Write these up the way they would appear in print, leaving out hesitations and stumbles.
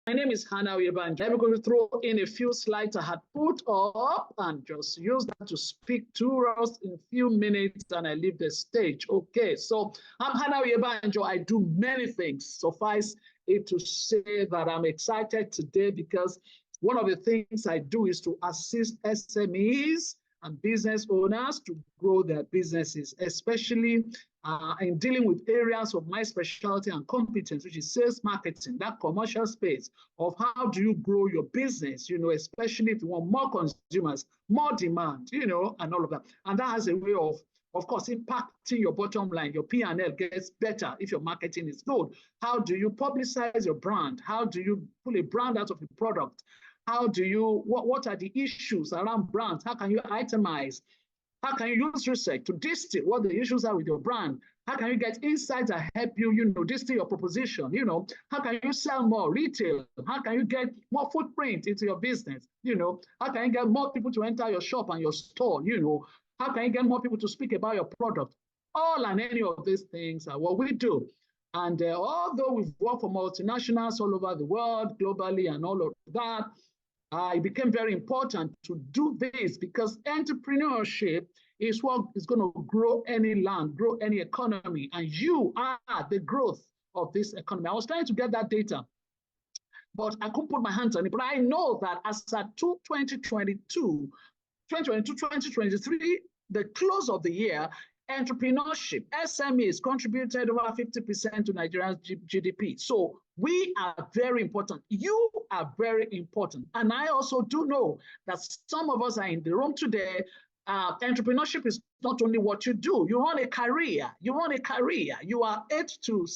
My name is Hannah. I'm going to throw in a few slides I had put up and just use that to speak to us in a few minutes, and I leave the stage. Okay, so I'm Hannah Uyebanjo. I do many things. Suffice it to say that I'm excited today because one of the things I do is to assist SMEs and business owners to grow their businesses, especially in dealing with areas of my specialty and competence, which is sales marketing, that commercial space of how do you grow your business, especially if you want more consumers, more demand, and all of that. And that has a way of course, impacting your bottom line. Your P&L gets better if your marketing is good. How do you publicize your brand? How do you pull a brand out of a product? How do you, what are the issues around brands? How can you itemize? How can you use research to distill what the issues are with your brand? How can you get insights that help you, distill your proposition? How can you sell more retail? How can you get more footprint into your business? How can you get more people to enter your shop and your store? How can you get more people to speak about your product? All and any of these things are what we do. And although we've worked for multinationals all over the world, globally, and all of that, it became very important to do this because entrepreneurship is what is going to grow any land, grow any economy, and you are the growth of this economy. I was trying to get that data, but I couldn't put my hands on it. But I know that as at 2022, 2023, the close of the year, entrepreneurship, SMEs contributed over 50% to Nigeria's GDP. So we are very important. You are very important. And I also do know that some of us are in the room today. Entrepreneurship is not only what you do. You run a career. You are 8 to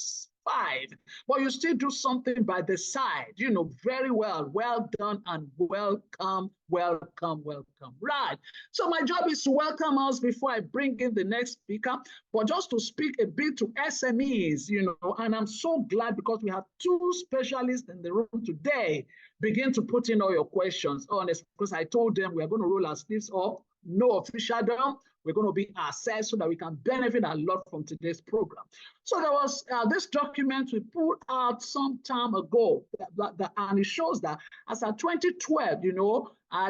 5, but you still do something by the side, very well. Well done and welcome. Right. So my job is to welcome us before I bring in the next speaker, but just to speak a bit to SMEs, and I'm so glad because we have 2 specialists in the room today. Begin to put in all your questions, honestly, because I told them we're going to roll our sleeves up. No officialdom. We're going to be ourselves so that we can benefit a lot from today's program. So there was this document we put out some time ago, and it shows that as of 2012,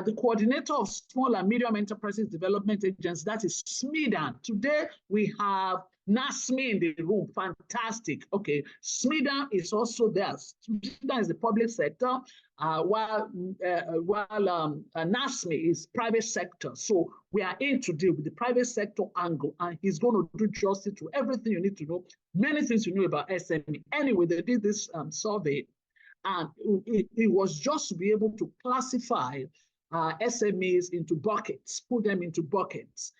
the coordinator of Small and Medium Enterprises Development Agency, that is SMEDAN. Today we have NASME in the room. Fantastic. Okay, SMEDAN is also there. SMEDAN is the public sector, while NASME is private sector. So we are in to deal with the private sector angle, and he's going to do justice to everything you need to know, many things you know about SME. Anyway, they did this survey, and it was just to be able to classify SMEs into buckets, put them into buckets,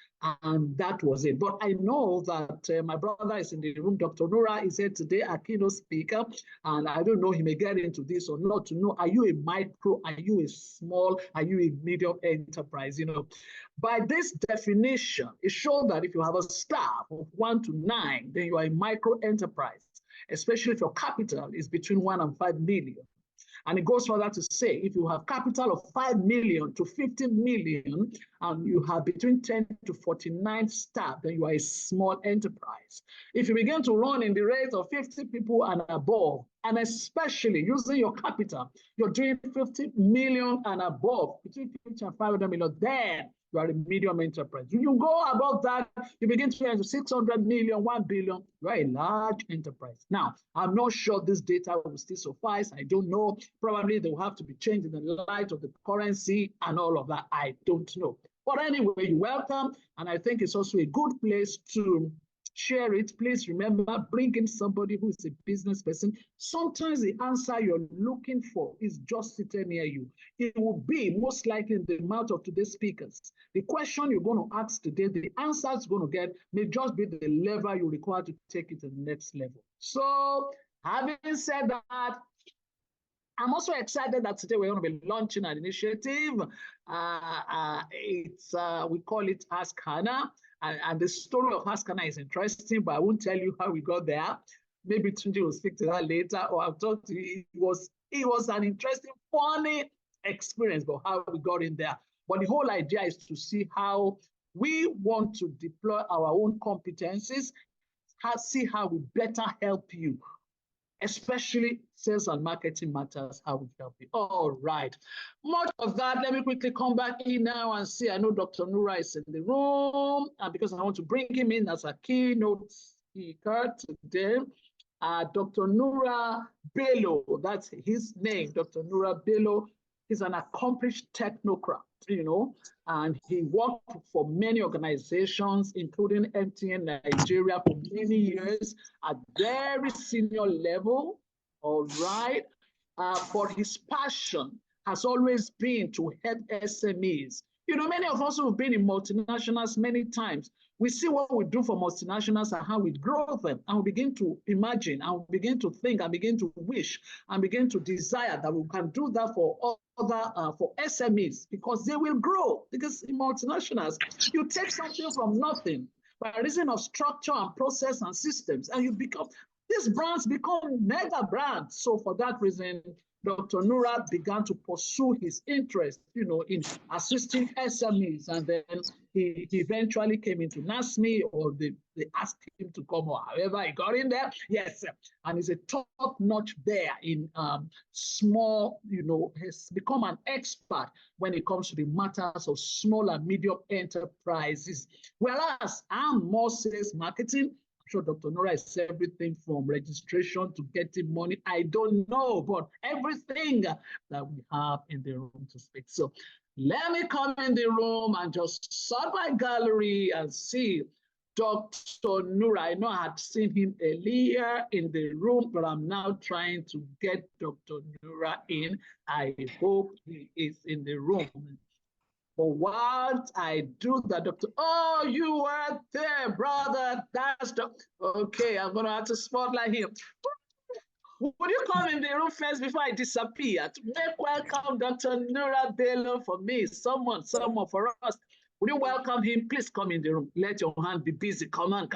and that was it. But I know that my brother is in the room. Dr. Nora is here today, a keynote speaker, and I don't know, he may get into this or not to know, are you a micro, are you a small, are you a medium enterprise? By this definition, it shows that if you have a staff of 1 to 9, then you are a micro enterprise, especially if your capital is between 1 and 5 million. And it goes further to say, if you have capital of 5 million to 50 million, and you have between 10 to 49 staff, then you are a small enterprise. If you begin to run in the rate of 50 people and above, and especially using your capital, you're doing 50 million and above, between 50 and 500 million, then you are a medium enterprise. You go above that, you begin to enter 600 million, 1 billion, you are a large enterprise. Now, I'm not sure this data will still suffice. I don't know. Probably they will have to be changed in the light of the currency and all of that. I don't know. But anyway, you're welcome. And I think it's also a good place to share it. Please remember, bring in somebody who is a business person. Sometimes the answer you're looking for is just sitting near you. It will be most likely in the mouth of today's speakers. The question you're going to ask today, the answers you're going to get may just be the level you require to take it to the next level. So, having said that, I'm also excited that today we're going to be launching an initiative. We call it AskHannah. And the story of AskHannah is interesting, but I won't tell you how we got there. Maybe Tunji will speak to that later, or I'll talk to you. It was an interesting, funny experience about how we got in there. But the whole idea is to see how we want to deploy our own competencies, see how we better help you. especially sales and marketing matters, how we help you. All right. Much of that, let me quickly come back in now and see. I know Dr. Nura is in the room, and because I want to bring him in as a keynote speaker today. Dr. Nura Bello, that's his name, Dr. Nura Bello. He's an accomplished technocrat, and he worked for many organizations, including MTN Nigeria for many years at very senior level, all right? But his passion has always been to help SMEs. Many of us who have been in multinationals many times, we see what we do for multinationals and how we grow them, and we begin to imagine, and we begin to think, and begin to wish, and begin to desire that we can do that for for SMEs, because they will grow. Because in multinationals, you take something from nothing by reason of structure and process and systems, and these brands become mega brands. So for that reason, Dr. Nura began to pursue his interest, in assisting SMEs, and then he eventually came into NASME, or they asked him to come, or however he got in there. Yes, and he's a top-notch there in small, has become an expert when it comes to the matters of small and medium enterprises. Whereas I'm more sales marketing. Sure, Dr. Nora is everything from registration to getting money. I don't know, but everything that we have in the room to speak. So let me come in the room and just sort my gallery and see Dr. Nura. I know I had seen him earlier in the room, but I'm now trying to get Dr. Nura in. I hope he is in the room. For what I do that, Doctor. Oh, you were there, brother. That's the okay. I'm gonna have to spotlight him. Would you come in the room first before I disappear? To make welcome Dr. Nura Bello for me. Someone for us. Would you welcome him? Please come in the room. Let your hand be busy. Come on.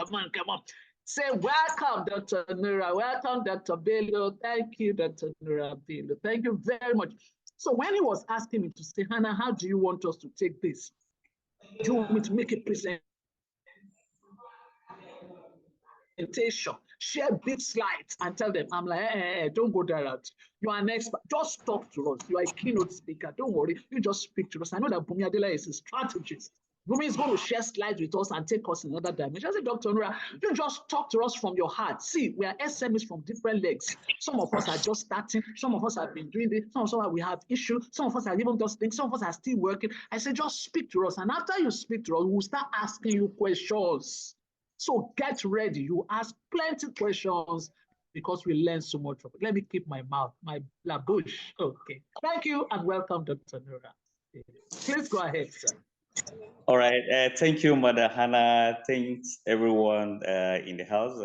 Say welcome, Dr. Nura. Welcome, Dr. Bello. Thank you, Dr. Nura Bello. Thank you very much. So when he was asking me to say, Hannah, how do you want us to take this? Do you want me to make a presentation, share big slides and tell them? I'm like, hey, don't go there. You are an expert. Just talk to us. You are a keynote speaker. Don't worry. You just speak to us. I know that Bumi Adela is a strategist. Bumi is going to share slides with us and take us in another dimension. I said, Dr. Nura, you just talk to us from your heart. See, we are SMEs from different legs. Some of us are just starting. Some of us have been doing this. Some of us we have issues. Some of us are even just thinking. Some of us are still working. I said, just speak to us. And after you speak to us, we'll start asking you questions. So get ready. You ask plenty of questions because we learn so much from it. Let me keep my mouth, my la bouche. Okay. Thank you and welcome, Dr. Nura. Please go ahead, sir. All right. Thank you, Mother Hannah. Thanks, everyone in the house.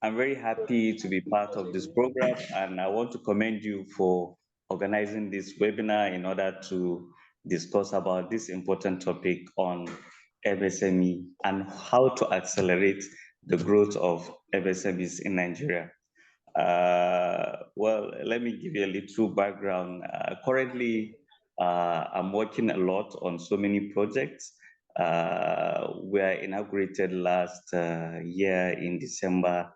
I'm very happy to be part of this program, and I want to commend you for organizing this webinar in order to discuss about this important topic on MSME and how to accelerate the growth of MSMEs in Nigeria. Well, let me give you a little background. Currently, I'm working a lot on so many projects. We are inaugurated last year in December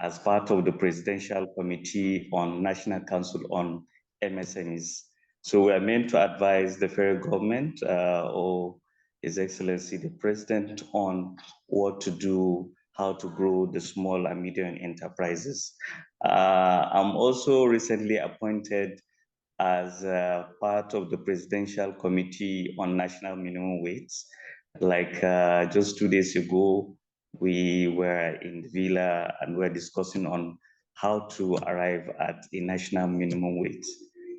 as part of the Presidential Committee on National Council on MSMEs. So we are meant to advise the federal government or His Excellency the President on what to do, how to grow the small and medium enterprises. I'm also recently appointed as part of the Presidential Committee on National Minimum Wage. Like just 2 days ago, we were in the Villa and we're discussing on how to arrive at a national minimum wage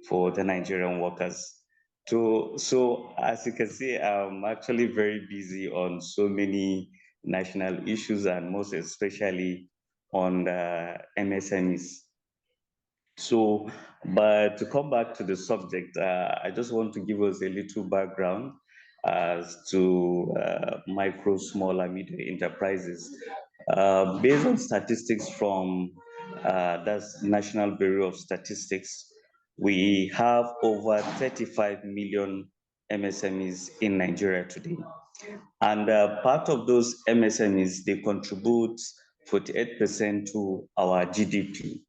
for the Nigerian workers. So as you can see, I'm actually very busy on so many national issues and most especially on the MSMEs. So, but to come back to the subject, I just want to give us a little background as to micro, small, and medium enterprises. Based on statistics from that's National Bureau of Statistics, we have over 35 million MSMEs in Nigeria today. And part of those MSMEs, they contribute 48% to our GDP.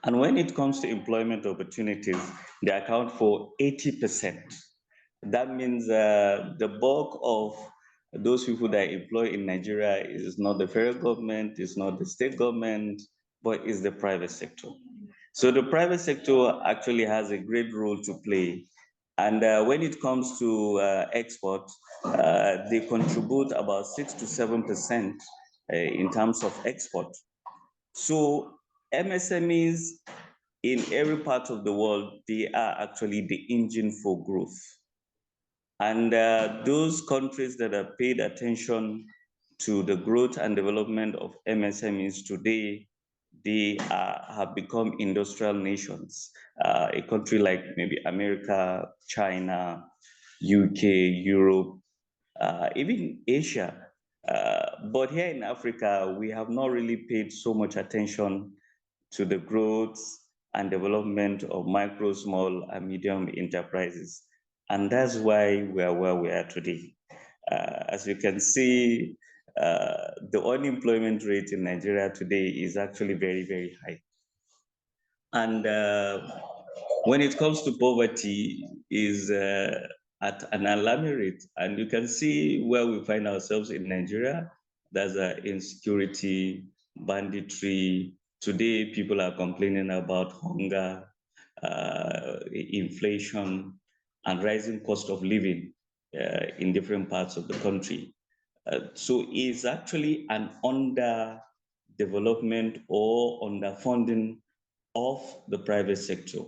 And when it comes to employment opportunities, they account for 80%. That means the bulk of those people that employ in Nigeria is not the federal government, it's not the state government, but is the private sector. So the private sector actually has a great role to play. And when it comes to export, they contribute about 6 to 7% in terms of export. So MSMEs in every part of the world, they are actually the engine for growth. And those countries that have paid attention to the growth and development of MSMEs today, they have become industrial nations. A country like maybe America, China, UK, Europe, even Asia. But here in Africa, we have not really paid so much attention to the growth and development of micro, small, and medium enterprises. And that's why we are where we are today. As you can see, the unemployment rate in Nigeria today is actually very, very high. And when it comes to poverty, is at an alarming rate. And you can see where we find ourselves in Nigeria. There's insecurity, banditry. Today, people are complaining about hunger, inflation, and rising cost of living in different parts of the country. So it's actually an underdevelopment or underfunding of the private sector.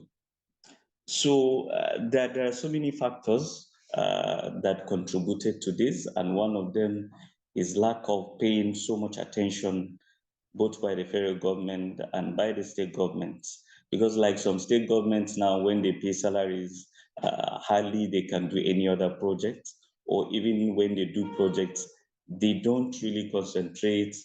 So there are so many factors that contributed to this, and one of them is lack of paying so much attention both by the federal government and by the state governments. Because like some state governments now, when they pay salaries, hardly they can do any other project, or even when they do projects, they don't really concentrate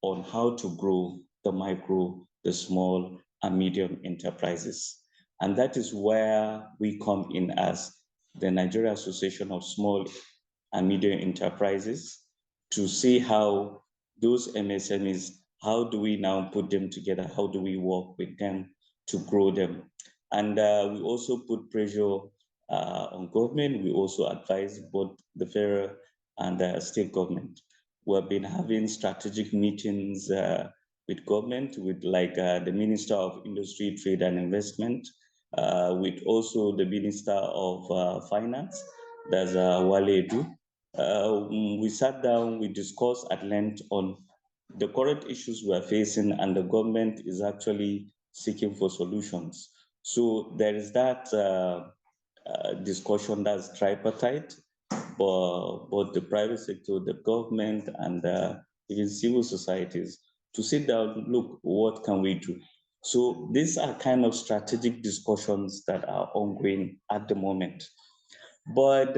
on how to grow the micro, the small, and medium enterprises. And that is where we come in as the Nigeria Association of Small and Medium Enterprises to see how those MSMEs, how do we now put them together? How do we work with them to grow them? And we also put pressure on government. We also advise both the federal and the state government. We've been having strategic meetings with government, with like the Minister of Industry, Trade and Investment, with also the Minister of Finance, that's Wale Edu. We sat down, we discussed at length on the current issues we are facing, and the government is actually seeking for solutions. So there is that discussion that's tripartite, but the private sector, the government, and even civil societies to sit down, look, what can we do? So these are kind of strategic discussions that are ongoing at the moment. But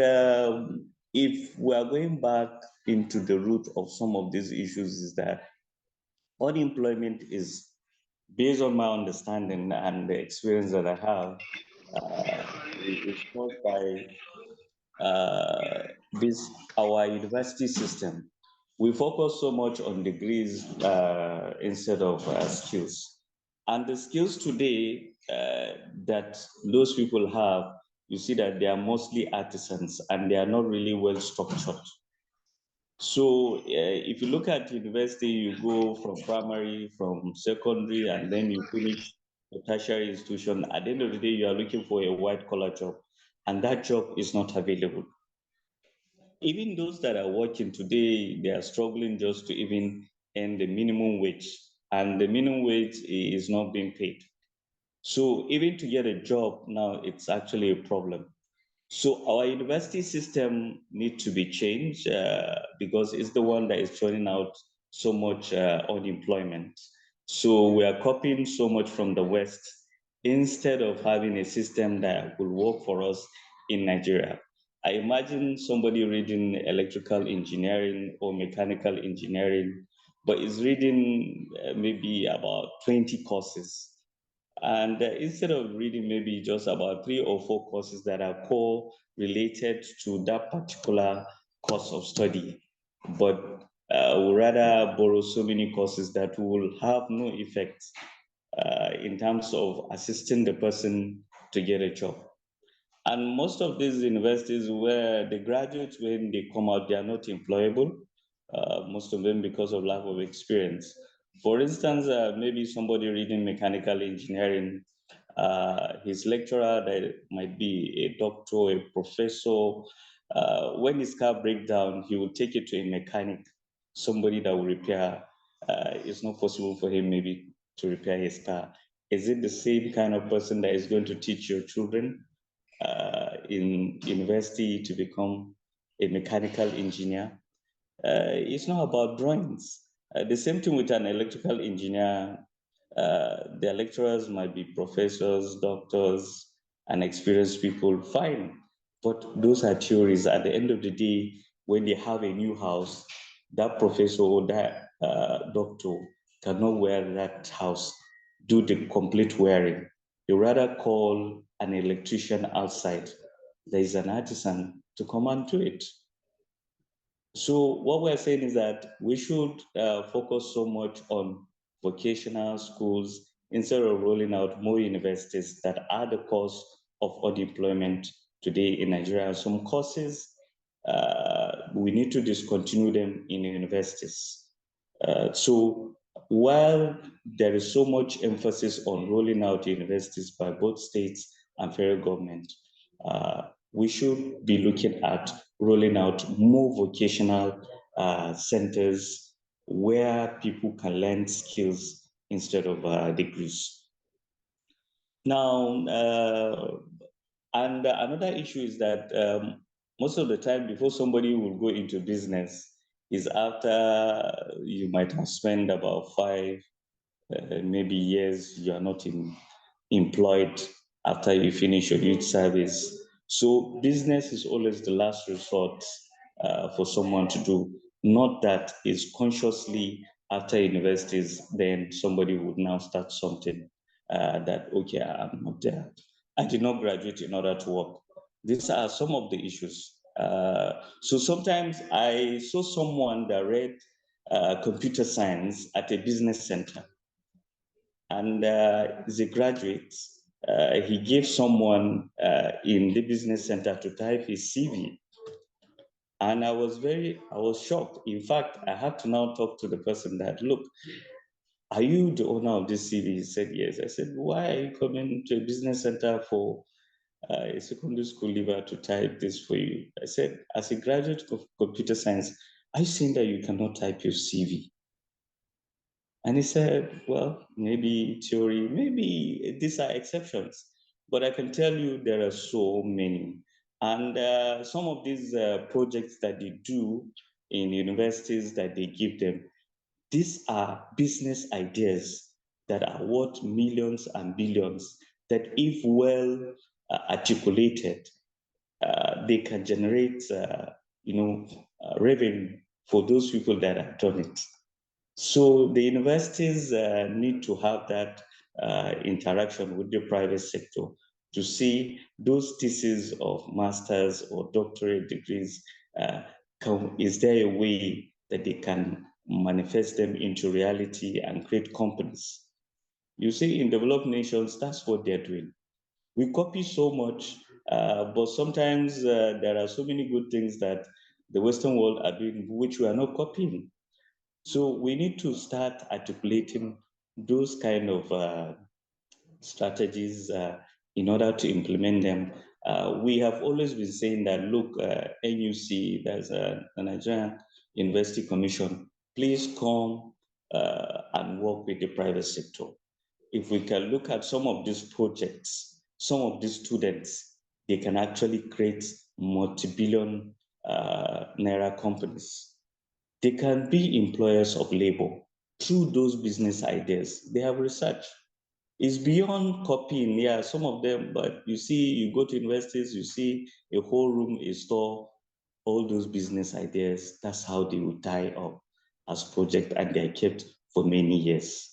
if we are going back into the root of some of these issues, is that unemployment is, based on my understanding and the experience that I have, is caused by this our university system. We focus so much on degrees instead of skills. And the skills today that those people have, you see that they are mostly artisans and they are not really well structured. So if you look at university, you go from primary, from secondary, and then you finish a tertiary institution. At the end of the day, you are looking for a white collar job, and that job is not available. Even those that are working today, they are struggling just to even earn the minimum wage, and the minimum wage is not being paid. So even to get a job now, it's actually a problem. So our university system needs to be changed because it's the one that is churning out so much unemployment. So we are copying so much from the West instead of having a system that will work for us in Nigeria. I imagine somebody reading electrical engineering or mechanical engineering, but is reading maybe about 20 courses. And instead of reading maybe just about 3 or 4 courses that are core related to that particular course of study, but we rather borrow so many courses that will have no effect in terms of assisting the person to get a job. And most of these universities where the graduates, when they come out, they are not employable, most of them because of lack of experience. For instance, maybe somebody reading mechanical engineering, his lecturer that might be a doctor, a professor, when his car breaks down, he will take it to a mechanic, somebody that will repair. It's not possible for him maybe to repair his car. Is it the same kind of person that is going to teach your children in university to become a mechanical engineer? It's not about drawings. The same thing with an electrical engineer. Their lecturers might be professors, doctors, and experienced people, fine. But those are theories. At the end of the day, when they have a new house, that professor or that doctor cannot wear that house, do the complete wearing. You rather call an electrician outside. There is an artisan to come and do it. So what we're saying is that we should focus so much on vocational schools instead of rolling out more universities that are the cause of unemployment today in Nigeria. Some courses, we need to discontinue them in universities. So while there is so much emphasis on rolling out universities by both states and federal government, we should be looking at rolling out more vocational centers where people can learn skills instead of degrees. Now, and another issue is that most of the time before somebody will go into business is after you might have spent about 5 maybe years you are not employed after you finish your youth service. So business is always the last resort for someone to do. Not that is consciously after universities, then somebody would now start something that, okay, I'm not there. I did not graduate in order to work. These are some of the issues. So sometimes I saw someone that read computer science at a business center, and is a graduate. He gave someone in the business center to type his CV. And I was shocked. In fact, I had to now talk to the person that, look, are you the owner of this CV? He said, yes. I said, why are you coming to a business center for a secondary school leaver to type this for you? I said, as a graduate of computer science, are you saying that you cannot type your CV? And he said, well, maybe theory, maybe these are exceptions, but I can tell you there are so many. And some of these projects that they do in universities that they give them, these are business ideas that are worth millions and billions that if well articulated, they can generate, revenue for those people that have done it. So the universities need to have that interaction with the private sector to see those theses of master's or doctorate degrees, is there a way that they can manifest them into reality and create companies? You see, in developed nations, that's what they're doing. We copy so much, but sometimes there are so many good things that the Western world are doing, which we are not copying. So we need to start articulating those kind of strategies in order to implement them. We have always been saying that, look, NUC, there's a Nigerian University Commission, please come and work with the private sector. If we can look at some of these projects, some of these students, they can actually create multi-billion naira companies. They can be employers of labor through those business ideas. They have research. It's beyond copying, yeah, some of them, but you see, you go to universities, you see a whole room, a store, all those business ideas, that's how they will tie up as project and they're kept for many years.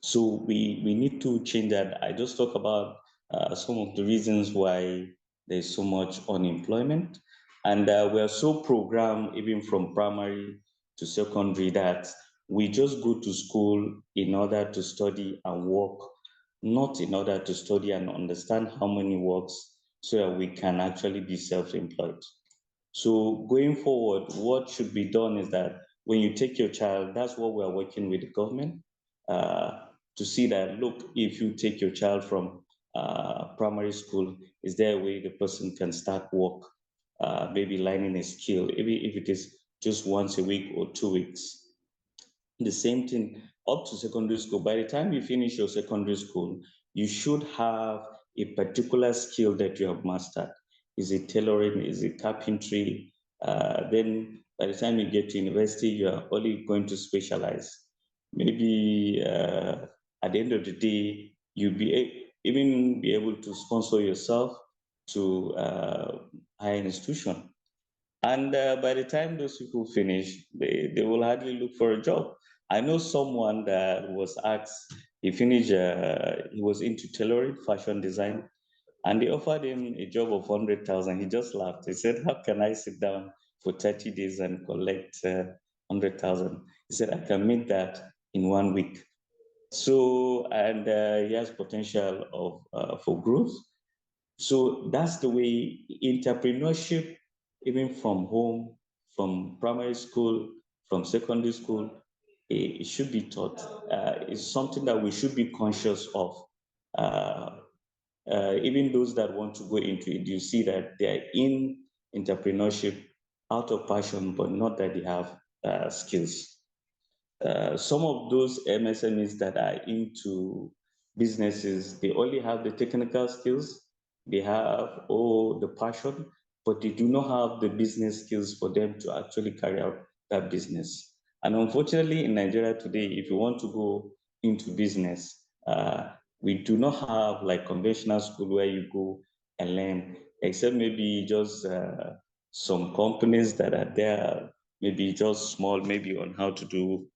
So we need to change that. I just talk about some of the reasons why there's so much unemployment. And we are so programmed, even from primary to secondary, that we just go to school in order to study and work, not in order to study and understand how money works so that we can actually be self-employed. So going forward, what should be done is that when you take your child, that's what we are working with the government to see that, look, if you take your child from primary school, is there a way the person can start work, maybe learning a skill, even if it is just once a week or 2 weeks. The same thing up to secondary school. By the time you finish your secondary school, you should have a particular skill that you have mastered. Is it tailoring? Is it carpentry? Then by the time you get to university, you are only going to specialize. Maybe at the end of the day, you'll even be able to sponsor yourself to higher institution. And by the time those people finish, they will hardly look for a job. I know someone that was asked, he was into tailoring, fashion design, and they offered him a job of 100,000. He just laughed. He said, how can I sit down for 30 days and collect 100,000? He said, I can make that in 1 week. So, and he has potential for growth. So that's the way entrepreneurship, even from home, from primary school, from secondary school, it should be taught. It's something that we should be conscious of. Even those that want to go into it, you see that they are in entrepreneurship out of passion, but not that they have skills. Some of those MSMEs that are into businesses, they only have the technical skills, they have the passion, but they do not have the business skills for them to actually carry out that business. And unfortunately, in Nigeria today, if you want to go into business, we do not have like conventional school where you go and learn, except maybe just some companies that are there, maybe just small, maybe on how to do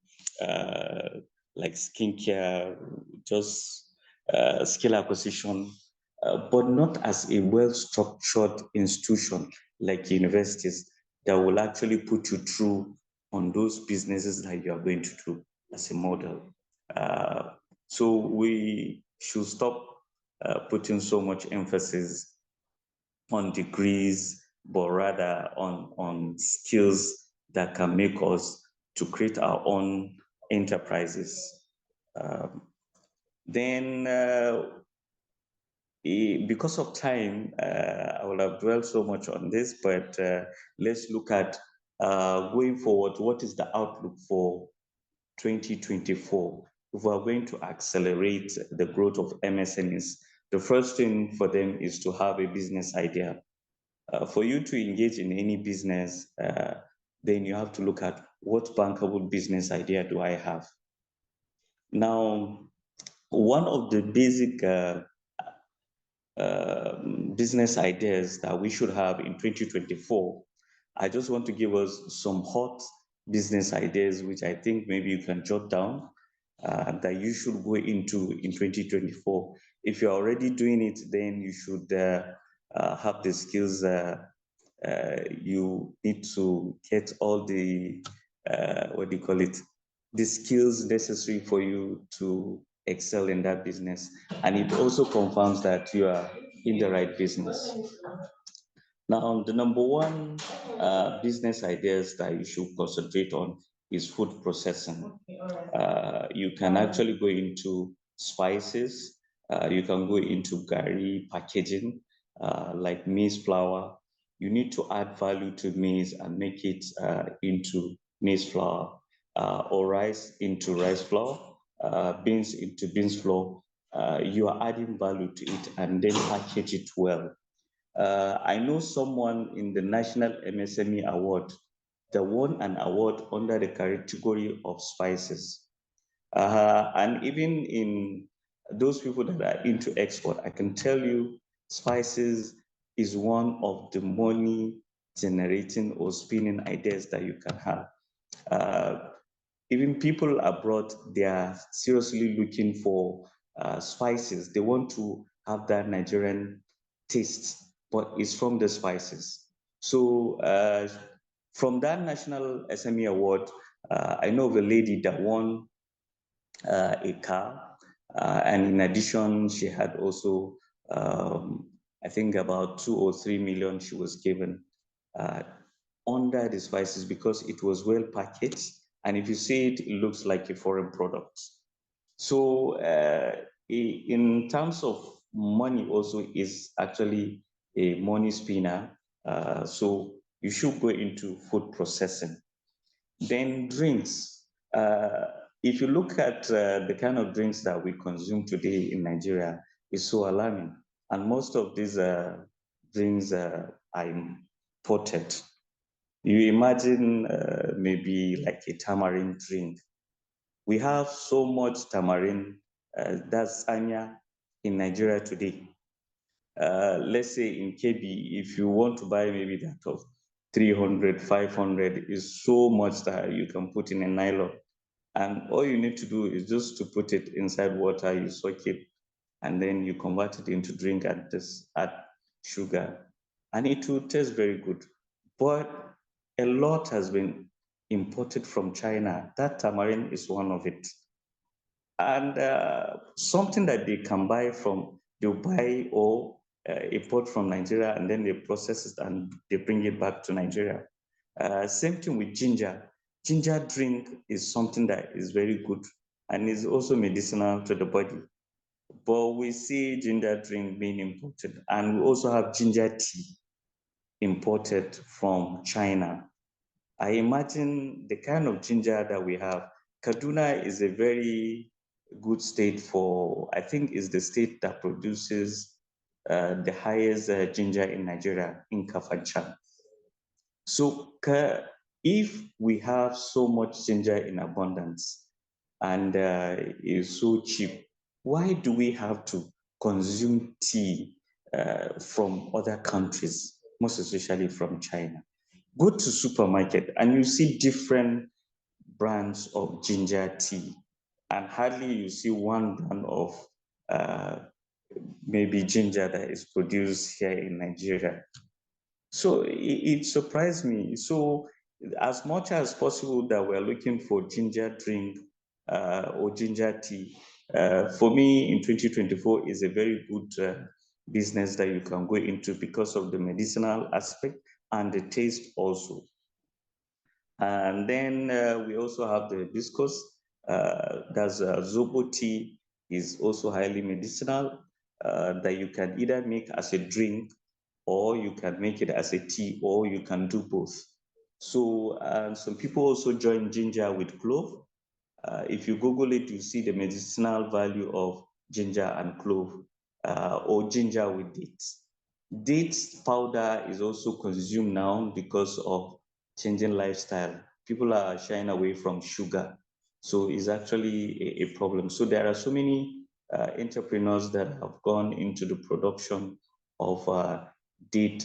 like skincare, just skill acquisition, but not as a well-structured institution like universities that will actually put you through on those businesses that you are going to do as a model. So we should stop putting so much emphasis on degrees, but rather on skills that can make us to create our own enterprises. Then, because of time, I will have dwelled so much on this, but let's look at going forward, what is the outlook for 2024? If we are going to accelerate the growth of MSMEs, the first thing for them is to have a business idea. For you to engage in any business, then you have to look at what bankable business idea do I have? Now, one of the basic business ideas that we should have in 2024, I just want to give us some hot business ideas, which I think maybe you can jot down that you should go into in 2024. If you're already doing it, then you should have the skills. You need to get all the, what do you call it, the skills necessary for you to excel in that business. And it also confirms that you are in the right business. Now, the number one business ideas that you should concentrate on is food processing. You can actually go into spices. You can go into gari packaging, like maize flour. You need to add value to maize and make it into maize flour, or rice into rice flour, beans into beans flour. You are adding value to it and then package it well. I know someone in the National MSME Award that won an award under the category of spices. And even in those people that are into export, I can tell you spices is one of the money generating or spinning ideas that you can have. Even people abroad, they are seriously looking for spices. They want to have that Nigerian taste, but it's from the spices. So from that National SME Award, I know of a lady that won a car, and in addition, she had also, I think, about 2 or 3 million she was given under the spices because it was well packaged. And if you see it, it looks like a foreign product. So in terms of money also is actually a money spinner. So you should go into food processing. Then drinks. If you look at the kind of drinks that we consume today in Nigeria, is so alarming. And most of these drinks are imported. You imagine maybe like a tamarind drink. We have so much tamarind, that's Anya, in Nigeria today. Let's say in KB, if you want to buy maybe that of 300, 500, is so much that you can put in a nylon. And all you need to do is just to put it inside water, you soak it, and then you convert it into drink and just add sugar. And it will taste very good. But a lot has been imported from China. That tamarind is one of it. And something that they can buy from, they'll buy or import from Nigeria, and then they process it and they bring it back to Nigeria. Same thing with ginger. Ginger drink is something that is very good and is also medicinal to the body. But we see ginger drink being imported, and we also have ginger tea imported from China. I imagine the kind of ginger that we have. Kaduna is a very good state for, I think is the state that produces the highest ginger in Nigeria, in Kafanchan. So if we have so much ginger in abundance and is so cheap, why do we have to consume tea from other countries, most especially from China? Go to supermarket and you see different brands of ginger tea, and hardly you see one brand of maybe ginger that is produced here in Nigeria. So it surprised me. So as much as possible that we're looking for ginger drink or ginger tea, for me in 2024 is a very good business that you can go into because of the medicinal aspect and the taste also. And then we also have the hibiscus. That's zobo tea is also highly medicinal that you can either make as a drink or you can make it as a tea, or you can do both. So some people also join ginger with clove. If you Google it, you see the medicinal value of ginger and clove, or ginger with dates. Dates powder is also consumed now because of changing lifestyle. People are shying away from sugar. So it's actually a problem. So there are so many entrepreneurs that have gone into the production of date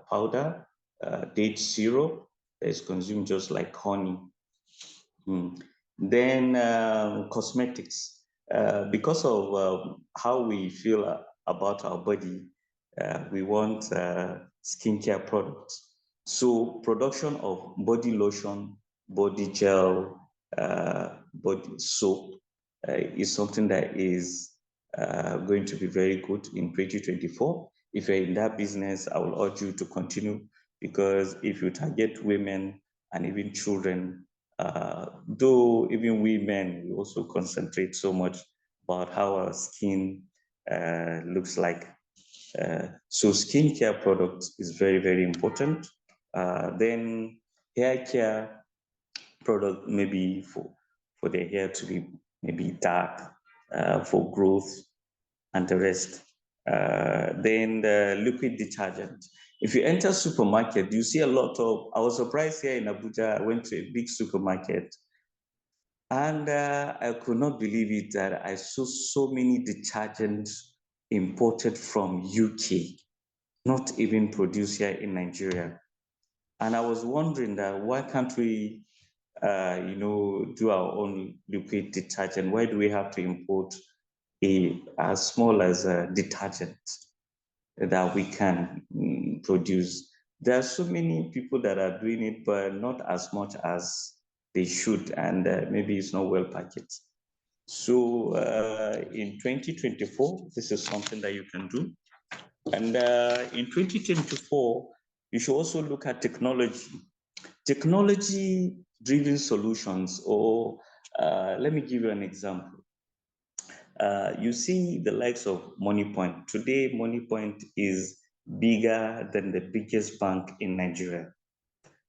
powder, date syrup that is consumed just like honey. Then cosmetics. Because of how we feel about our body, we want skincare products. So production of body lotion, body gel, body soap is something that is going to be very good in 2024. If you're in that business, I will urge you to continue, because if you target women and even children, though even we men, we also concentrate so much about how our skin looks like. So skincare products is very, very important. Then hair care product, maybe for the hair to be maybe dark, for growth and the rest. Then the liquid detergent. If you enter supermarket, you see a lot of, I was surprised here in Abuja, I went to a big supermarket and I could not believe it that I saw so many detergents imported from UK, not even produced here in Nigeria. And I was wondering that why can't we, do our own liquid detergent? Why do we have to import as small as a detergent that we can produce? There are so many people that are doing it, but not as much as they should, and maybe it's not well packaged. So in 2024, this is something that you can do. And in 2024, you should also look at technology-driven solutions, or let me give you an example. You see the likes of MoneyPoint. Today, MoneyPoint is bigger than the biggest bank in Nigeria.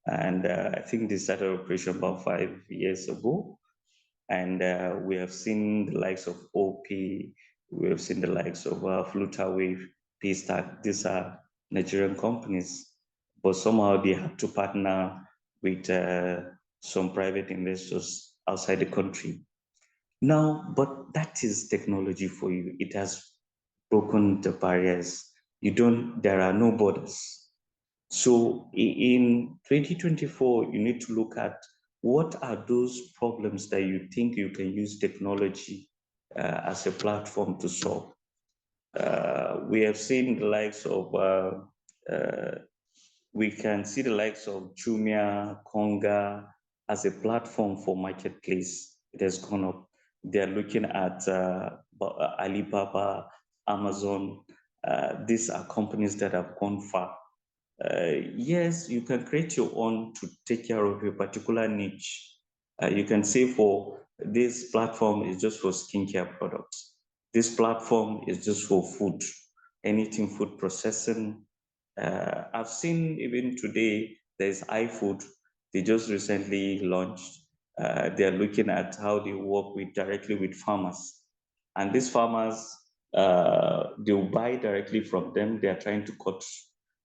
And I think they started operation about 5 years ago. And we have seen the likes of OP, we have seen the likes of Flutterwave, Paystack. These are Nigerian companies, but somehow they have to partner with some private investors outside the country. Now, but that is technology for you. It has broken the barriers. There are no borders. So in 2024, you need to look at what are those problems that you think you can use technology as a platform to solve. We have seen the likes of, we can see the likes of Jumia, Konga as a platform for marketplace. It has gone up. They're looking at Alibaba, Amazon. These are companies that have gone far. Yes, you can create your own to take care of a particular niche. You can say for this platform is just for skincare products. This platform is just for food, anything food processing. I've seen even today, there's iFood. They just recently launched. They're looking at how they work directly with farmers. And these farmers, they'll buy directly from them. They're trying to cut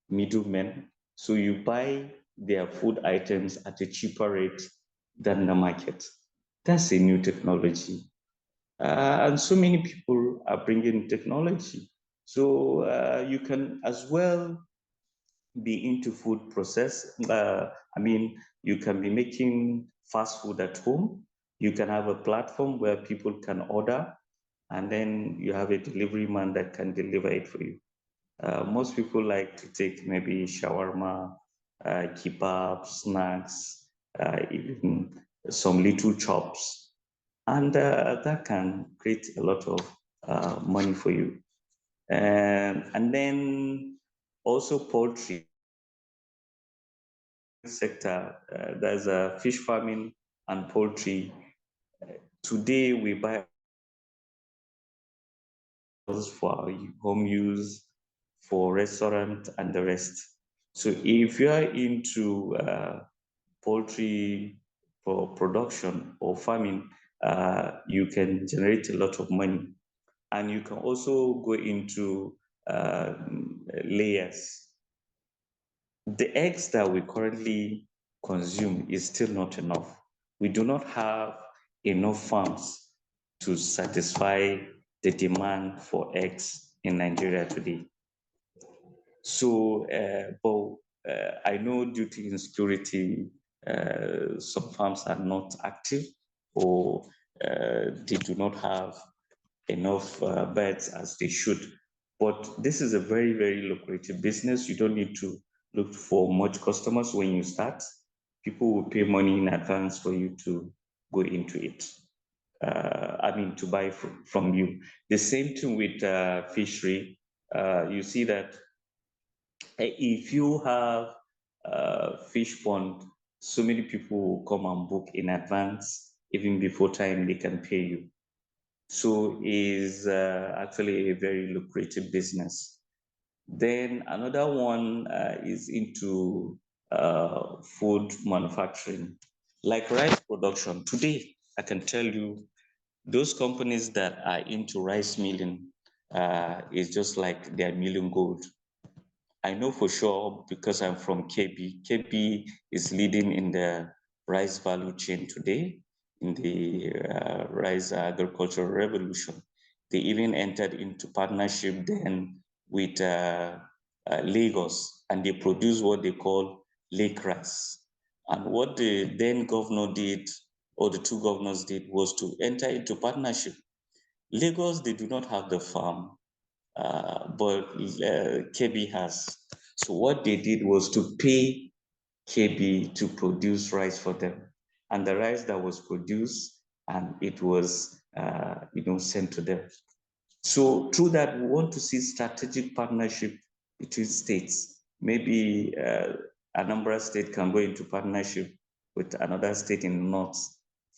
middlemen. So you buy their food items at a cheaper rate than the market. That's a new technology. And so many people are bringing technology. So you can as well be into food process. You can be making fast food at home. You can have a platform where people can order, and then you have a delivery man that can deliver it for you. Most people like to take maybe shawarma, kebab, snacks, even some little chops. And that can create a lot of money for you. And then also poultry sector, there's a fish farming and poultry. Today we buy for our home use, for restaurant and the rest. So if you are into poultry for production or farming, you can generate a lot of money. And you can also go into layers. The eggs that we currently consume is still not enough. We do not have enough farms to satisfy the demand for eggs in Nigeria today. So, I know due to insecurity, some farms are not active, or they do not have enough birds as they should. But this is a very, very lucrative business. You don't need to look for much customers when you start. People will pay money in advance for you to go into it. To buy from you. The same thing with fishery. You see that if you have a fish pond, so many people will come and book in advance, even before time they can pay you. So is actually a very lucrative business. Then another one is into food manufacturing, like rice production. Today, I can tell you, those companies that are into rice milling is just like they're milling gold. I know for sure because I'm from KB. KB is leading in the rice value chain today, in the rice agricultural revolution. They even entered into partnership then with Lagos, and they produce what they call lake rice. And what the then governor did, or the two governors did, was to enter into partnership. Lagos, they do not have the farm, but KB has. So what they did was to pay KB to produce rice for them. and the rice that was produced, and it was sent to them. So through that, we want to see strategic partnership between states. Maybe Anambra State can go into partnership with another state in the north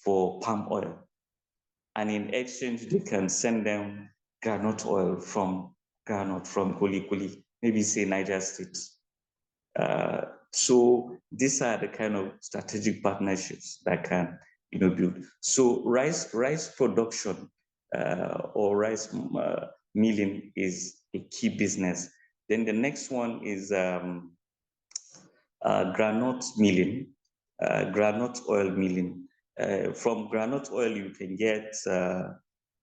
for palm oil. And in exchange, they can send them groundnut oil from Kuli Kuli, maybe say Niger State. So these are the kind of strategic partnerships that can build. So rice production or rice milling is a key business. Then the next one is groundnut milling, groundnut oil milling. From groundnut oil, you can get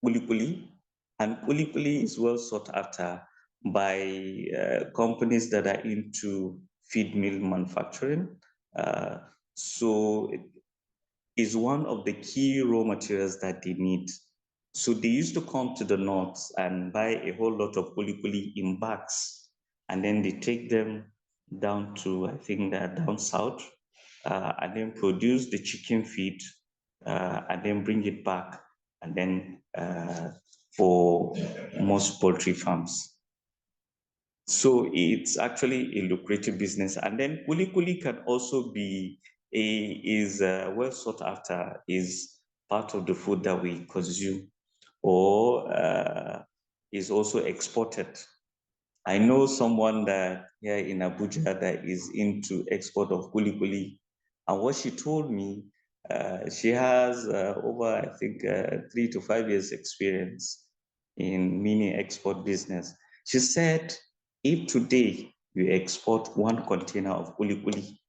kuli kuli, and kuli kuli is well sought after by companies that are into feed mill manufacturing. So it is one of the key raw materials that they need. So they used to come to the north and buy a whole lot of kuli kuli in bags, and then they take them down to, I think they're down south, and then produce the chicken feed, and then bring it back, and then for most poultry farms. So it's actually a lucrative business. And then kuli kuli can also be well sought after, is part of the food that we consume, or is also exported. I know someone that here in Abuja that is into export of kuli kuli, and what she told me, she has over, I think, 3 to 5 years experience in mini export business. She said, if today you export 1 container of kuli kuli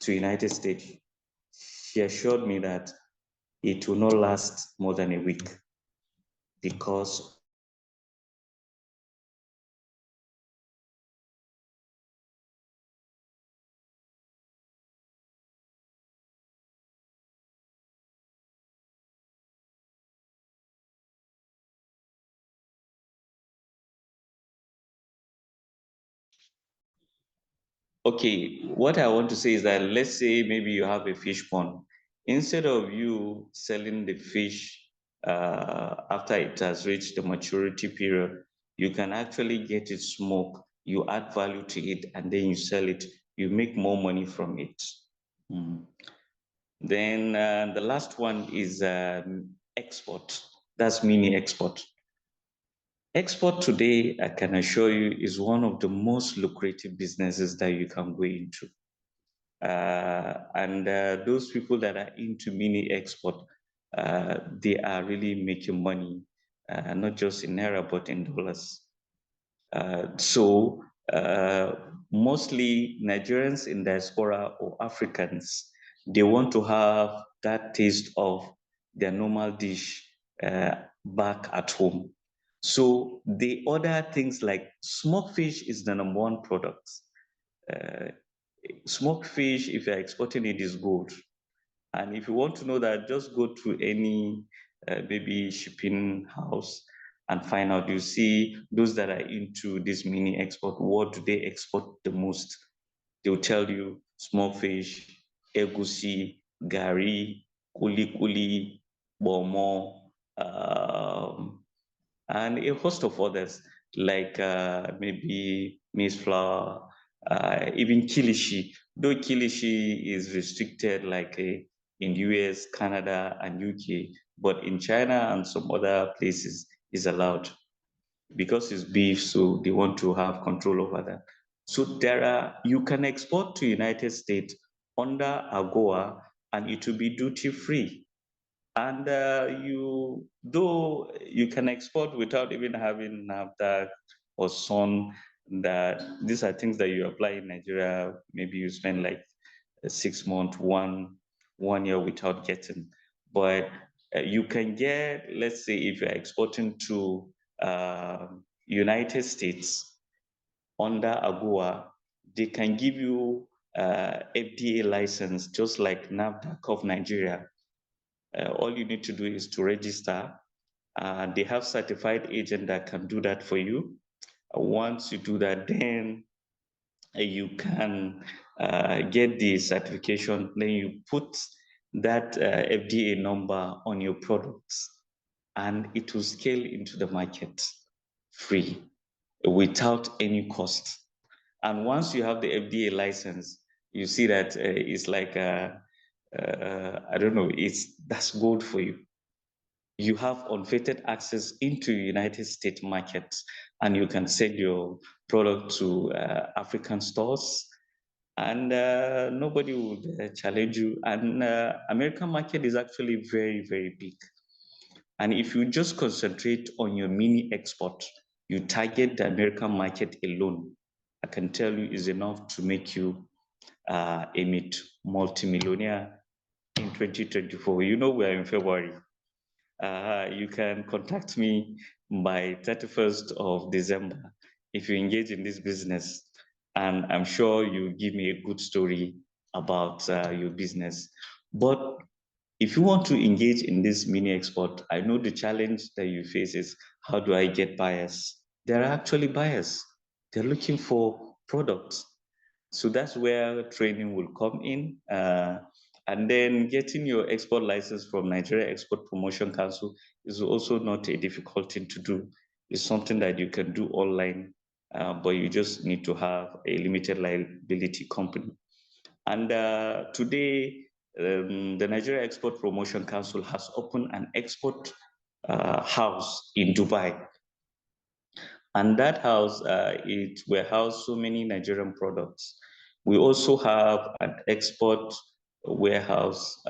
to United States, she assured me that it will not last more than a week, because okay, what I want to say is that, let's say maybe you have a fish pond. Instead of you selling the fish after it has reached the maturity period, you can actually get it smoked, you add value to it, and then you sell it. You make more money from it. Mm. Then the last one is export. That's mini export. Export today, I can assure you, is one of the most lucrative businesses that you can go into. And those people that are into mini export, they are really making money, not just in naira, but in dollars. So mostly Nigerians in diaspora or Africans, they want to have that taste of their normal dish back at home. So they order things like smoked fish is the #1 product. Smoked fish, if you're exporting it, is good. And if you want to know that, just go to any maybe shipping house and find out. You see those that are into this mini export, what do they export the most? They'll tell you small fish, egusi, gari, kuli kuli, bomo, and a host of others, like maybe maize flour, even kilishi. Though kilishi is restricted, like in US, Canada, and UK, but in China and some other places is allowed, because it's beef, so they want to have control over that. So you can export to United States under AGOA, and it will be duty free. And though you can export without even having NAFDAC or SON, that these are things that you apply in Nigeria. Maybe you spend like 6 months, one year without getting. But you can get, let's say, if you're exporting to United States under AGOA, they can give you FDA license, just like NAFDAC of Nigeria. All you need to do is to register. They have certified agent that can do that for you. Once you do that, then you can get the certification. Then you put that FDA number on your products, and it will scale into the market free without any cost. And once you have the FDA license, you see that it's like I don't know, that's gold for you. You have unfettered access into United States markets, and you can sell your product to African stores, and nobody would challenge you. And American market is actually very, very big. And if you just concentrate on your mini export, you target the American market alone, I can tell you is enough to make you a multimillionaire in 2024. You know, we're in February. You can contact me by 31st of December if you engage in this business. And I'm sure you give me a good story about your business. But if you want to engage in this mini export, I know the challenge that you face is, how do I get buyers? There are actually buyers. They're looking for products. So that's where training will come in. And then getting your export license from Nigeria Export Promotion Council is also not a difficult thing to do. It's something that you can do online, but you just need to have a limited liability company. And today, the Nigeria Export Promotion Council has opened an export house in Dubai. And that house, it will house so many Nigerian products. We also have an export warehouse,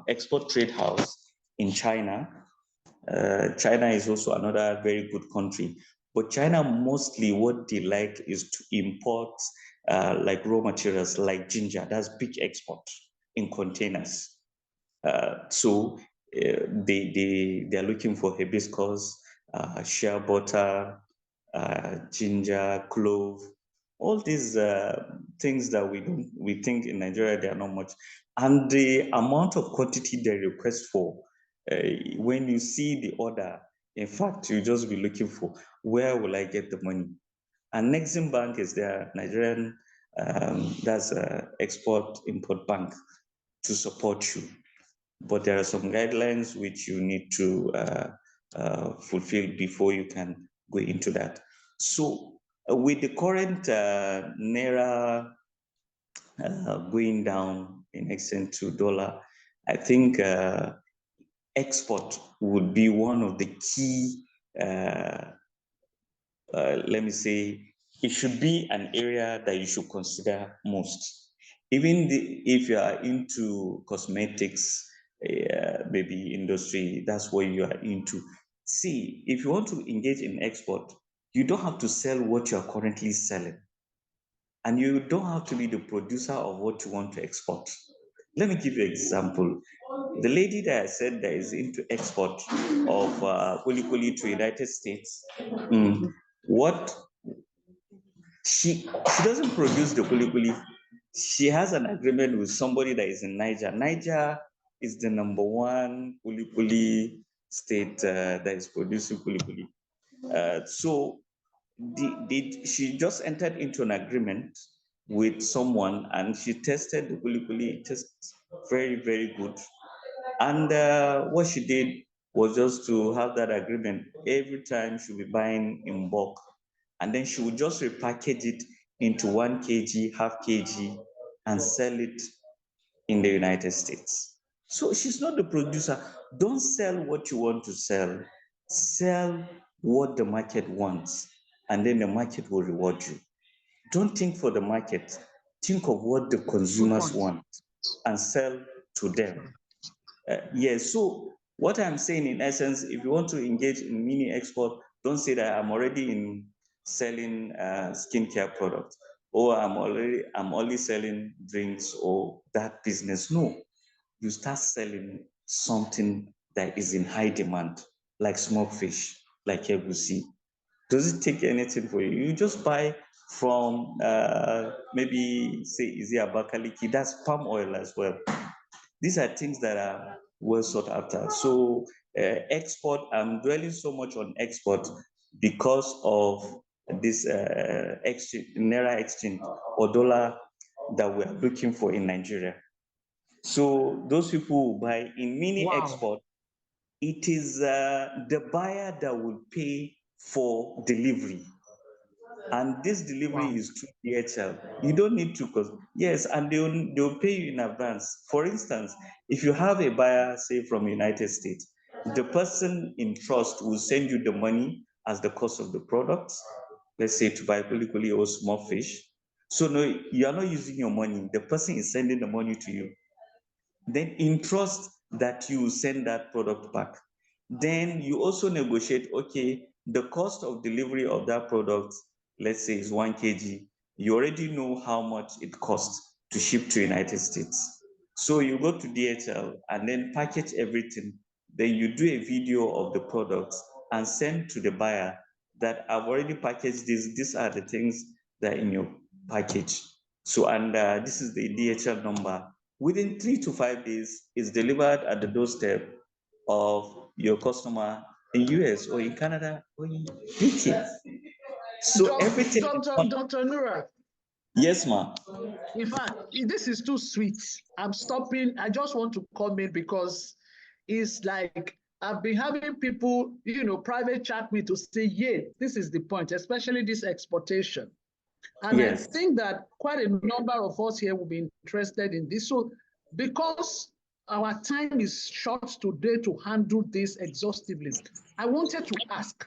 export trade house in China. China is also another very good country. But China, mostly what they like is to import like raw materials like ginger. That's big export in containers. So they are looking for hibiscus, shea butter, ginger, clove, all these things that we think in Nigeria they are not much, and the amount of quantity they request for. When you see the order, in fact, you just be looking for, where will I get the money? And Nexim Bank is their Nigerian, that's export import bank to support you. But there are some guidelines which you need to fulfill before you can go into that. So with the current Naira going down in exchange to dollar, I think export would be one of the key, let me say, it should be an area that you should consider most. Even if you are into cosmetics, maybe industry, that's what you are into. See, if you want to engage in export, you don't have to sell what you are currently selling. And you don't have to be the producer of what you want to export. Let me give you an example. The lady that I said that is into export of kuli to United States, what she doesn't produce the kuli. She has an agreement with somebody that is in Niger. Niger is the #1 kuli state that is producing kuli. So she just entered into an agreement with someone, and she tested the kuli. It tastes very, very good. And what she did was just to have that agreement. Every time she'll be buying in bulk, and then she would just repackage it into 1 kg, half kg, and sell it in the United States. So she's not the producer. Don't sell what you want to sell. Sell what the market wants, and then the market will reward you. Don't think for the market. Think of what the consumers want and sell to them. Yes, so what I'm saying in essence, if you want to engage in mini export, don't say that I'm already in selling skincare products, or I'm only selling drinks or that business. No, you start selling something that is in high demand, like smoked fish, like egusi. Does it take anything for you? You just buy from maybe say Izzy Abakaliki, that's palm oil as well. These are things that are well sought after. So export, I'm dwelling so much on export because of this exchange, Naira exchange or dollar that we're looking for in Nigeria. So those people who buy in mini Wow. export, it is the buyer that will pay for delivery. And this delivery Wow. is through DHL. You don't need to, because yes, and they'll pay you in advance. For instance, if you have a buyer, say from United States, the person in trust will send you the money as the cost of the products, let's say to buy kulikuli or small fish. So no, you are not using your money. The person is sending the money to you. Then in trust that you send that product back. Then you also negotiate, okay, the cost of delivery of that product, let's say is 1 kg. You already know how much it costs to ship to United States. So you go to DHL and then package everything. Then you do a video of the products and send to the buyer that I've already packaged this. These are the things that are in your package. So, and this is the DHL number. Within 3 to 5 days, it's delivered at the doorstep of your customer in US or in Canada or in UK. So everything. Dr. Nura, Yes, ma'am. in fact, this is too sweet. I'm stopping. I just want to comment because it's like I've been having people, private chat me to say, yeah, this is the point, especially this exportation. And I Yes. think that quite a number of us here will be interested in this. So because our time is short today to handle this exhaustively, I wanted to ask,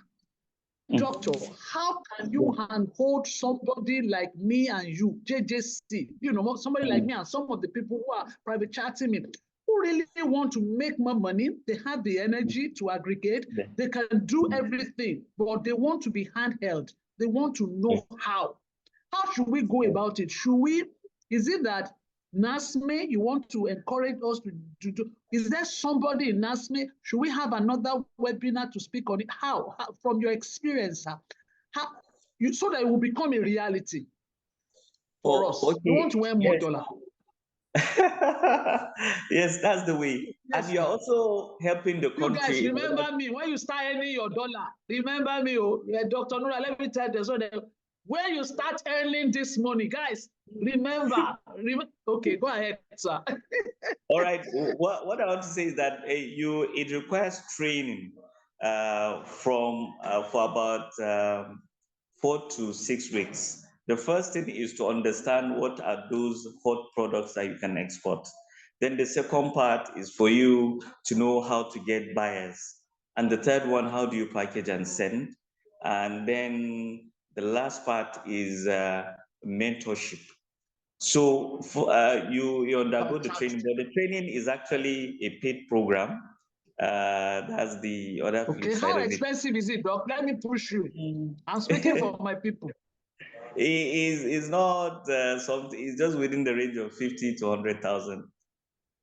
Doctor, how can you handhold somebody like me and you, JJC, somebody like me and some of the people who are private chatting me, who really want to make more money? They have the energy to aggregate. They can do everything, but they want to be handheld. They want to know how. How should we go about it? Is it that NASME, you want to encourage us to do? Is there somebody in NASME? Should we have another webinar to speak on it? How from your experience, so that it will become a reality for us? Okay. We want to earn more dollar. Yes, that's the way. Yes, and you're also helping the country. You guys, remember me when you start earning your dollar. Remember me, Dr. Nura, let me tell you so that when you start earning this money, guys, remember. Okay, go ahead, sir. All right. What I want to say is that it requires training for about 4 to 6 weeks. The first thing is to understand what are those hot products that you can export. Then the second part is for you to know how to get buyers. And the third one, how do you package and send? And then the last part is mentorship. So you undergo the training, but the training is actually a paid program. That's the other flip side How of it. expensive is it, Doc? Let me push you. I'm speaking for my people. It's not something. It's just within the range of 50 to 100,000.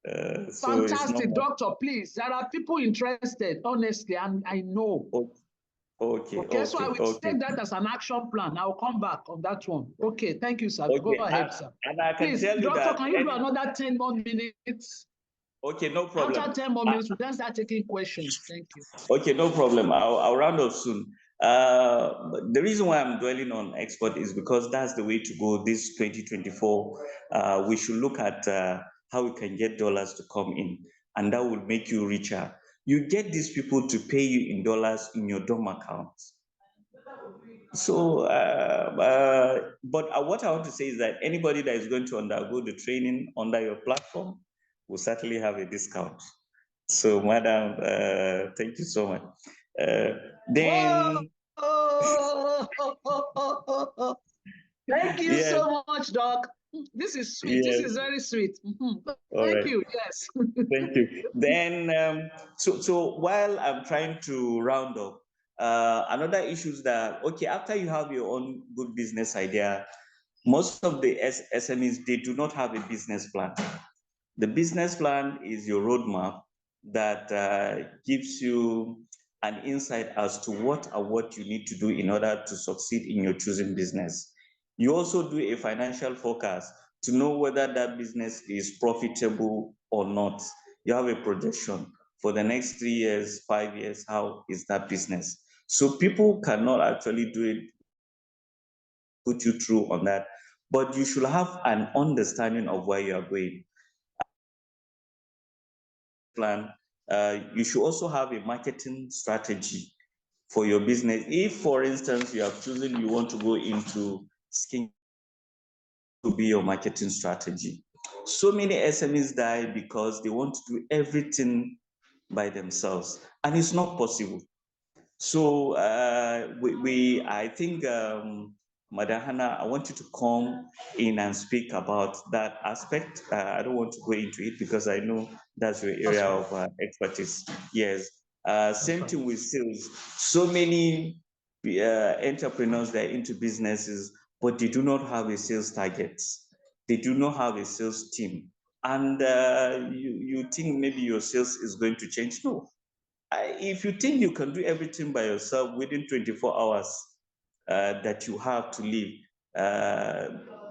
So it's not. Fantastic, Doctor. Please, there are people interested. Honestly, I know. Okay. So I will take that as an action plan. I'll come back on that one. Okay, thank you, sir. Okay. Go ahead, sir. And I can Please, tell you Doctor, that. can you do another 10 more minutes? Okay, no problem. After 10 more minutes, we then start taking questions. Thank you. Okay, no problem. I'll round off soon. The reason why I'm dwelling on export is because that's the way to go this 2024. We should look at how we can get dollars to come in, and that will make you richer. You get these people to pay you in dollars in your DOM accounts. So, but what I want to say is that anybody that is going to undergo the training under your platform will certainly have a discount. So, madam, thank you so much. Then, thank you yes, so much, Doc. This is sweet. This is very sweet. Thank you. Yes. Thank you. Then, so while I'm trying to round up, another issue is that, okay, after you have your own good business idea, most of the SMEs, they do not have a business plan. The business plan is your roadmap that gives you an insight as to what you need to do in order to succeed in your chosen business. You also do a financial forecast to know whether that business is profitable or not. You have a projection for the next 3 years, 5 years, how is that business? So people cannot actually do it, put you through on that, but you should have an understanding of where you are going. plan, you should also have a marketing strategy for your business. If, for instance, you have chosen you want to go into skin to be your marketing strategy. So many SMEs die because they want to do everything by themselves, and it's not possible. So I think, Madam Hannah, I want you to come in and speak about that aspect. I don't want to go into it because I know that's your area of expertise. Yes. Same thing with sales. So many entrepreneurs that are into businesses, but they do not have a sales target. They do not have a sales team. And you think maybe your sales is going to change? No. If you think you can do everything by yourself within 24 hours that you have to live,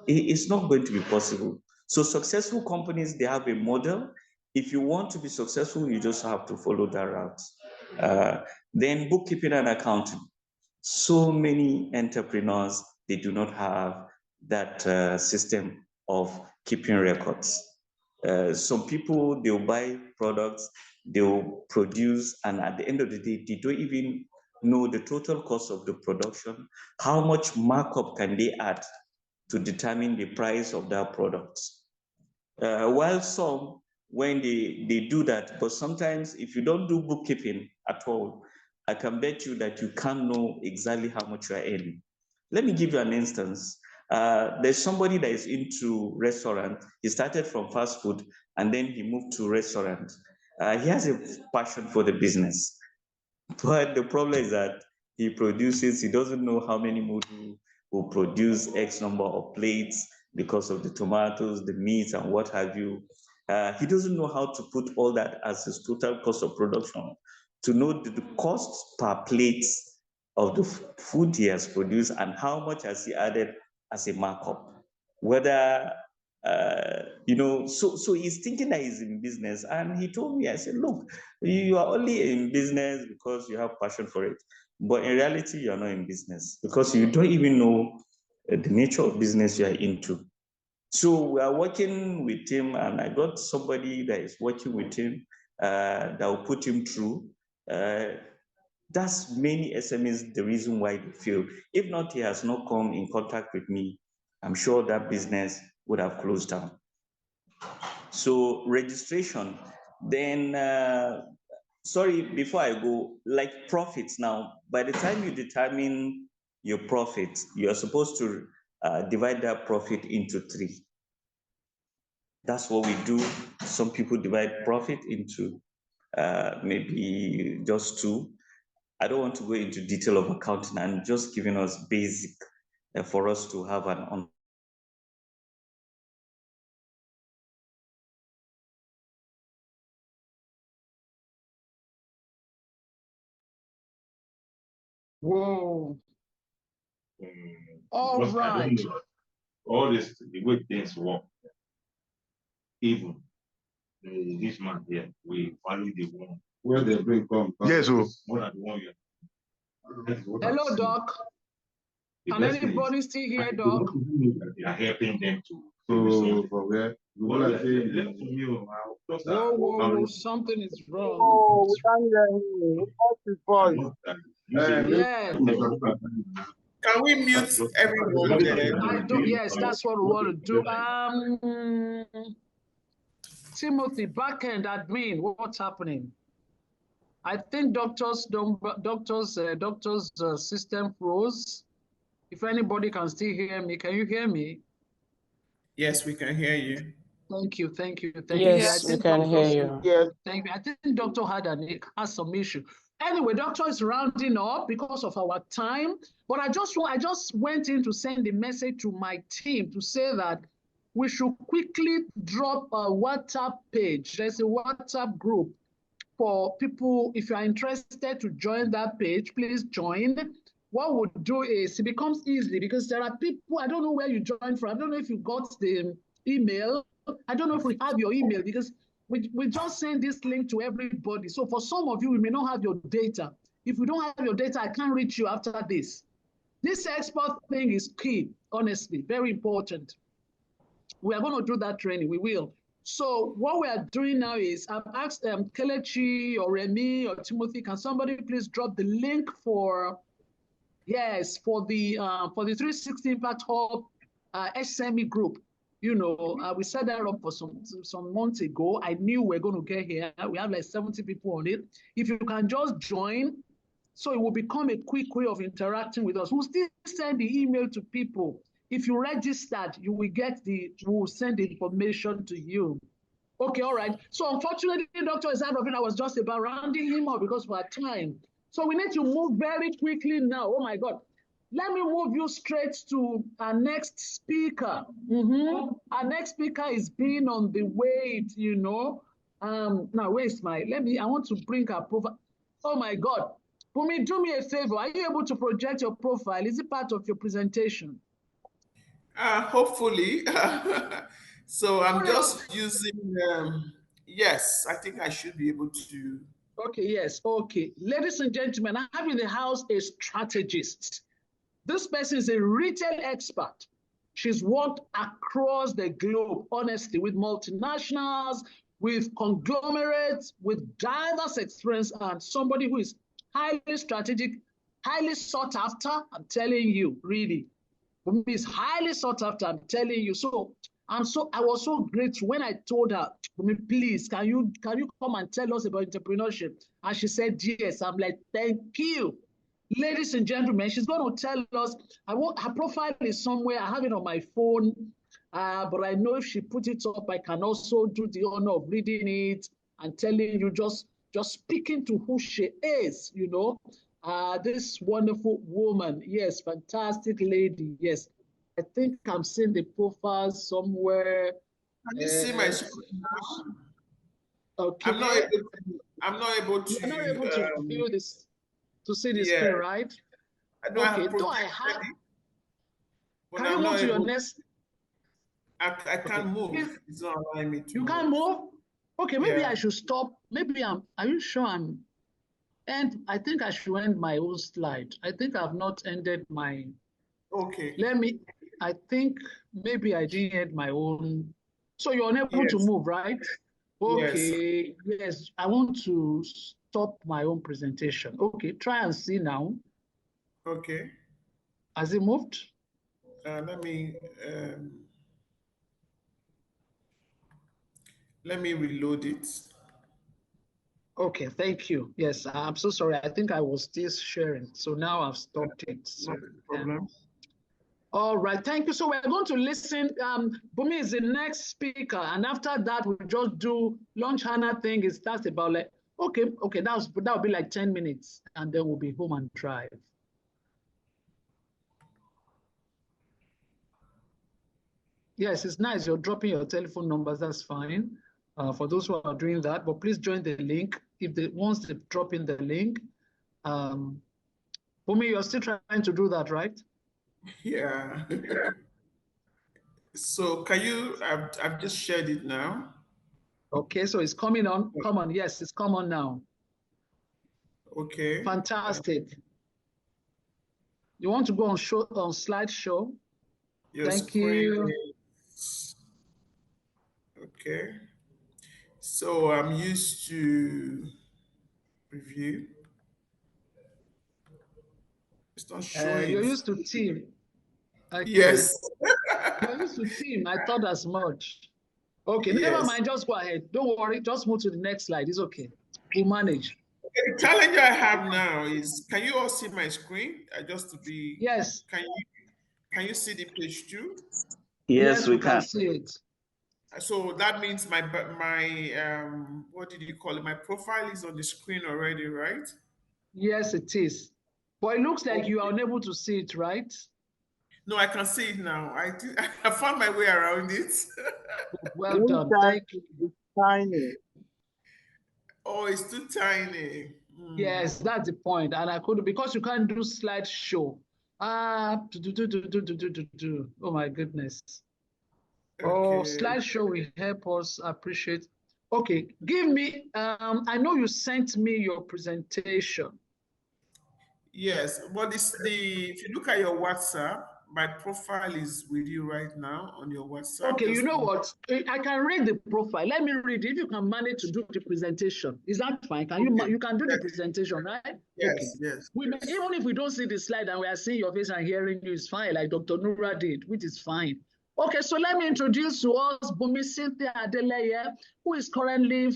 it's not going to be possible. So successful companies, they have a model. If you want to be successful, you just have to follow that route. Then bookkeeping and accounting. So many entrepreneurs, they do not have that system of keeping records. Some people, they'll buy products, they'll produce, and at the end of the day, they don't even know the total cost of the production, how much markup can they add to determine the price of that product. While some, when they do that, but sometimes if you don't do bookkeeping at all, I can bet you that you can't know exactly how much you are earning. Let me give you an instance. There's somebody that is into restaurant. He started from fast food and then he moved to restaurant. He has a passion for the business, but the problem is that he doesn't know how many modu will produce X number of plates because of the tomatoes, the meats, and what have you. He doesn't know how to put all that as his total cost of production, to know the cost per plate of the food he has produced and how much has he added as a markup. Whether, so he's thinking that he's in business. And he told me, I said, look, you are only in business because you have passion for it. But in reality, you're not in business because you don't even know the nature of business you are into. So we are working with him, and I got somebody that is working with him that will put him through. That's many SMEs the reason why they fail. If not, he has not come in contact with me, I'm sure that business would have closed down. So registration, then, sorry, before I go, like profits now, by the time you determine your profit, you're supposed to divide that profit into 3. That's what we do. Some people divide profit into maybe just 2. I don't want to go into detail of accounting. I'm just giving us basic for us to have an Whoa. All right. All this, the way things work, even this man here, we value the one where they bring from. Yes, so more than the one you are. Hello, Doc. Can anybody still hear, Doc? They are helping them to. for where? Whoa, something is wrong. Oh, we can't hear him. What's his voice? Yeah. Can we mute everyone then? Yes, that's what we want to do. Timothy, backend admin, what's happening? I think doctors system froze. If anybody can still hear me, can you hear me? Yes, we can hear you. Thank you. Yes, we can hear you. Yes. Thank you. I think Doctor has some issue. Anyway, Doctor is rounding up because of our time. But I just went in to send a message to my team to say that we should quickly drop a WhatsApp page. There's a WhatsApp group for people. If you are interested to join that page, please join. What we'll do is it becomes easy because there are people, I don't know where you joined from. I don't know if you got the email. I don't know if we have your email because we just send this link to everybody. So for some of you, we may not have your data. If we don't have your data, I can't reach you after this. This expert thing is key, honestly, very important. We are going to do that training, we will. So what we are doing now is I've asked Kelechi or Remy or Timothy, can somebody please drop the link for, yes, for the 360 Impact Hub SME group. You know, we set that up for some months ago. I knew we we're going to get here. We have like 70 people on it. If you can just join, so it will become a quick way of interacting with us. We'll still send the email to people. If you registered, you will get we'll send the information to you. Okay, all right. So unfortunately, Dr. is out of it. I was just about rounding him up because of our time. So we need to move very quickly now. Oh my God. Let me move you straight to our next speaker. Our next speaker is being on the way, you know. Now, where's I want to bring her profile. Oh my God. Bumi, do me a favor. Are you able to project your profile? Is it part of your presentation? Hopefully. So I'm just using, yes, I think I should be able to. Okay, yes, okay. Ladies and gentlemen, I have in the house a strategist. This person is a retail expert. She's worked across the globe, honestly, with multinationals, with conglomerates, with diverse experience, and somebody who is highly strategic, highly sought after. I'm telling you, really. Is highly sought after, I'm telling you. So I was so grateful when I told her, please, can you come and tell us about entrepreneurship? And she said, yes. I'm like, thank you. Ladies and gentlemen, she's going to tell us, her profile is somewhere, I have it on my phone, but I know if she put it up, I can also do the honor of reading it and telling you, just speaking to who she is, you know. This wonderful woman, yes, fantastic lady, yes. I think I'm seeing the profile somewhere. Can you see my screen now? Okay. I'm not able to. You're not able to view this, to see the screen, right? Okay. Do I have? Can you move to your next? I can't move. It's not allowing me to. You can't move? Okay, maybe I should stop. Maybe are you sure and I think I should end my own slide. I think I've not ended my. Okay. I think maybe I didn't end my own. So you're unable to move, right? Okay. Yes. I want to stop my own presentation. Okay. Try and see now. Okay. Has it moved? Let me reload it. Okay, thank you. Yes, I'm so sorry. I think I was still sharing. So now I've stopped it. So, no problem. All right, thank you. So we're going to listen. Bumi is the next speaker. And after that, we'll just do launch Hannah thing. It starts about like, okay, that'll be like 10 minutes. And then we'll be home and drive. Yes, it's nice. You're dropping your telephone numbers. That's fine. For those who are doing that, but please join the link. Once they drop in the link, Bumi, you're still trying to do that, right? Yeah. So can you? I've just shared it now. Okay, so it's coming on. Come on, yes, it's come on now. Okay. Fantastic. You want to go on slideshow? Thank you. Okay. So I'm used to review. It's not showing. You're used to team. Okay. Yes. You're used to team. I thought as much. Okay, never mind. Just go ahead. Don't worry. Just move to the next slide. It's okay. We'll manage. Okay, the challenge I have now is, can you all see my screen? Just to be. Yes. Can you see the page too? Yes, we can see it. So that means my what did you call it? My profile is on the screen already, right? Yes, it is. But it looks like you are unable to see it, right? No, I can see it now. I found my way around it. Well done. Thank you. It's tiny. Oh, it's too tiny. Yes, that's the point. And I couldn't, because you can't do slideshow. Oh my goodness. Okay. Oh, slideshow will help us appreciate. Okay, give me, I know you sent me your presentation. Yes, but if you look at your WhatsApp, my profile is with you right now on your WhatsApp. Okay, you know what? I can read the profile. Let me read it. If you can manage to do the presentation, is that fine? Can you can do the presentation, right? Yes, okay. Yes. Even if we don't see the slide and we are seeing your face and hearing you, it's fine, like Dr. Nura did, which is fine. Okay, so let me introduce to us Bumi Cynthia Adeleye, who is currently,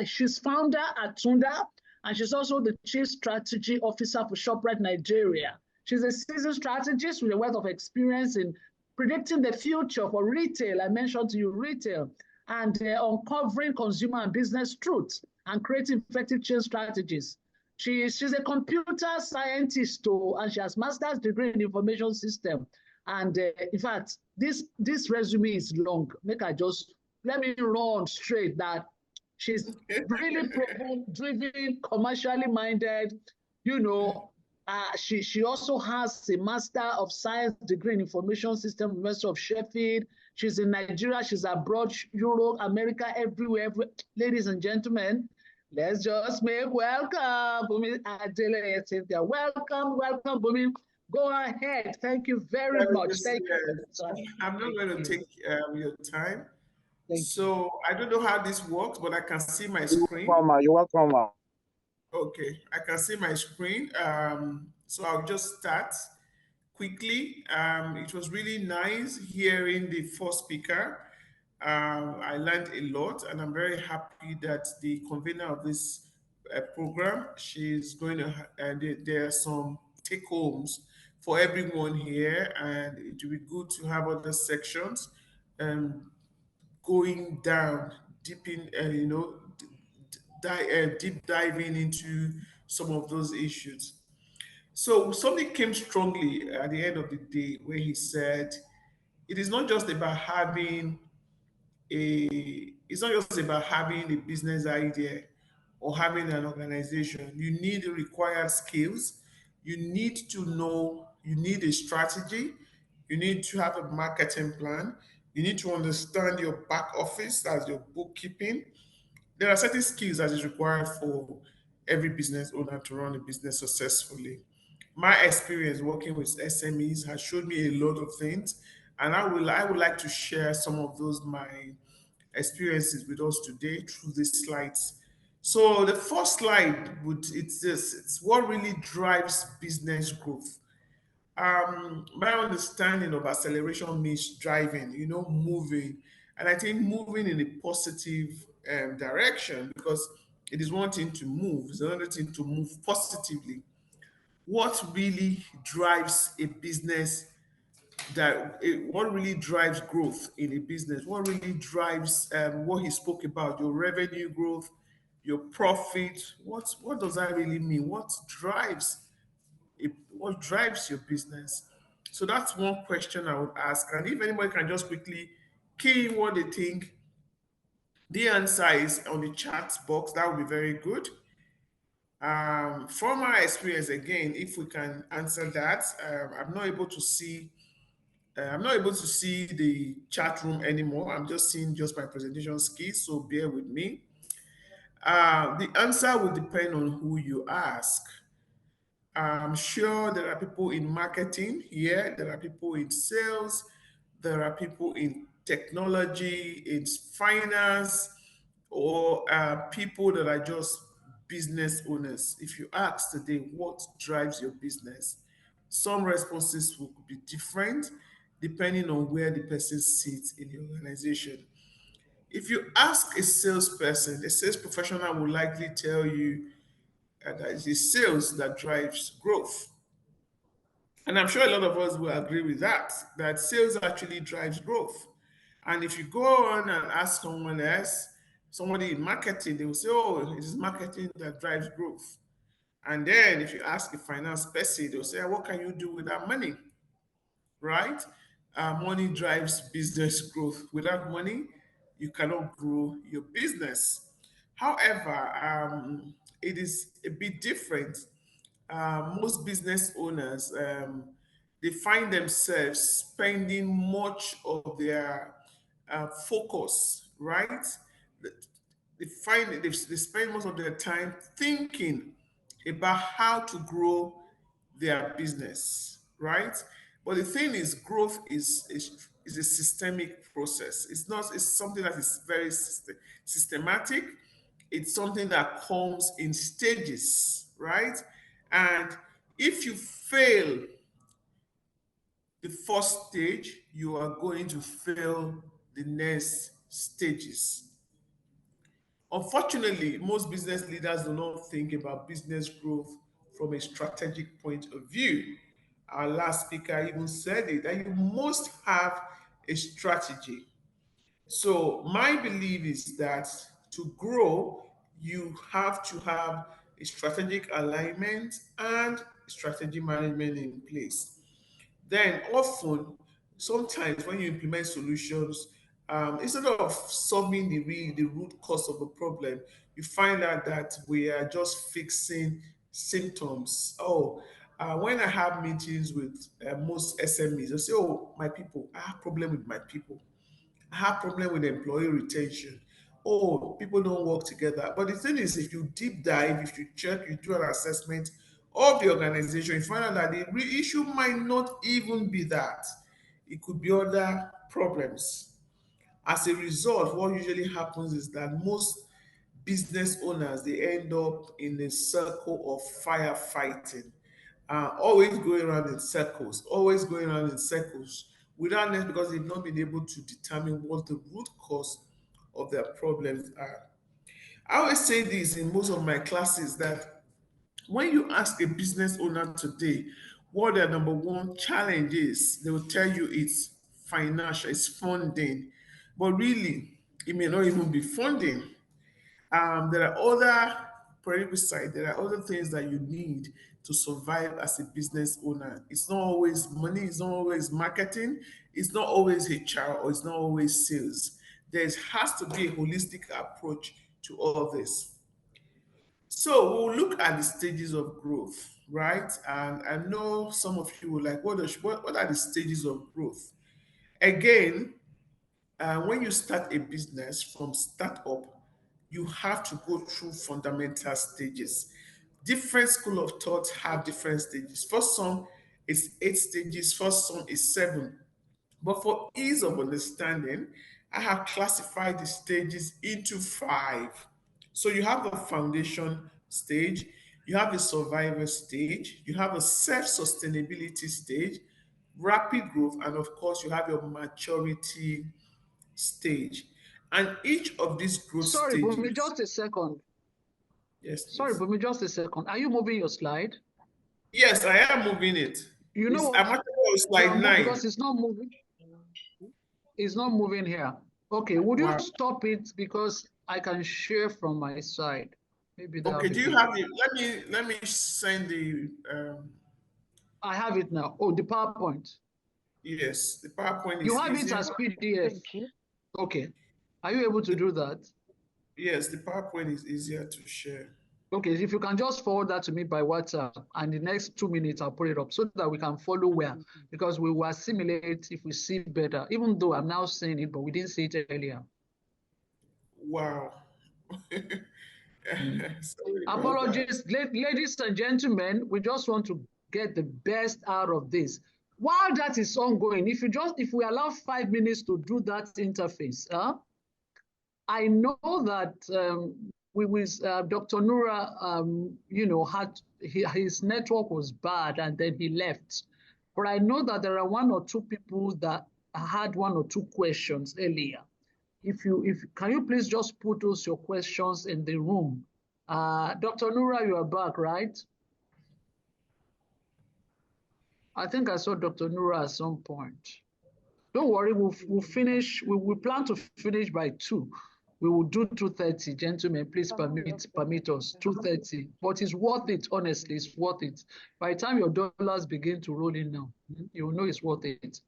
she's founder at Tunda, and she's also the Chief Strategy Officer for ShopRite Nigeria. She's a seasoned strategist with a wealth of experience in predicting the future for retail. I mentioned to you retail, and uncovering consumer and business truths and creating effective change strategies. She's a computer scientist too, and she has master's degree in information system. And in fact, this resume is long. Let me run straight that she's really driven, commercially minded, you know. She also has a Master of Science degree in Information System, University of Sheffield. She's in Nigeria, she's abroad, Europe, America, everywhere. Ladies and gentlemen, let's just make welcome Bumi Adeleye Cynthia. Welcome, Bumi. Go ahead. Thank you very much. Thank you. I'm not going to take your time. So I don't know how this works, but I can see my screen. You're welcome. Okay, I can see my screen. So I'll just start quickly. It was really nice hearing the first speaker. I learned a lot, and I'm very happy that the convener of this program, she's going to, and there are some take homes for everyone here, and it will be good to have other sections going down, deep in, deep diving into some of those issues. So something came strongly at the end of the day where he said, it is not just about having it's not just about having a business idea or having an organization. You need the required skills. You need to know, you need a strategy. You need to have a marketing plan. You need to understand your back office, as your bookkeeping. There are certain skills that is required for every business owner to run a business successfully. My experience working with SMEs has showed me a lot of things, and I would like to share some of those my experiences with us today through these slides. So the first slide it's this: it's what really drives business growth. My understanding of acceleration means driving, moving, and I think moving in a positive direction, because it is one thing to move, it's another thing to move positively. What really drives a business, what really drives growth in a business, what really drives what he spoke about, your revenue growth, your profit, what does that really mean? What drives your business? So that's one question I would ask. And if anybody can just quickly key in what they think, the answer is on the chat box, that would be very good. From my experience, again, if we can answer that, I'm not able to see the chat room anymore. I'm just seeing just my presentation skills, so bear with me. The answer will depend on who you ask. I'm sure there are people in marketing here, there are people in sales, there are people in technology, in finance, or people that are just business owners. If you ask today, what drives your business? Some responses will be different depending on where the person sits in the organization. If you ask a salesperson, a sales professional will likely tell you that it is sales that drives growth. And I'm sure a lot of us will agree with that sales actually drives growth. And if you go on and ask someone else, somebody in marketing, they will say, oh, it is marketing that drives growth. And then if you ask a finance person, they'll say, what can you do with that money? Right? Money drives business growth. Without money, you cannot grow your business. However, it is a bit different. Most business owners, they find themselves spending much of their focus, right? They spend most of their time thinking about how to grow their business, right? But the thing is, growth is a systemic process. It's something that is very systematic. It's something that comes in stages, right? And if you fail the first stage, you are going to fail the next stages. Unfortunately, most business leaders do not think about business growth from a strategic point of view. Our last speaker even said it that you must have a strategy. So, my belief is that to grow, you have to have a strategic alignment and strategy management in place. Then often, sometimes when you implement solutions, instead of solving the root cause of the problem, you find out that we are just fixing symptoms. Oh, when I have meetings with most SMEs, they say, "Oh, my people, I have problem with my people. I have problem with employee retention. Oh, people don't work together." But the thing is, if you deep dive, if you check, you do an assessment of the organization, you find out that the real issue might not even be that. It could be other problems. As a result, what usually happens is that most business owners, they end up in a circle of firefighting, always going around in circles, always going around in circles, without net because they've not been able to determine what the root cause of their problems are. I always say this in most of my classes that when you ask a business owner today what their number one challenge is, they will tell you it's financial, it's funding. But really, it may not even be funding. There are other prerequisites, there are other things that you need to survive as a business owner. It's not always money, it's not always marketing, it's not always HR, or it's not always sales. There has to be a holistic approach to all this. So we'll look at the stages of growth, right? And I know some of you will like, what are the stages of growth? Again, when you start a business from startup, you have to go through fundamental stages. Different school of thought have different stages. For some, it's 8 stages. For some, it's 7. But for ease of understanding, I have classified the stages into 5. So you have a foundation stage, you have a survivor stage, you have a self-sustainability stage, rapid growth, and of course, you have your maturity stage. And each of these growth Sorry, Bumi, stages, just a second. yes, Sorry, please. Bumi, just a second. Are you moving your slide? Yes, I am moving it. You know I'm what? actually on slide 9. Because it's not moving. It's not moving here. Okay, would you Wow. stop it because I can share from my side? Maybe that'll Okay, be do you good. have the, let me send the, I have it now. Oh, the PowerPoint. yes, the PowerPoint You is have it easier. as PDF. Okay. Are you able to do that? Yes, the PowerPoint is easier to share. Okay, if you can just forward that to me by WhatsApp, and the next 2 minutes I'll put it up so that we can follow where, because we will assimilate if we see better, even though I'm now seeing it, but we didn't see it earlier. Wow. Sorry about Apologies, ladies and gentlemen, we just want to get the best out of this. While that is ongoing, if we allow 5 minutes to do that interface, I know that Dr. Nura, his network was bad and then he left. But I know that there are 1 or 2 people that had 1 or 2 questions earlier. Can you please just put your questions in the room? Dr. Nura, you are back, right? I think I saw Dr. Nura at some point. Don't worry, we'll finish. We plan to finish by 2. We will do 2:30. Gentlemen, please permit us 2:30. But it's worth it, honestly, it's worth it. By the time your dollars begin to roll in now, you will know it's worth it.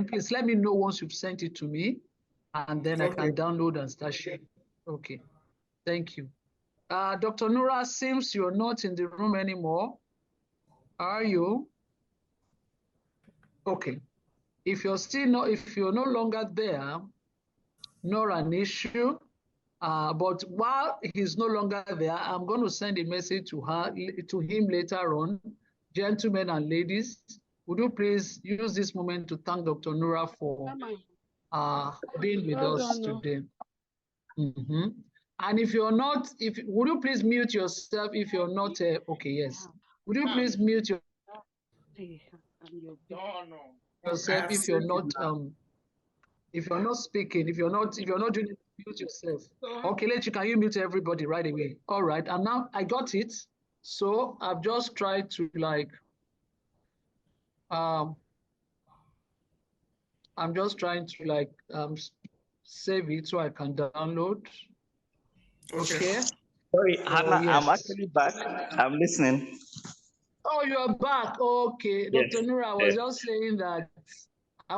Please let me know once you've sent it to me, and then I can download and start sharing. Okay, thank you. Dr. Nura, seems you're not in the room anymore. Are you? Okay. If you're no longer there, not an issue. But while he's no longer there, I'm going to send a message to him later on gentlemen and ladies, would you please use this moment to thank Dr. Nura for being with us today? And if you're not, would you please mute yourself if you're not, okay, yes. Would you please mute yourself if you're not, if you're not speaking, if you're not doing it, mute yourself. Okay, can you mute everybody right away? All right, and now I got it. So I've just tried to I'm just trying to save it so I can download. Okay. Sorry, so, Hannah, yes. I'm actually back. I'm listening. Oh, you're back. Okay, yes. Dr. Nura, I was just saying that I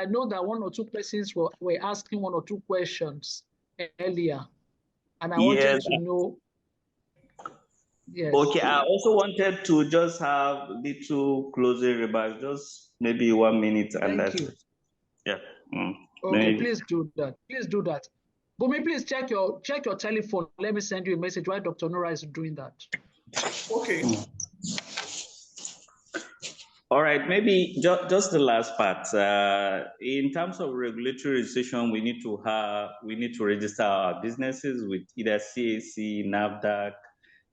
know that one or two persons were asking one or two questions earlier, and I wanted to know. Yes. Okay, I also wanted to just have little closing remarks, just maybe 1 minute, and Thank you. Yeah. Okay, maybe. Please do that. Please do that. Bumi, please check your telephone. Let me send you a message while Dr. Nura is doing that. Okay. All right, maybe just the last part. In terms of regulatory registration, we need to register our businesses with either CAC, NAFDAC,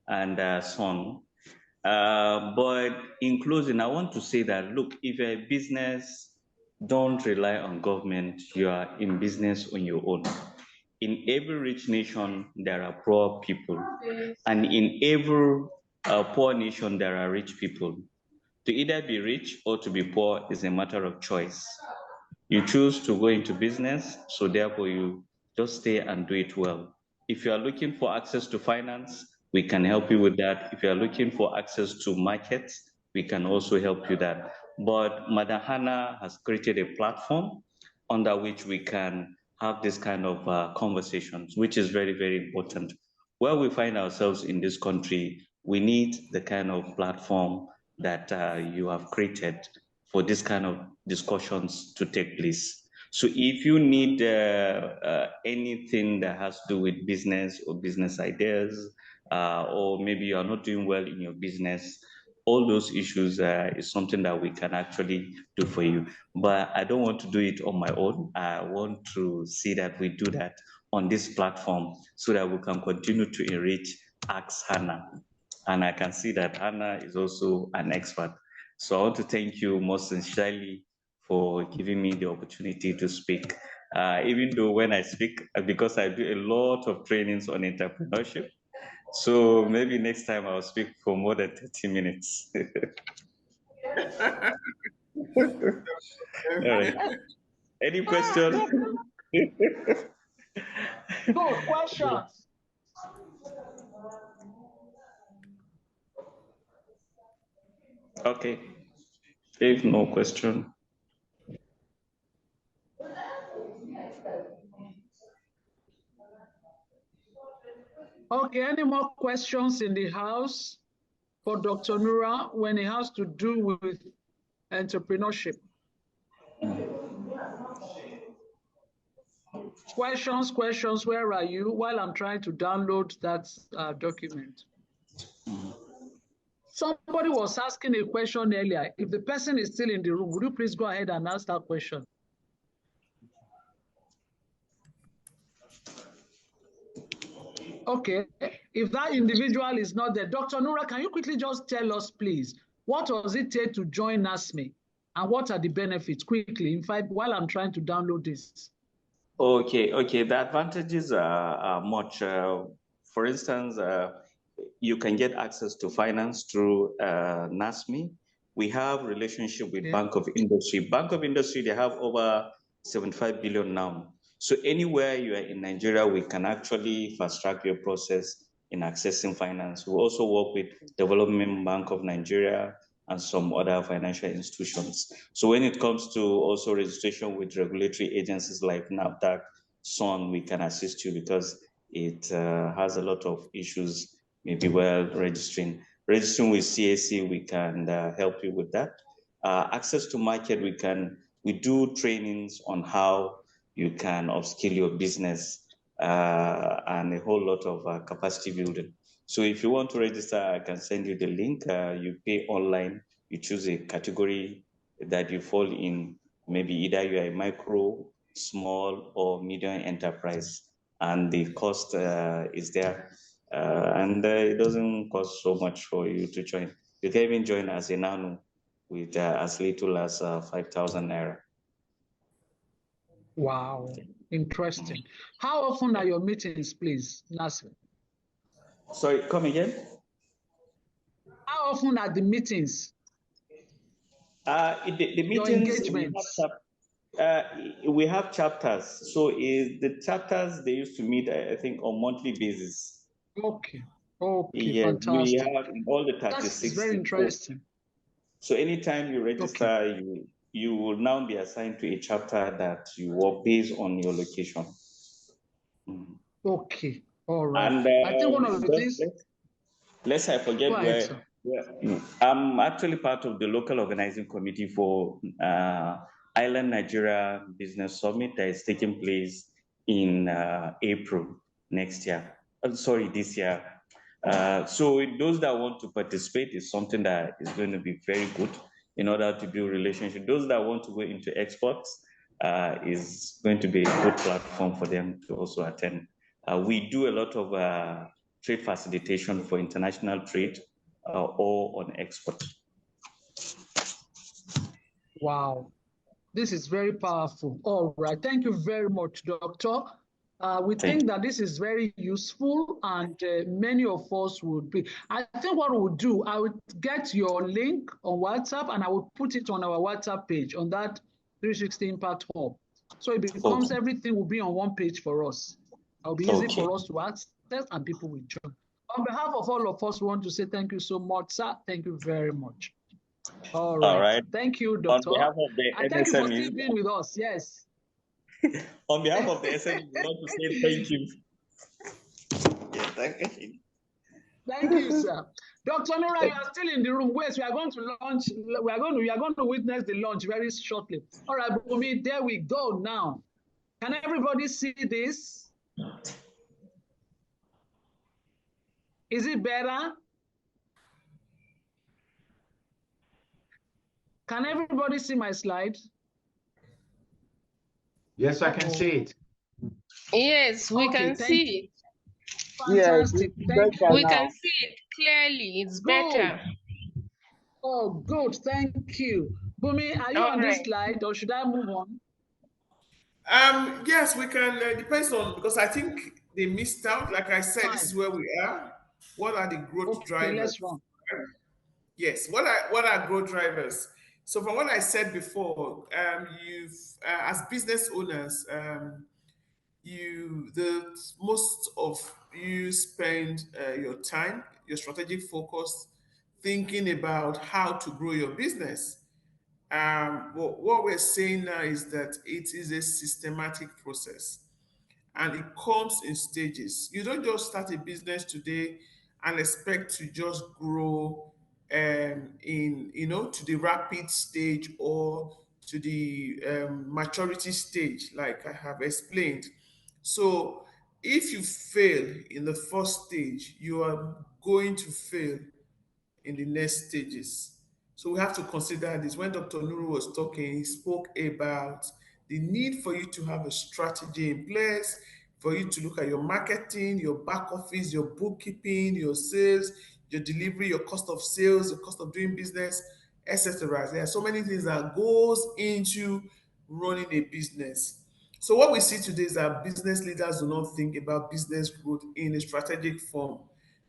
and so on. But in closing, I want to say that, look, if you're a business, don't rely on government. You are in business on your own. In every rich nation, there are poor people. And in every poor nation, there are rich people. To either be rich or to be poor is a matter of choice. You choose to go into business, so therefore you just stay and do it well. If you are looking for access to finance, we can help you with that. If you are looking for access to markets, we can also help you that. But Madam Hannah has created a platform under which we can have this kind of conversations, which is very, very important. Where we find ourselves in this country, we need the kind of platform that you have created for this kind of discussions to take place. So if you need anything that has to do with business or business ideas, or maybe you are not doing well in your business, all those issues is something that we can actually do for you. But I don't want to do it on my own. I want to see that we do that on this platform so that we can continue to enrich AskHannah. And I can see that Hannah is also an expert. So I want to thank you most sincerely for giving me the opportunity to speak. Even though when I speak, because I do a lot of trainings on entrepreneurship, so maybe next time I'll speak for more than 30 minutes. All right. Any questions? Good questions. Okay. If no question. Okay, any more questions in the house for Dr. Nura when it has to do with entrepreneurship? Questions, where are you? While I'm trying to download that document. Somebody was asking a question earlier. If the person is still in the room, would you please go ahead and ask that question? Okay, if that individual is not there, Dr. Nura, can you quickly just tell us, please, what does it take to join ASME and what are the benefits quickly, in fact, while I'm trying to download this? Okay. The advantages are much. For instance, you can get access to finance through NASME. We have relationship with Bank of Industry. Bank of Industry, they have over 75 billion now. So anywhere you are in Nigeria, we can actually fast track your process in accessing finance. We also work with Development Bank of Nigeria and some other financial institutions. So when it comes to also registration with regulatory agencies like NAFDAC, SON, we can assist you because it has a lot of issues, maybe while registering. Registering with CAC, we can help you with that. Access to market, we do trainings on how you can upskill your business and a whole lot of capacity building. So if you want to register, I can send you the link. You pay online. You choose a category that you fall in. Maybe either you are a micro, small, or medium enterprise, and the cost is there. And it doesn't cost so much for you to join. You can even join as a nano with as little as 5,000 naira. Wow, interesting. How often are your meetings, please, Nasir? Sorry, come again? How often are the meetings? The Your meetings, engagements? we have chapters. So the chapters, they used to meet, I think, on monthly basis. Okay, okay, Yes, we fantastic. have all the 36. That's very interesting. So anytime you register, you will now be assigned to a chapter that you work based on your location. Okay, all right. And I think one of the things. Lest I forget, Go ahead, I'm actually part of the local organizing committee for Island Nigeria Business Summit that is taking place in April next year. This year. So those that want to participate is something that is going to be very good in order to build relationship. Those that want to go into exports is going to be a good platform for them to also attend. We do a lot of trade facilitation for international trade or on export. Wow, this is very powerful. All right, thank you very much, Doctor. We think that this is very useful, and many of us would be. I think what we'll do, I would get your link on WhatsApp and I will put it on our WhatsApp page on that 360 Impact Hub. So it becomes everything will be on one page for us. It'll be easy for us to access and people will join. On behalf of all of us, we want to say thank you so much, sir. Thank you very much. All right. Thank you, Doctor. On behalf of the and thank you for still being with us. Yes. On behalf of the SME, we want to say thank you. Yeah, thank you. Thank you, sir. Dr. Nora, you are still in the room. Wait, we are going to launch. We are going to witness the launch very shortly. All right, Bumi, there we go now. Can everybody see this? Is it better? Can everybody see my slide? Yes, I can see it. Yes, we can see it. Fantastic. Thank you. We can see it clearly. It's better. Oh, good. Thank you. Bumi, are you on this slide or should I move on? Yes, we can. Depends on, because I think they missed out. Like I said, this is where we are. What are the growth drivers? Let's run. Yes. What are growth drivers? So from what I said before, as business owners, most of you spend your time, your strategic focus, thinking about how to grow your business. What we're saying now is that it is a systematic process and it comes in stages. You don't just start a business today and expect to just grow to the rapid stage or to the maturity stage, like I have explained. So if you fail in the first stage, you are going to fail in the next stages. So we have to consider this. When Dr. Nuru was talking, he spoke about the need for you to have a strategy in place, for you to look at your marketing, your back office, your bookkeeping, your sales, your delivery, your cost of sales, the cost of doing business, etc. There are so many things that goes into running a business. So what we see today is that business leaders do not think about business growth in a strategic form.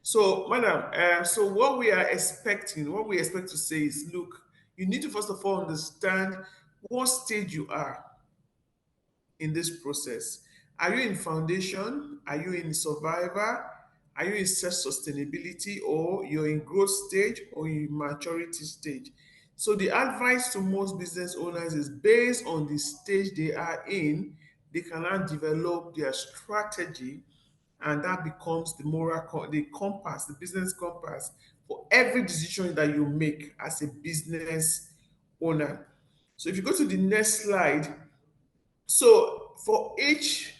So, madam, so what we expect to say is, look, you need to first of all understand what stage you are in this process. Are you in foundation? Are you in survivor? Are you in self-sustainability, or you're in growth stage or in maturity stage? So the advice to most business owners is based on the stage they are in, they cannot develop their strategy, and that becomes the compass, the business compass for every decision that you make as a business owner. So if you go to the next slide, so for each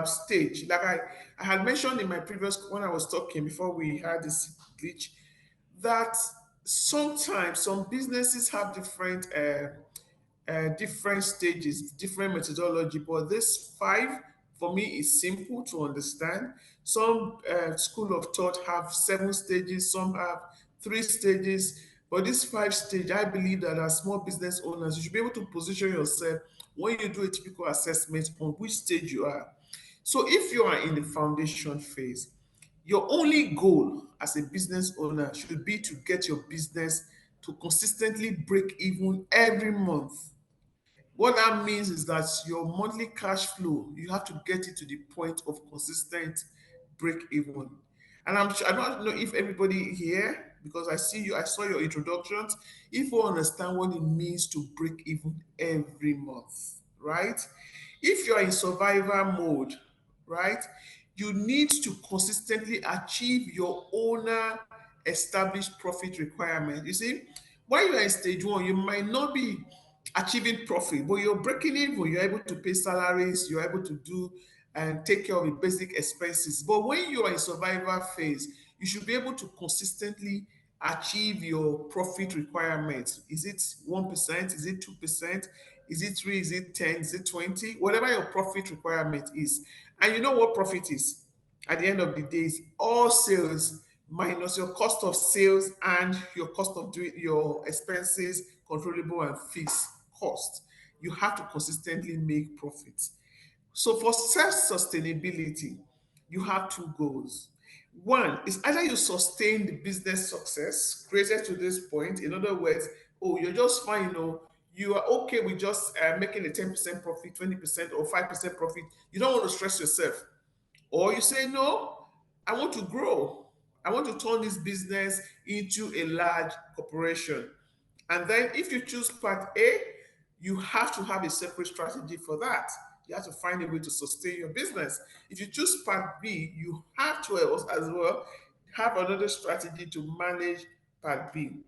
stage, like I had mentioned in my previous, when I was talking before we had this glitch, that sometimes some businesses have different stages, different methodology, but this 5 for me is simple to understand. Some school of thought have 7 stages, some have 3 stages, but this 5 stage, I believe that as small business owners, you should be able to position yourself when you do a typical assessment on which stage you are. So if you are in the foundation phase, your only goal as a business owner should be to get your business to consistently break even every month. What that means is that your monthly cash flow, you have to get it to the point of consistent break even. And I don't know if everybody here, because I saw your introductions, if you understand what it means to break even every month, right? If you're in survivor mode, right, you need to consistently achieve your owner established profit requirement. You see, when you are in stage 1, you might not be achieving profit, but you're breaking even, you're able to pay salaries, you're able to do and take care of the basic expenses. But when you are in survival phase, you should be able to consistently achieve your profit requirements. Is it 1%? Is it 2%? Is it 3? Is it 10? Is it 20? Whatever your profit requirement is. And you know what profit is? At the end of the day, is all sales minus your cost of sales and your cost of doing your expenses, controllable and fixed cost. You have to consistently make profits. So for self-sustainability, you have 2 goals. One is either you sustain the business success created to this point. In other words, oh, you're just fine, you are okay with just making a 10% profit, 20% or 5% profit. You don't want to stress yourself. Or you say, no, I want to grow. I want to turn this business into a large corporation. And then if you choose part A, you have to have a separate strategy for that. You have to find a way to sustain your business. If you choose part B, you have to as well have another strategy to manage part B.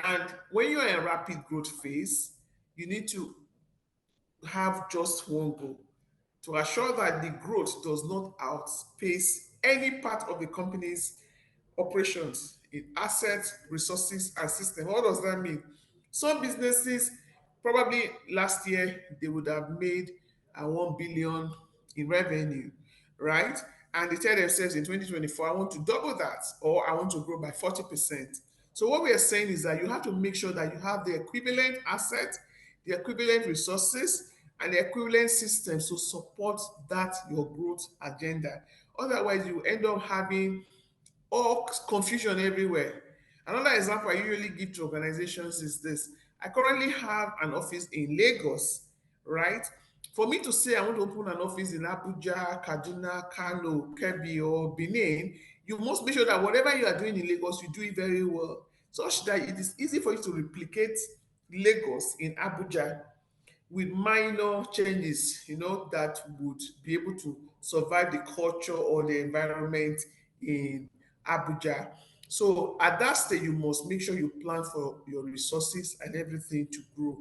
And when you're in a rapid growth phase, you need to have just one goal to assure that the growth does not outpace any part of the company's operations in assets, resources, and system. What does that mean? Some businesses, probably last year, they would have made 1 billion in revenue, right? And they tell themselves in 2024, I want to double that, or I want to grow by 40%. So what we are saying is that you have to make sure that you have the equivalent asset, the equivalent resources, and the equivalent systems to support that your growth agenda. Otherwise, you end up having all confusion everywhere. Another example I usually give to organizations is this. I currently have an office in Lagos, right? For me to say I want to open an office in Abuja, Kaduna, Kano, Kebbi, or Benin, you must make sure that whatever you are doing in Lagos, you do it very well, such that it is easy for you to replicate Lagos in Abuja with minor changes, that would be able to survive the culture or the environment in Abuja. So at that stage, you must make sure you plan for your resources and everything to grow.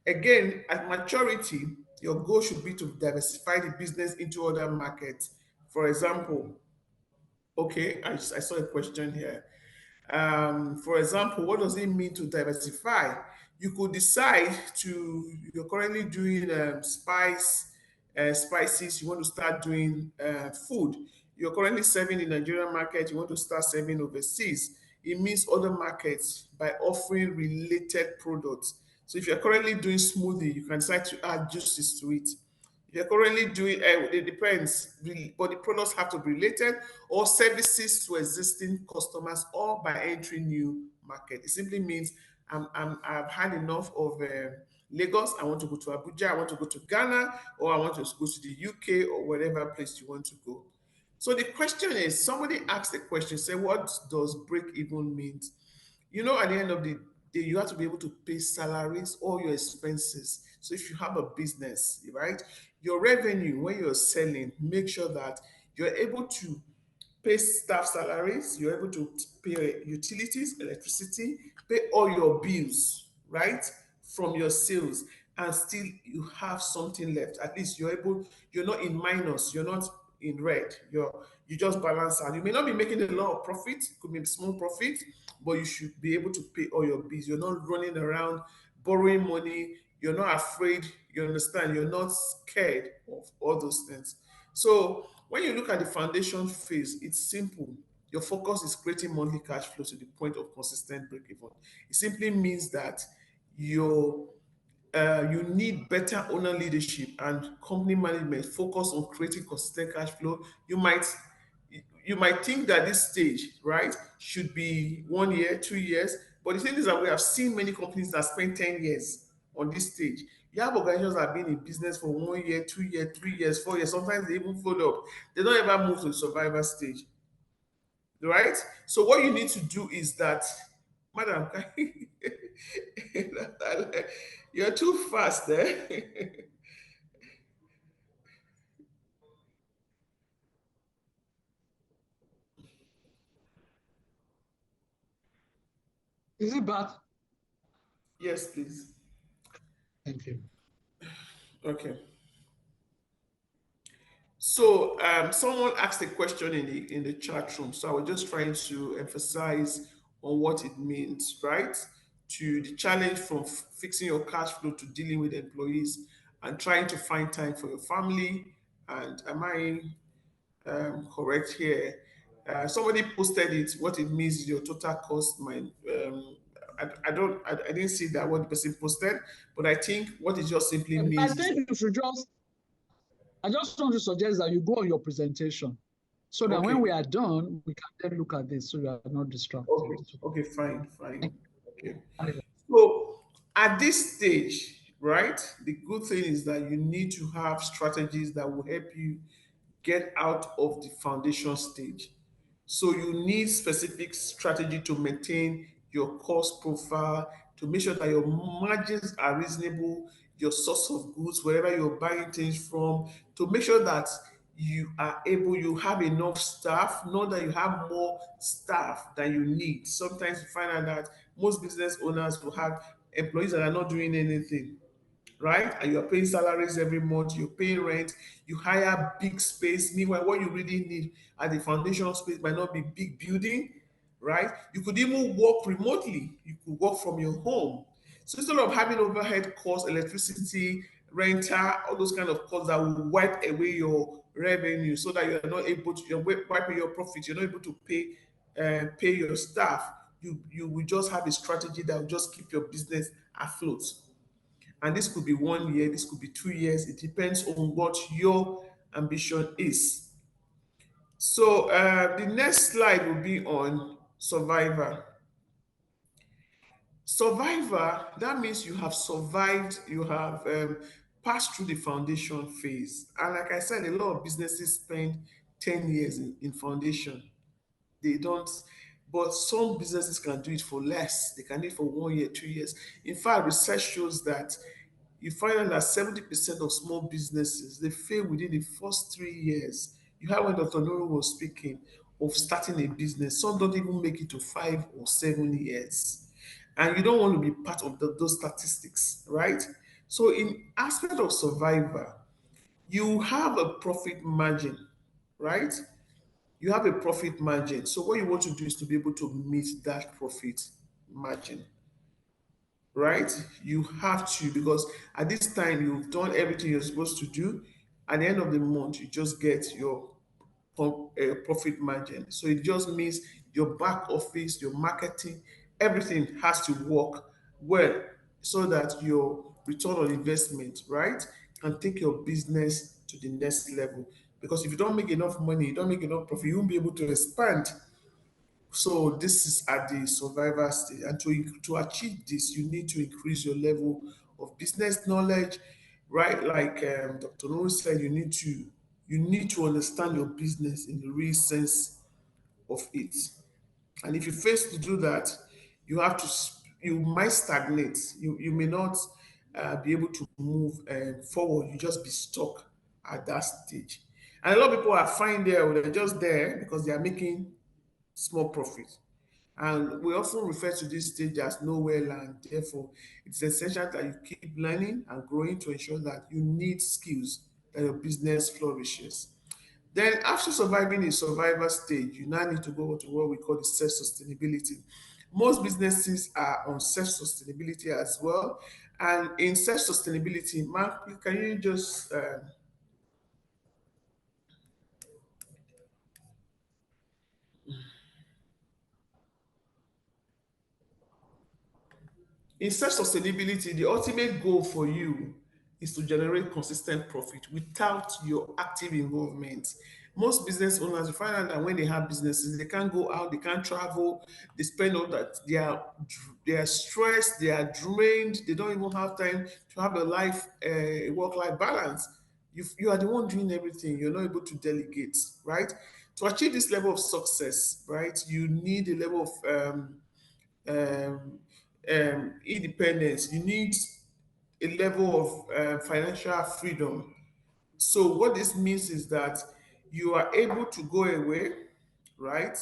Again, at maturity, your goal should be to diversify the business into other markets. For example, okay, I saw a question here. For example, what does it mean to diversify? You could decide you're currently doing spices, you want to start doing food. You're currently serving the Nigerian market, you want to start serving overseas. It means other markets by offering related products. So if you're currently doing smoothie, you can decide to add juices to it. If you're currently doing, it depends, but the products have to be related or services to existing customers or by entering new market. It simply means I've had enough of Lagos. I want to go to Abuja. I want to go to Ghana, or I want to go to the UK or whatever place you want to go. So the question is, somebody asked the question, say, what does break even mean? At the end of the day, you have to be able to pay salaries, all your expenses. So if you have a business, right, your revenue when you're selling, make sure that you're able to pay staff salaries, you're able to pay utilities, electricity, pay all your bills, right, from your sales, and still you have something left. At least you're not in minus, you're not in red. You just balance out. You may not be making a lot of profit, it could be small profit, but you should be able to pay all your bills. You're not running around borrowing money. You're not afraid. You understand? You're not scared of all those things. So when you look at the foundation phase, it's simple. Your focus is creating monthly cash flow to the point of consistent break even. It simply means that your you need better owner leadership and company management focus on creating consistent cash flow. You might think that this stage, right, should be 1 year, 2 years, but the thing is that we have seen many companies that spend 10 years on this stage. You have organizations that have been in business for 1 year, 2 years, 3 years, 4 years. Sometimes they even follow up. They don't ever move to the survivor stage, right? So what you need to do is that, madam, you're too fast there. Is it bad? Yes, please. Thank you. Okay. So someone asked a question in the chat room. So I was just trying to emphasize on what it means, right? To the challenge from fixing your cash flow to dealing with employees and trying to find time for your family. And am I correct here? Somebody posted it. What it means is your total cost. I didn't see that what the person posted, but I think what it just simply means. I think you should I just want to suggest that you go on your presentation so that when we are done, we can then look at this so you are not distracted. Okay, fine. Okay. So at this stage, right, the good thing is that you need to have strategies that will help you get out of the foundation stage. So you need specific strategy to maintain your cost profile, to make sure that your margins are reasonable, your source of goods, wherever you're buying things from, to make sure that you have enough staff, not that you have more staff than you need. Sometimes you find out that most business owners will have employees that are not doing anything, right? And you're paying salaries every month, you're paying rent, you hire big space. Meanwhile, what you really need at the foundation space might not be big building, right? You could even work remotely. You could work from your home. So instead of having overhead costs, electricity, renter, all those kind of costs that will wipe away your revenue so that you're not able to, you're wiping your profits, you're not able to pay your staff. You will just have a strategy that will just keep your business afloat. And this could be 1 year, this could be 2 years. It depends on what your ambition is. So the next slide will be on survivor. Survivor, that means you have survived, you have passed through the foundation phase. And like I said, a lot of businesses spend 10 years in foundation. They don't, but some businesses can do it for less. They can do it for 1 year, 2 years. In fact, research shows that you find out that 70% of small businesses they fail within the first 3 years. You heard when Dr. Nuru was speaking of starting a business. Some don't even make it to 5 or 7 years. And you don't want to be part of those statistics, right? So in aspect of survivor, you have a profit margin, right? You have a profit margin. So what you want to do is to be able to meet that profit margin, right? You have to, because at this time you've done everything you're supposed to do. At the end of the month, you just get your profit margin. So it just means your back office, your marketing, everything has to work well so that your return on investment, right, can take your business to the next level. Because if you don't make enough money, you don't make enough profit, you won't be able to expand. So this is at the survivor stage. And to achieve this, you need to increase your level of business knowledge, right? Like Dr. Noor said, you need to understand your business in the real sense of it. And if you fail to do that, you might stagnate. You may not be able to move forward. You just be stuck at that stage. And a lot of people are fine there, they're just there because they are making small profit. And we often refer to this stage as nowhere land. Therefore, it's essential that you keep learning and growing to ensure that you need skills that your business flourishes. Then after surviving the survivor stage, you now need to go to what we call the self-sustainability. Most businesses are on self-sustainability as well. And in self-sustainability, Mark, can you just in self-sustainability, the ultimate goal for you is to generate consistent profit without your active involvement. Most business owners, you find out that when they have businesses, they can't go out, they can't travel, they spend all that. They are stressed, they are drained, they don't even have time to have a life, a work-life balance. You are the one doing everything. You're not able to delegate, right? To achieve this level of success, right, you need a level of um, independence. You need a level of financial freedom. So what this means is that you are able to go away, right?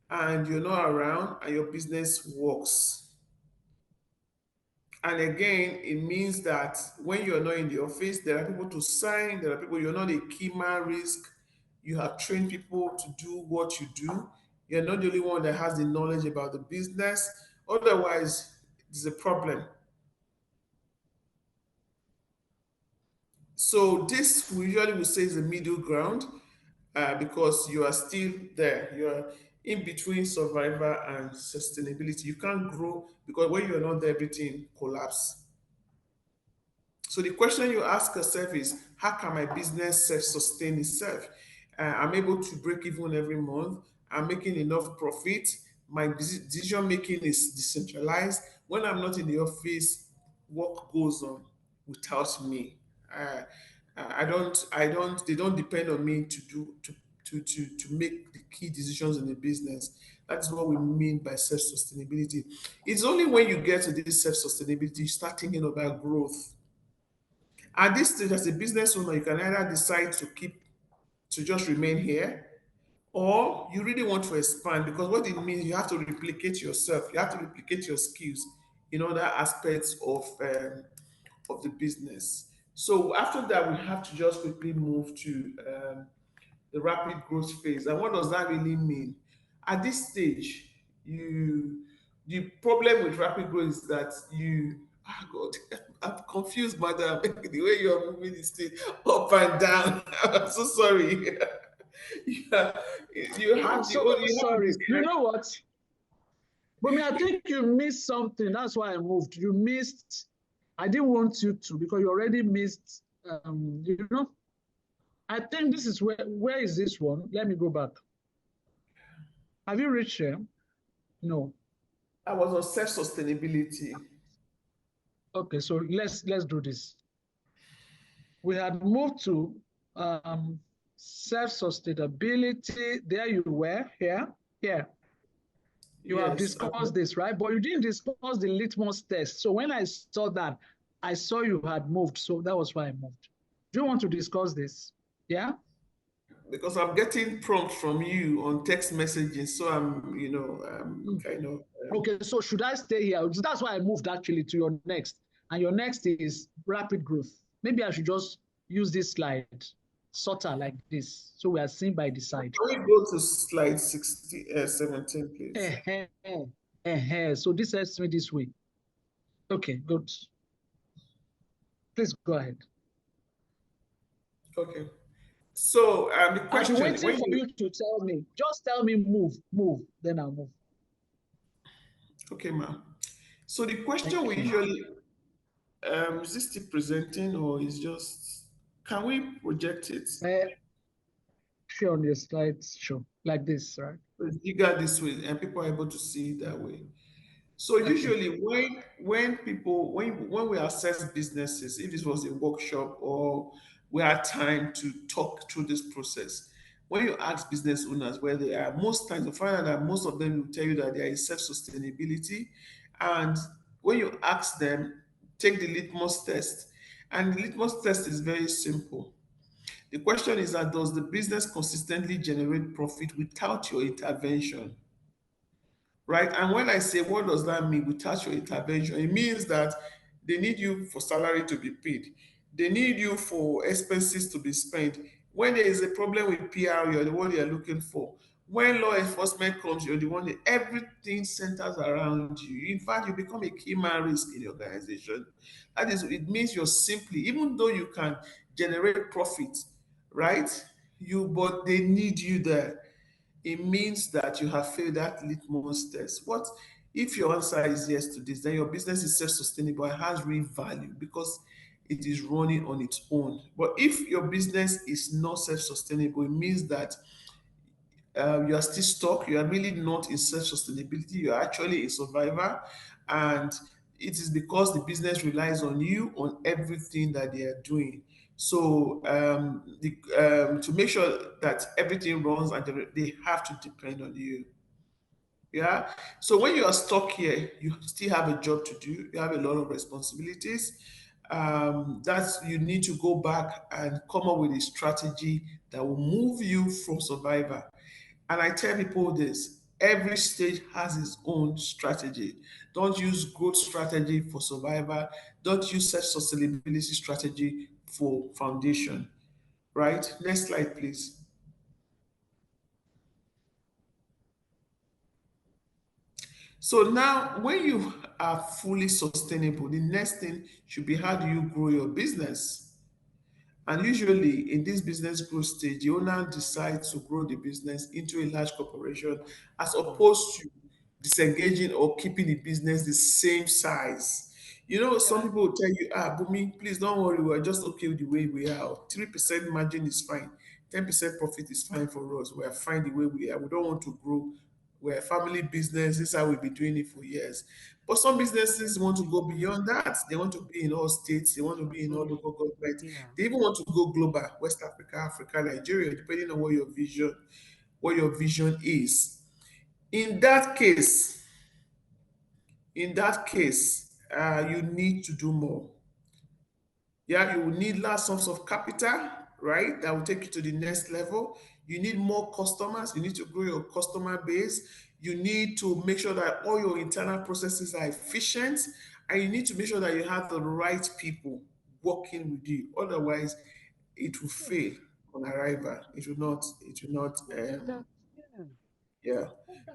And you're not around and your business works. And again, it means that when you're not in the office, there are people to sign, there are people, you're not a key man risk. You have trained people to do what you do. You're not the only one that has the knowledge about the business. Otherwise, there's a problem. So this we usually will say is the middle ground because you are still there. You are in between survivor and sustainability. You can't grow because when you're not there, everything collapse. So the question you ask yourself is, how can my business self-sustain itself? I'm able to break even every month. I'm making enough profit. My decision making is decentralized. When I'm not in the office, work goes on without me. Uh, they don't depend on me to do to make the key decisions in the business. That's what we mean by self-sustainability. It's only when you get to this self-sustainability, you start thinking about growth. At this stage, as a business owner, you can either decide to just remain here, or you really want to expand because what it means you have to replicate yourself, you have to replicate your skills in other aspects of the business. So after that, we have to just quickly move to the rapid growth phase. And what does that really mean? At this stage, you the problem with rapid growth is that God, I'm confused, madam. The way you are moving this thing up and down. I'm so sorry. Yeah, I'm so sorry. You know what? But I think you missed something. That's why I moved. You missed. I didn't want you to because you already missed. You know, I think this is where is this one? Let me go back. Have you reached here? No. I was on self-sustainability. Okay, so let's do this. We had moved to self-sustainability. There you were, here. You have discussed this, right? But you didn't discuss the litmus test. So when I saw that, I saw you had moved. So that was why I moved. Do you want to discuss this? Yeah? Because I'm getting prompts from you on text messages. So I'm, kind of. Okay, so should I stay here? That's why I moved actually to your next. And your next is rapid growth. Maybe I should just use this slide, sorter like this. So we are seen by the side. Can we go to slide 17, please? So this helps me this way. Okay, good. Please go ahead. Okay. So the question. I'm waiting for you to tell me. Just tell me move, then I'll move. Okay, ma'am. So the question we usually is this still presenting or is just, can we project it? Share on your slides, sure. Like this, right? It's bigger this way and people are able to see it that way. So usually when we assess businesses, if this was a workshop or we had time to talk through this process, when you ask business owners where they are, most times you find out that most of them will tell you that there is self-sustainability. And when you ask them, take the litmus test. And the litmus test is very simple. The question is that does the business consistently generate profit without your intervention? Right? And when I say, what does that mean without your intervention? It means that they need you for salary to be paid. They need you for expenses to be spent. When there is a problem with PR, you're the one you're looking for. When law enforcement comes, you're the one that everything centers around you. In fact, you become a key man risk in the organization. That is, it means you're simply, even though you can generate profit, right? But they need you there. It means that you have failed that litmus test. What if your answer is yes to this? Then your business is self-sustainable and has real value because it is running on its own. But if your business is not self-sustainable, it means that you are still stuck. You are really not in self-sustainability. You are actually a survivor, and it is because the business relies on you on everything that they are doing. So to make sure that everything runs and they have to depend on you. Yeah. So when you are stuck here, you still have a job to do. You have a lot of responsibilities. That's you need to go back and come up with a strategy that will move you from survivor. And I tell people this: every stage has its own strategy. Don't use growth strategy for survivor. Don't use self-sustainability strategy for foundation. Right? Next slide, please. So now, when you are fully sustainable, the next thing should be how do you grow your business? And usually in this business growth stage, the owner decides to grow the business into a large corporation as opposed to disengaging or keeping the business the same size. You know, some people will tell you, Bumi, please don't worry, we're just okay with the way we are. 3% margin is fine, 10% profit is fine for us. We're fine the way we are. We don't want to grow. We're a family business. This is how we've been doing it for years. But some businesses want to go beyond that. They want to be in all states. They want to be in all local government. They even want to go global, West Africa, Africa, Nigeria, depending on what your vision is. In that case, you need to do more. Yeah, you will need large sums of capital, right? That will take you to the next level. You need more customers. You need to grow your customer base. You need to make sure that all your internal processes are efficient, and you need to make sure that you have the right people working with you. Otherwise, it will fail on arrival. It will not. Yeah.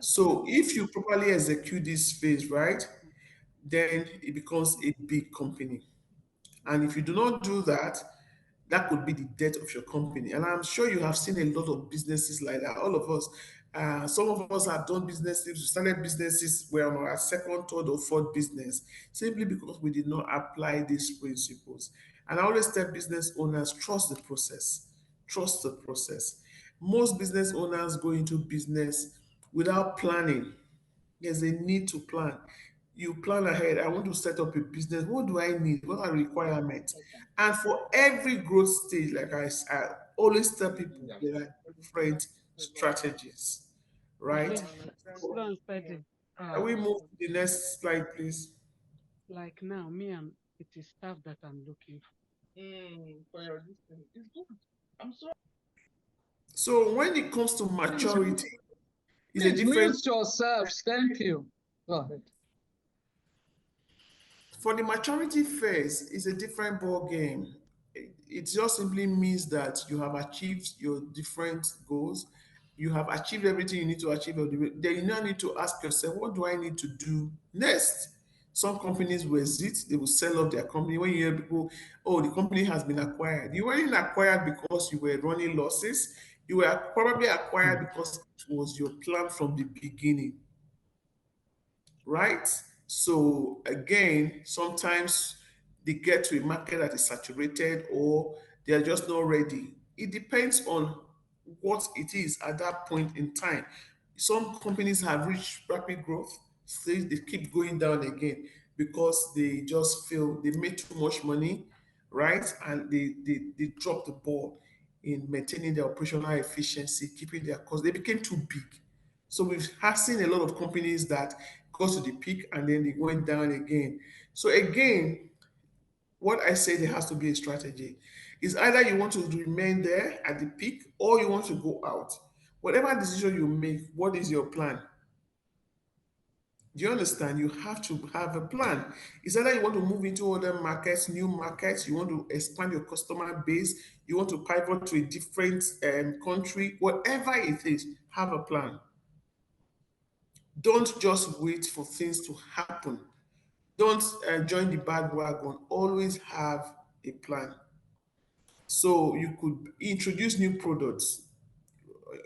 So if you properly execute this phase, right, then it becomes a big company. And if you do not do that, that could be the death of your company. And I'm sure you have seen a lot of businesses like that. All of us, some of us have done businesses, we started businesses, we're on our second, third, or fourth business, simply because we did not apply these principles. And I always tell business owners, trust the process. Trust the process. Most business owners go into business without planning. There's a need to plan. You plan ahead. I want to set up a business. What do I need? What are requirements? And for every growth stage, like I always tell people, there are different strategies, right? Can we move to the next slide, please? Like now, it is stuff that I'm looking for. For your listing, it's good. I'm sorry. So when it comes to maturity, it's a different. Mute yourselves. Thank you. Go ahead. For the maturity phase, it's a different ball game. It just simply means that you have achieved your different goals. You have achieved everything you need to achieve. Then you now need to ask yourself, what do I need to do next? Some companies will exit, they will sell off their company. When you hear people, oh, the company has been acquired. You weren't acquired because you were running losses. You were probably acquired because it was your plan from the beginning, right? So again, sometimes they get to a market that is saturated or they are just not ready. It depends on what it is at that point in time. Some companies have reached rapid growth, so they keep going down again because they just feel they made too much money, right? And they dropped the ball in maintaining their operational efficiency, keeping their costs. They became too big. So we've seen a lot of companies that got to the peak and then they went down again. So again, what I say there has to be a strategy. Is either you want to remain there at the peak or you want to go out. Whatever decision you make, what is your plan? Do you understand? You have to have a plan. It's either you want to move into other markets, new markets, you want to expand your customer base, you want to pivot to a different country, whatever it is, have a plan. Don't just wait for things to happen. Don't join the bandwagon. Always have a plan. So you could introduce new products.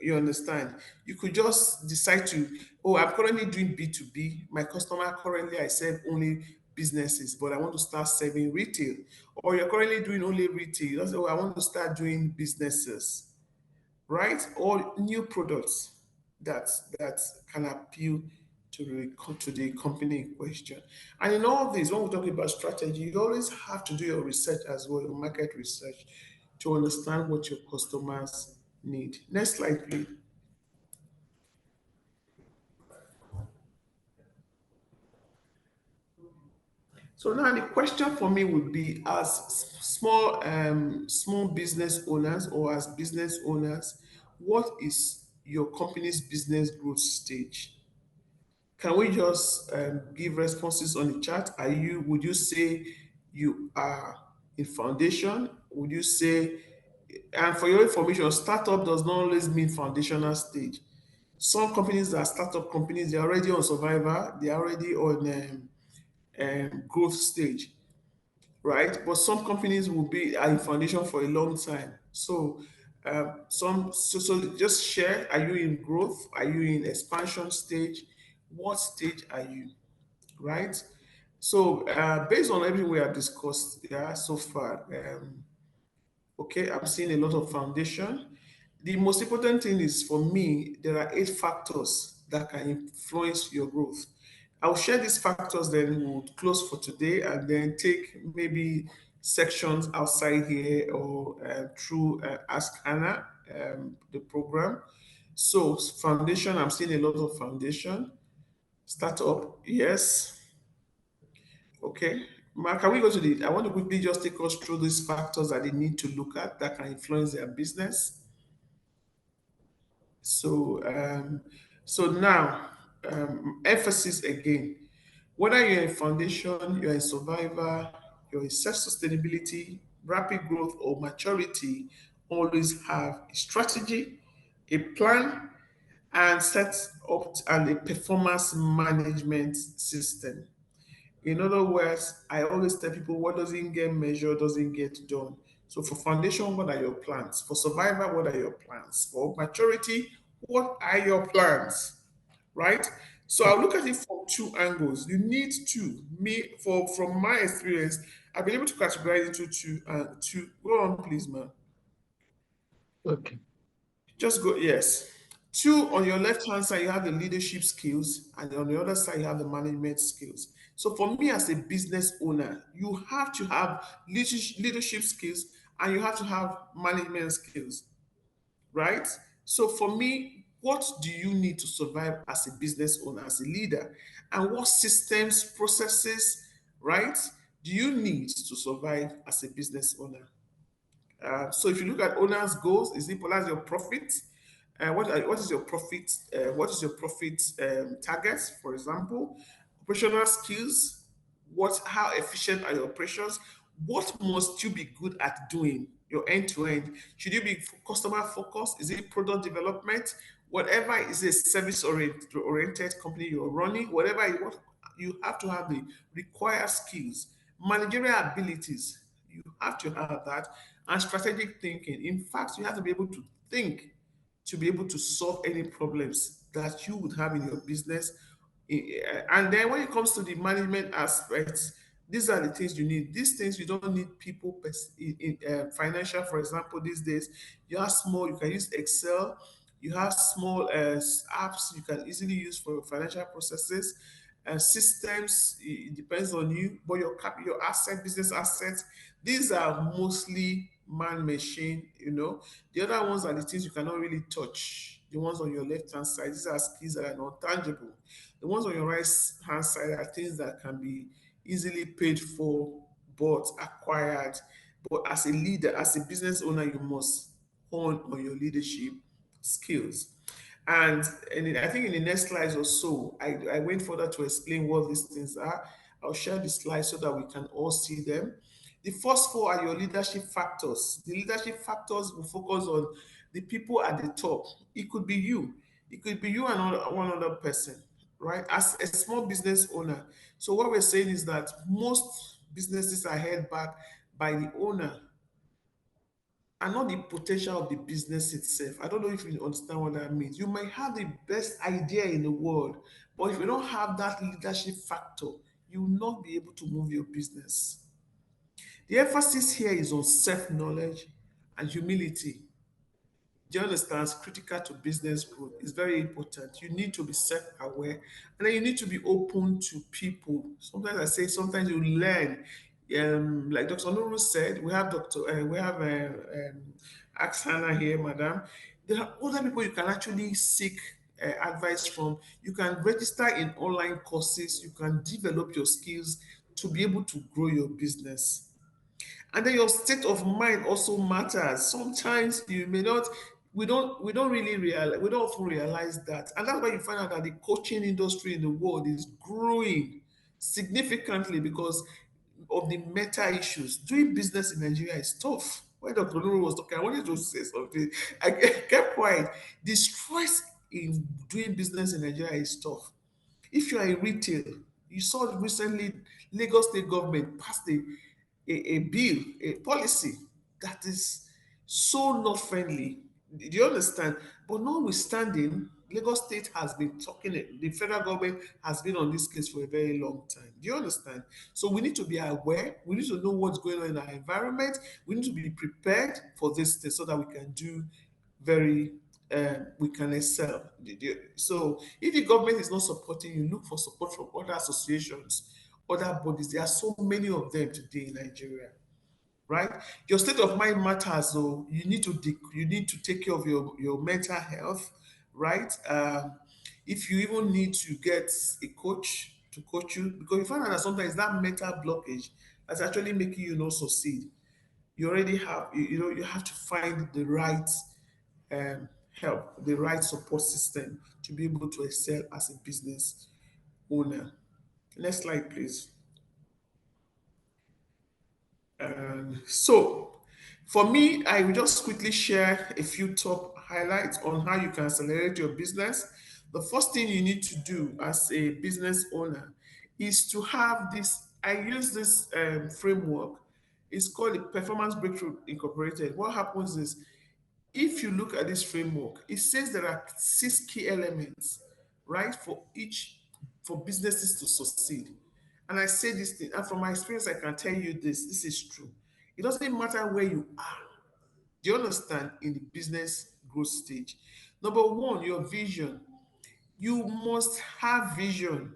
You understand? You could just decide to, oh, I'm currently doing B2B. My customer currently, I serve only businesses, but I want to start serving retail. Or you're currently doing only retail. You just say, oh, I want to start doing businesses, right? Or new products that that can appeal to the company in question. And in all this, when we're talking about strategy, you always have to do your research as well, your market research, to understand what your customers need. Next slide, please. So now the question for me would be, as small business owners or as business owners, what is your company's business growth stage? Can we just give responses on the chat? Would you say you are in foundation? Would you say, and for your information, startup does not always mean foundational stage. Some companies that are startup companies, they're already on survivor, they're already on growth stage, right? But some companies will be in foundation for a long time. So so just share, are you in growth? Are you in expansion stage? What stage are you, right? So based on everything we have discussed, yeah, so far, okay, I'm seeing a lot of foundation. The most important thing is, for me, there are 8 factors that can influence your growth. I'll share these factors, then we'll close for today and then take maybe sections outside here or through Ask Hannah, the program. So, foundation, I'm seeing a lot of foundation. Startup, yes. Okay. Mark, can we go to I want to quickly just take us through these factors that they need to look at that can influence their business. So, so now, emphasis again. Whether you're in foundation, you're in survivor, you're in self-sustainability, rapid growth, or maturity, always have a strategy, a plan, and set up and a performance management system. In other words, I always tell people, what doesn't get measured doesn't get done. So for foundation, what are your plans? For survivor, what are your plans? For maturity, what are your plans? Right? So I'll look at it from 2 angles. You need to, from my experience, I've been able to categorize into two. Go on, please, man. Okay. Just go, yes. 2, on your left hand side, you have the leadership skills, and on the other side, you have the management skills. So for me as a business owner, you have to have leadership skills and you have to have management skills, right? So for me, what do you need to survive as a business owner, as a leader? And what systems, processes, right, do you need to survive as a business owner? So if you look at owner's goals, is it as your profit? What is your profit? What is your profit targets? For example, operational skills. How efficient are your operations? What must you be good at doing? Your end to end. Should you be customer focused? Is it product development? Whatever is a service oriented company you're running, whatever you want, you have to have the required skills, managerial abilities. You have to have that, and strategic thinking. In fact, you have to be able to think to be able to solve any problems that you would have in your business. And then when it comes to the management aspects, these are the things you need. These things you don't need people in financial, for example, these days. You are small, you can use Excel. You have small apps you can easily use for your financial processes and systems. It depends on you, but your business assets, these are mostly man machine. The other ones are the things you cannot really touch. The ones on your left hand side, these are skills that are not tangible. The ones on your right hand side are things that can be easily paid for, but acquired. But as a leader, as a business owner, you must hone on your leadership skills. And I think in the next slides or so, I went further to explain what these things are. I'll share the slides so that we can all see them. The first four are your leadership factors. The leadership factors will focus on the people at the top. It could be you. It could be you and one other person, right? As a small business owner. So what we're saying is that most businesses are held back by the owner and not the potential of the business itself. I don't know if you understand what that means. You might have the best idea in the world, but if you don't have that leadership factor, you will not be able to move your business. The emphasis here is on self-knowledge and humility. Do you understand? It's critical to business growth. It's very important. You need to be self-aware, and then you need to be open to people. Sometimes I say, sometimes you learn. Like Dr. Nuru said, we have AskHannah here, madam. There are other people you can actually seek advice from. You can register in online courses. You can develop your skills to be able to grow your business. And then your state of mind also matters. Sometimes you may not, we don't really realize, we don't often realize that. And that's why you find out that the coaching industry in the world is growing significantly because of the meta issues. Doing business in Nigeria is tough. When Dr. Nuru was talking, I wanted to say something. I kept quiet. The stress in doing business in Nigeria is tough. If you are in retail, you saw recently Lagos State government passed a bill, a policy that is so not friendly. Do you understand? But notwithstanding, Lagos State has been talking, the federal government has been on this case for a very long time. Do you understand? So we need to be aware, we need to know what's going on in our environment, we need to be prepared for this thing so that we can do very we can excel. So if the government is not supporting you, look for support from other associations, other bodies. There are so many of them today in Nigeria, right? Your state of mind matters, though. You need to take care of your mental health, right? If you even need to get a coach to coach you, because you find out that sometimes that mental blockage that's actually making you not succeed. You already have, you have to find the right help, the right support system to be able to excel as a business owner. Next slide, please. So, for me, I will just quickly share a few top highlights on how you can accelerate your business. The first thing you need to do as a business owner is to have this. I use this framework. It's called the Performance Breakthrough Incorporated. What happens is, if you look at this framework, it says there are 6 key elements, right, for businesses to succeed. And I say this thing, and from my experience, I can tell you this is true. It doesn't matter where you are. Do you understand? In the business growth stage. Number one, your vision. You must have vision.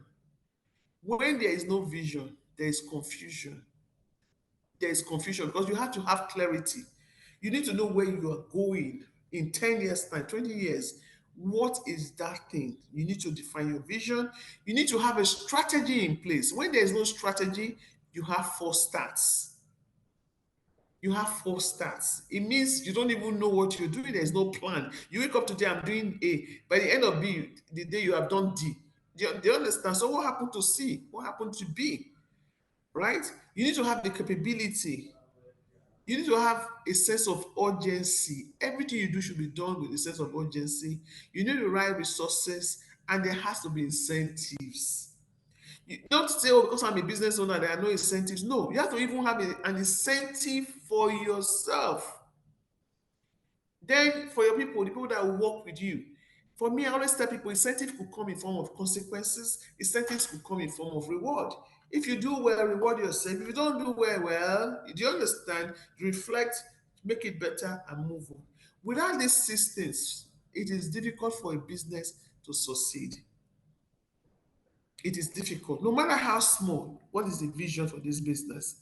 When there is no vision, there is confusion. There is confusion because you have to have clarity. You need to know where you are going in 10 years' time, 20 years. What is that thing? You need to define your vision. You need to have a strategy in place. When there is no strategy, you have false starts. You have false starts. It means you don't even know what you're doing. There's no plan. You wake up today, I'm doing A. By the end of B, the day you have done D. Do you understand? So what happened to C? What happened to B? Right? You need to have the capability. You need to have a sense of urgency. Everything you do should be done with a sense of urgency. You need the right resources, and there has to be incentives. You don't say, oh, because I'm a business owner, there are no incentives. No, you have to even have an incentive for yourself. Then for your people, the people that will work with you. For me, I always tell people incentive could come in form of consequences, incentives could come in form of reward. If you do well, reward yourself. If you don't do well, do you understand? Reflect, make it better, and move on. Without these systems, it is difficult for a business to succeed. It is difficult. No matter how small, what is the vision for this business?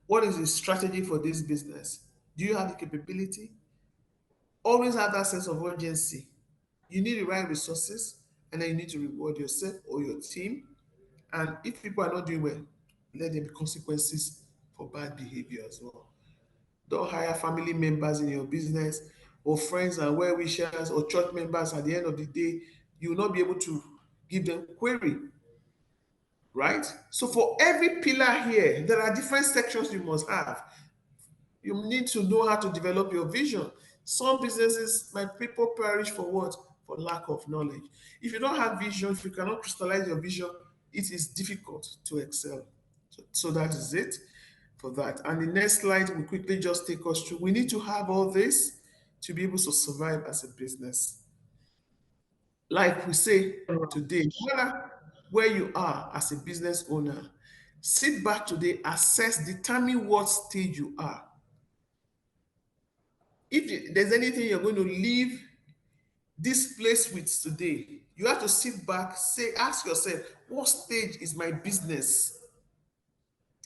What is the strategy for this business? Do you have the capability? Always have that sense of urgency. You need the right resources, and then you need to reward yourself or your team. And if people are not doing well, let there be consequences for bad behavior as well. Don't hire family members in your business. or friends and well-wishers or church members, at the end of the day, you will not be able to give them query, right? So for every pillar here, there are different sections you must have. You need to know how to develop your vision. Some businesses, my people perish for what? For lack of knowledge. If you don't have vision, if you cannot crystallize your vision, it is difficult to excel. So that is it for that. And the next slide will quickly just take us through. We need to have all this to be able to survive as a business. Like we say today, no matter where you are as a business owner, sit back today, assess, determine what stage you are. If there's anything you're going to leave this place with today, you have to sit back, ask yourself, what stage is my business?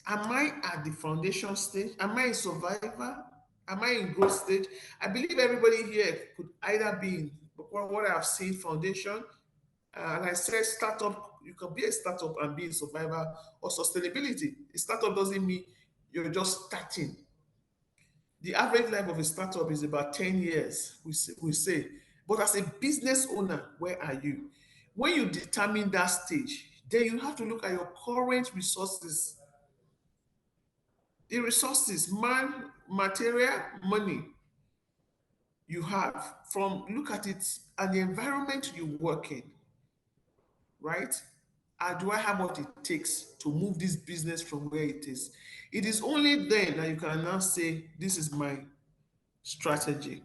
Am I at the foundation stage? Am I in survivor? Am I in growth stage? I believe everybody here could either be in what I've seen, foundation, and I said startup. You can be a startup and be in survivor or sustainability. A startup doesn't mean you're just starting. The average life of a startup is about 10 years, we say. But as a business owner, where are you? When you determine that stage, then you have to look at your current resources. The resources, man, material, money you have, look at it and the environment you work in, right? Do I have what it takes to move this business from where it is? It is only then that you can now say, this is my strategy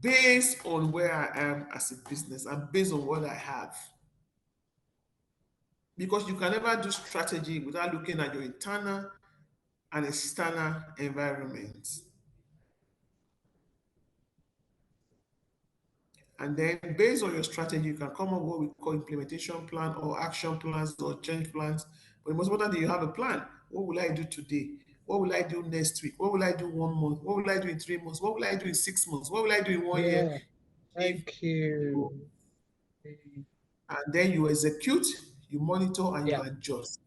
based on where I am as a business and based on what I have. Because you can never do strategy without looking at your internal and external environment. And then based on your strategy, you can come up with what we call implementation plan or action plans or change plans. But the most important thing, you have a plan. What will I do today? What will I do next week? What will I do 1 month? What will I do in 3 months? What will I do in 6 months? What will I do in 1 year? Thank you. And then you execute, you monitor, and you adjust.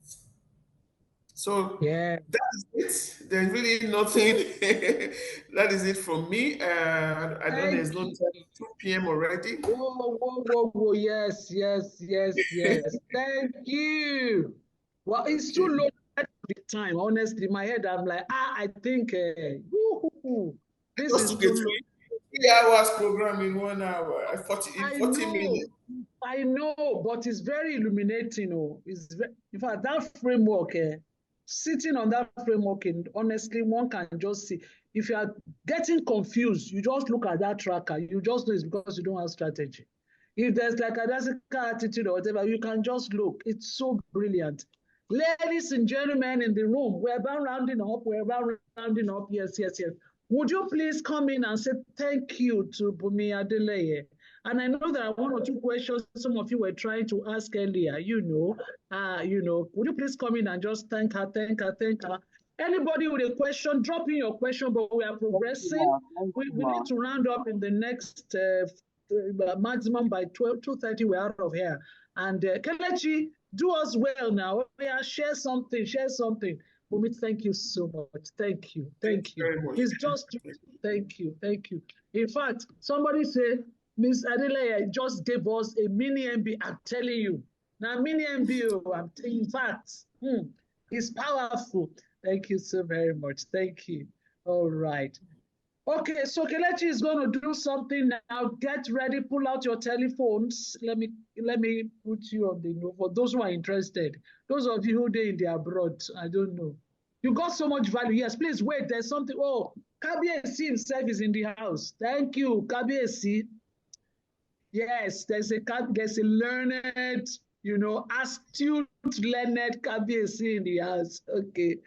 So that is it. There's really nothing. That is it from me. I don't know, it's not 2 p.m. already. Whoa. Yes. Thank you. Well, it's too low at the time. Honestly, in my head, I'm like, I think this is too low. 3 hours program in 1 hour, 40 minutes. I know, but it's very illuminating. In fact, that framework, sitting on that framework, and honestly, one can just see. If you are getting confused, you just look at that tracker. You just know it's because you don't have strategy. If there's like a dancing attitude or whatever, you can just look. It's so brilliant. Ladies and gentlemen in the room, we're about rounding up. Yes. Would you please come in and say thank you to Bumi Adeleye? And I know there are 1 or 2 questions some of you were trying to ask earlier. Would you please come in and just thank her? Anybody with a question, drop in your question, but we are progressing. We need to round up in the next maximum by 2:30, we're out of here. And Kelechi, do us well now. Share something. Bumi, thank you so much. Thank you. It's just thank you. In fact, somebody said, Ms. Adeleye just gave us a mini MB. I'm telling you. Now, mini MB, in fact, it's powerful. Thank you so very much. Thank you. All right. Okay, so Kelechi is going to do something now. Get ready, pull out your telephones. Let me put you on the note for those who are interested. Those of you who are in the abroad, I don't know. You got so much value. Yes, please wait. There's something. Oh, Kabiesi himself is in the house. Thank you, Kabiesi. Yes, there's a learned, astute, learned Kabiesi in the house. Okay.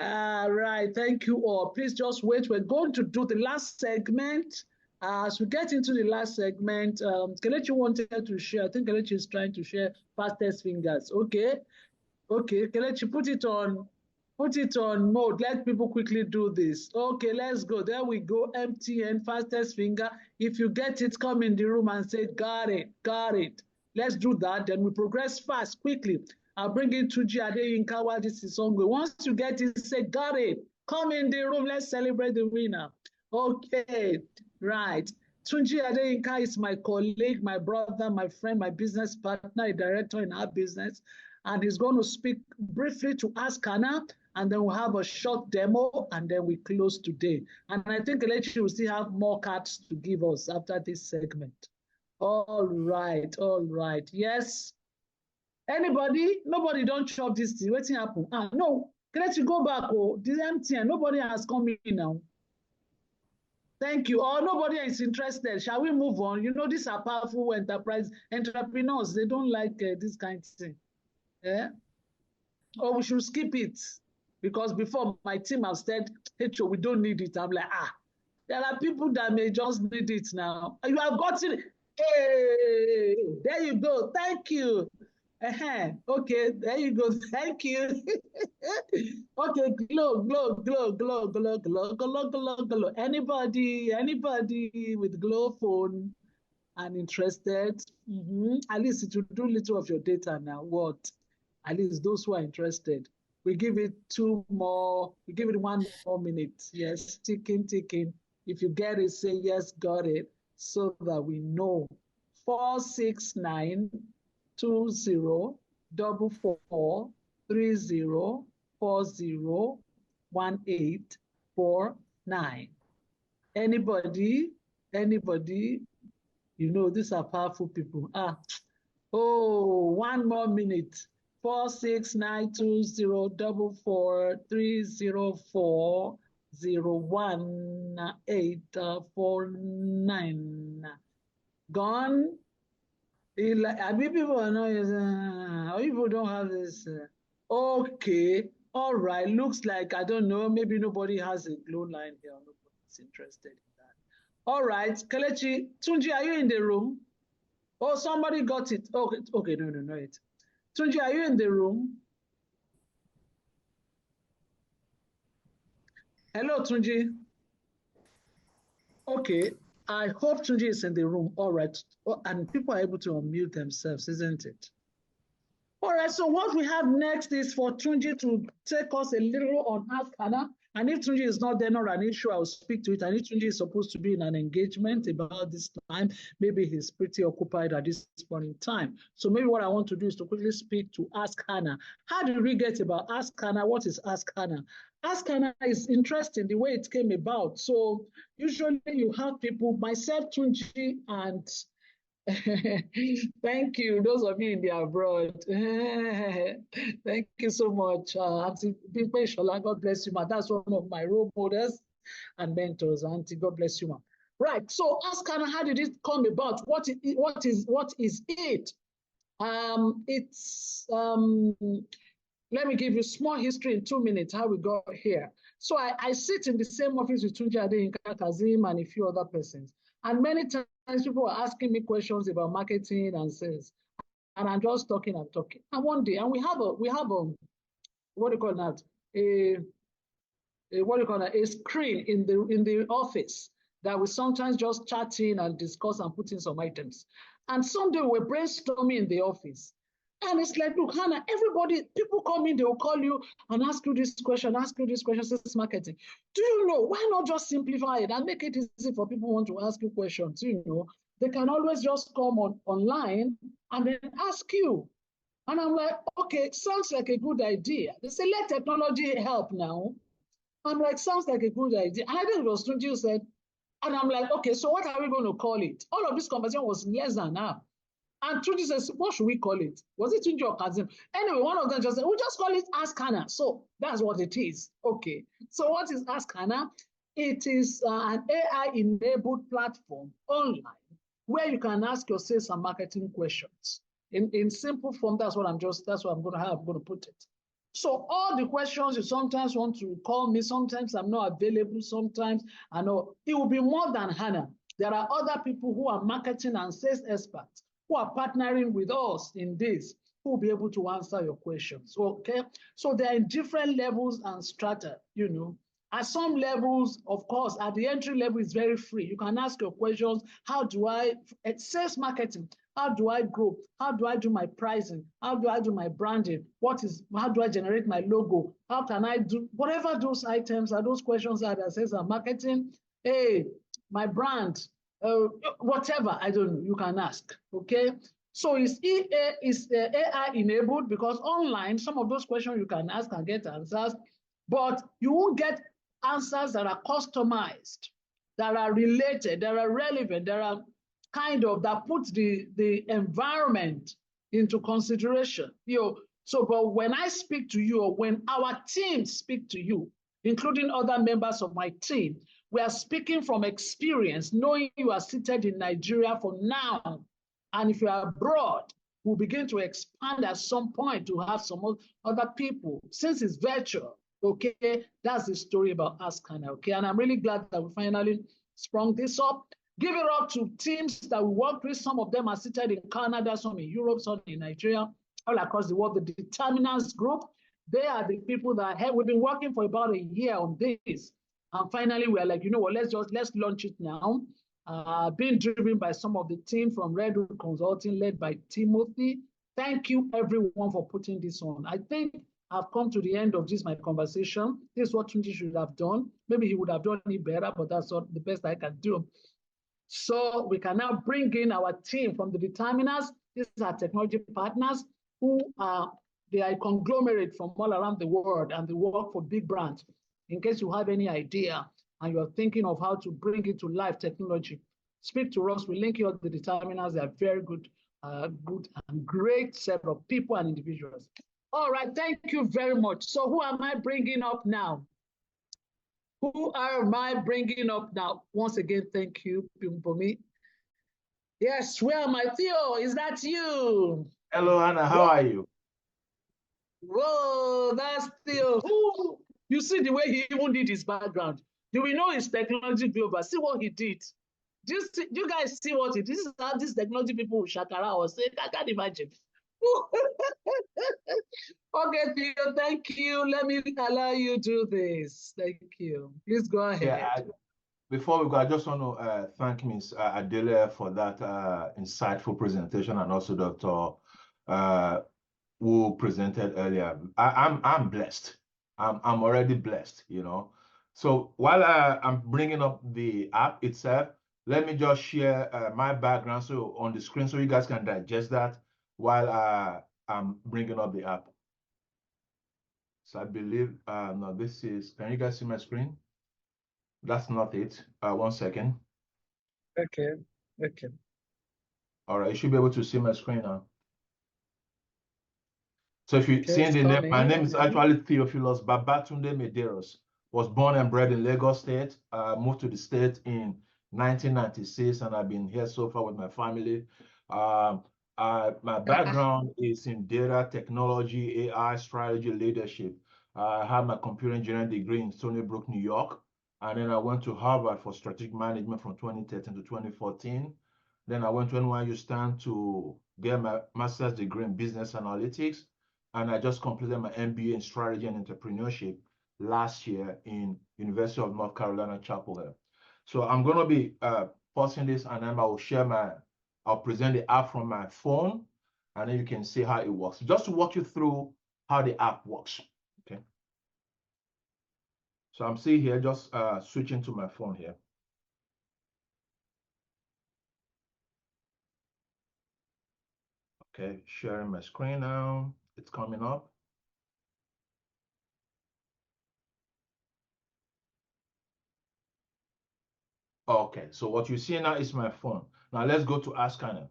All right, thank you all. Please just wait. We're going to do the last segment. As we get into the last segment, Kelechi wanted to share. I think Kelechi is trying to share fastest fingers. Okay, Kelechi, put it on mode. Let people quickly do this. Okay, let's go. There we go. MTN fastest finger. If you get it, come in the room and say, got it. Let's do that. Then we progress fast, quickly. I'll bring in Tuji Adeyinka while this is ongoing. Once you get it, say, got it. Come in the room. Let's celebrate the winner. Okay, right. Tunji Adeyinka is my colleague, my brother, my friend, my business partner, a director in our business. And he's going to speak briefly to AskHannah, and then we'll have a short demo, and then we close today. And I think Kelechi will still have more cards to give us after this segment. All right, all right. Yes. Anybody? Nobody don't chop this thing. What's happen? Ah, no. Kelechi, go back. Oh, this MTN. Nobody has come in now. Thank you. Oh, nobody is interested. Shall we move on? You know, these are powerful entrepreneurs. They don't like this kind of thing. Yeah? Or we should skip it. Because before my team have said, hey, we don't need it. I'm like, there are people that may just need it now. You have gotten it. Hey, there you go. Thank you. Okay, there you go. Thank you. Okay, glow. Anybody with glow phone and interested? At least it will do little of your data now. What? At least those who are interested. We give it we give it 1 more minute. Yes, ticking. If you get it, say yes, got it, so that we know. 469 2044301849. Anybody, you know, these are powerful people. 1 more minute. 4692044301849. Gone. I mean, people are not using, people don't have this. Okay, all right. Looks like, I don't know, maybe nobody has a glow line here. Nobody's interested in that. All right, Kelechi, Tunji, are you in the room? Oh, somebody got it. Okay, no, it. Tunji, are you in the room? Hello, Tunji. Okay, I hope Tunji is in the room. All right, and people are able to unmute themselves, isn't it? All right, so what we have next is for Tunji to take us a little on AskHannah. And if Tunji is not there, not an issue, I'll speak to it. And if Tunji is supposed to be in an engagement about this time, maybe he's pretty occupied at this point in time. So maybe what I want to do is to quickly speak to AskHannah. How did we get about AskHannah? What is AskHannah? AskHannah is interesting the way it came about. So usually you have people, myself, Tunji, and thank you, those of you in the abroad. Thank you so much. Auntie Bimpe Shola, God bless you, ma. That's one of my role models and mentors. Auntie, God bless you, ma. Right. So AskHannah, how did it come about? What is it? Let me give you small history in 2 minutes how we got here. So I sit in the same office with Tunji Adeyinka, Kazim, and a few other persons. And many times people are asking me questions about marketing and sales. And I'm just talking and talking. And one day, and we have a what do you call that? A screen in the office that we sometimes just chat in and discuss and put in some items. And someday we're brainstorming in the office. And it's like, look, Hannah, people come in, they will call you and ask you this question, sales marketing. Do you know, why not just simplify it and make it easy for people who want to ask you questions? You know, they can always just come online and then ask you. And I'm like, okay, sounds like a good idea. They say, let technology help now. I'm like, sounds like a good idea. And I think it was Tunji who said, and I'm like, okay, so what are we going to call it? All of this conversation was less than an hour. And Tunji says, what should we call it? Was it Tunji or Kazim? Anyway, one of them just said, we'll just call it AskHannah. So that's what it is. Okay. So what is AskHannah? It is an AI-enabled platform online where you can ask your sales and marketing questions. In simple form, how I'm going to put it. So all the questions you sometimes want to call me, sometimes I'm not available, sometimes I know it will be more than Hannah. There are other people who are marketing and sales experts who are partnering with us in this, who will be able to answer your questions, okay? So they're in different levels and strata, you know. At some levels, of course, at the entry level, it's very free. You can ask your questions. How do I, at sales marketing, how do I grow? How do I do my pricing? How do I do my branding? How do I generate my logo? How can I do, whatever those items are, those questions are that sales and marketing, hey, my brand, whatever, I don't know, you can ask, okay? So is AI enabled? Because online, some of those questions you can ask and get answers, but you won't get answers that are customized, that are related, that are relevant, that are kind of, that put the environment into consideration. So, but when I speak to you, or when our team speak to you, including other members of my team, we are speaking from experience, knowing you are seated in Nigeria for now. And if you are abroad, we'll begin to expand at some point to have some other people. Since it's virtual, okay, that's the story about AskHannah, okay? And I'm really glad that we finally sprung this up. Give it up to teams that we work with. Some of them are seated in Canada, some in Europe, some in Nigeria, all across the world. The Determinants Group, they are the people that we've been working for about a year on this. And finally, we are like, you know what, let's launch it now. Being driven by some of the team from Redwood Consulting, led by Timothy. Thank you, everyone, for putting this on. I think I've come to the end of my conversation. This is what Tunji should have done. Maybe he would have done it better, but that's not the best I can do. So we can now bring in our team from the Determiners. These are technology partners who they are a conglomerate from all around the world, and they work for big brands. In case you have any idea and you're thinking of how to bring it to life technology, speak to us. We link you up the Determiners. They are very good, good and great set of people and individuals. All right, thank you very much. So who am I bringing up now? Who am I bringing up now? Once again, thank you, Pimpumi. Yes, where am I? Theo, is that you? Hello, Hannah. How are you? Whoa, that's Theo. Ooh, you see the way he even did his background. Do we know his technology global? See what he did. Do you guys see what he did? This is how these technology people with Shakara was saying. I can't imagine. Okay, Theo, thank you. Let me allow you to do this. Thank you. Please go ahead. Yeah, before we go, I just want to thank Ms. Adele for that insightful presentation, and also Dr. Who presented earlier. I'm blessed. I'm already blessed, you know. So while I'm bringing up the app itself, let me just share my background on the screen so you guys can digest that while I'm bringing up the app. So I believe, no, this is, can you guys see my screen? That's not it. 1 second. Okay. All right, you should be able to see my screen now. So if you see the name, my name is actually Theophilus Babatunde Medeiros. Was born and bred in Lagos State. Moved to the state in 1996, and I've been here so far with my family. My background is in data technology, AI, strategy, leadership. I have my computer engineering degree in Stony Brook, New York. And then I went to Harvard for strategic management from 2013 to 2014. Then I went to NYU Stan to get my master's degree in business analytics. And I just completed my MBA in strategy and entrepreneurship last year in University of North Carolina, Chapel Hill. So I'm going to be posting this, and then I'll present the app from my phone, and then you can see how it works. Just to walk you through how the app works, okay? So I'm seeing here, just switching to my phone here. Okay, sharing my screen now. It's coming up. Okay, so what you see now is my phone. Now let's go to AskHannah.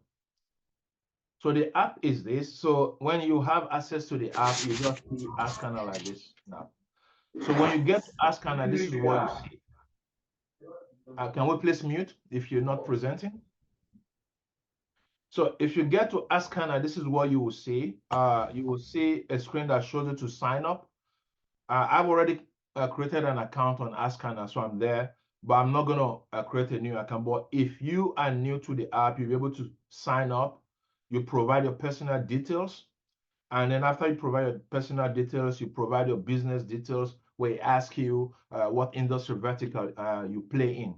So the app is this. So when you have access to the app, you just see AskHannah like this now. So when you get to AskHannah, this is what you see. Can we please mute if you're not presenting? So if you get to AskHannah, this is what you will see. You will see a screen that shows you to sign up. I've already created an account on AskHannah, so I'm there, but I'm not going to create a new account. But if you are new to the app, you'll be able to sign up. You provide your personal details. And then after you provide your personal details, you provide your business details, where it asks you what industry vertical you play in.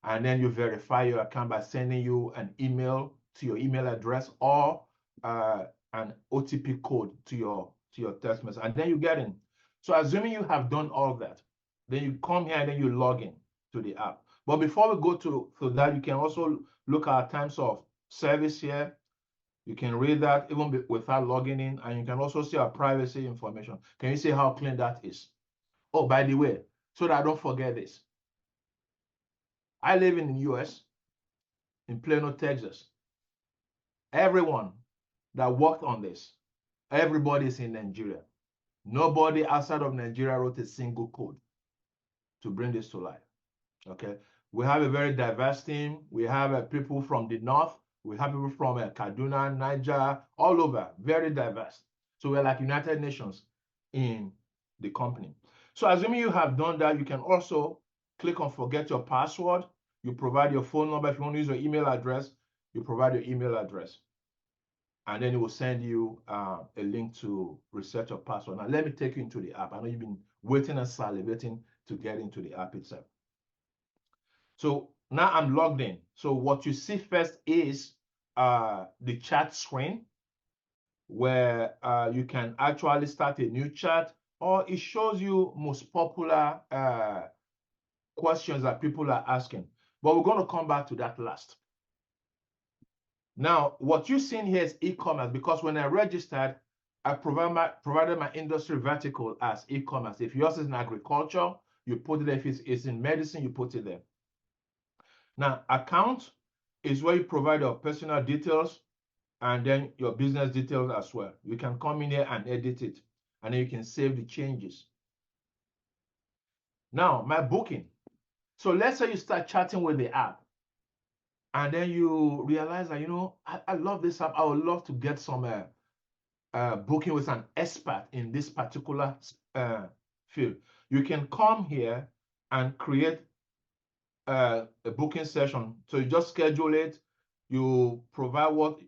And then you verify your account by sending you an email to your email address, or an OTP code to your text message, and then you get in. So assuming you have done all that, then you come here and then you log in to the app. But before we go to that, you can also look at times of service here. You can read that even without logging in, and you can also see our privacy information. Can you see how clean that is? Oh, by the way, so that I don't forget this. I live in the US, in Plano, Texas. Everyone that worked on this, everybody is in Nigeria. Nobody outside of Nigeria wrote a single code to bring this to life. Okay, we have a very diverse team. We have people from the north. We have people from Kaduna, Niger, all over, very diverse. So we're like United Nations in the company. So assuming you have done that, you can also click on forget your password. You provide your phone number. If you want to use your email address, you provide your email address. And then it will send you a link to reset your password. Now, let me take you into the app. I know you've been waiting and salivating to get into the app itself. So now I'm logged in. So what you see first is the chat screen, where you can actually start a new chat, or it shows you most popular questions that people are asking. But we're going to come back to that last. Now, what you're seeing here is e-commerce, because when I registered, I provided my industry vertical as e-commerce. If yours is in agriculture, you put it there. If it's in medicine, you put it there. Now, account is where you provide your personal details and then your business details as well. You can come in here and edit it, and then you can save the changes. Now, my booking. So let's say you start chatting with the app, and then you realize that, you know, I love this app. I would love to get some booking with an expert in this particular field. You can come here and create a booking session. So you just schedule it. You provide what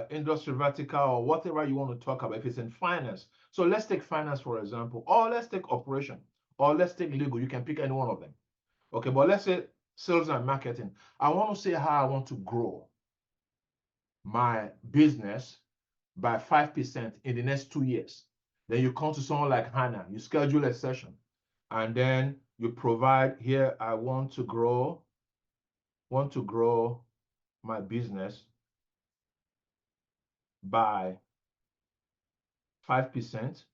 industry vertical or whatever you want to talk about. If it's in finance, so let's take finance for example, or let's take operation, or let's take legal. You can pick any one of them. Okay, but let's say sales and marketing. I want to say how I want to grow my business by 5% in the next 2 years. Then you come to someone like Hannah, you schedule a session, and then you provide here, I want to grow my business by 5%.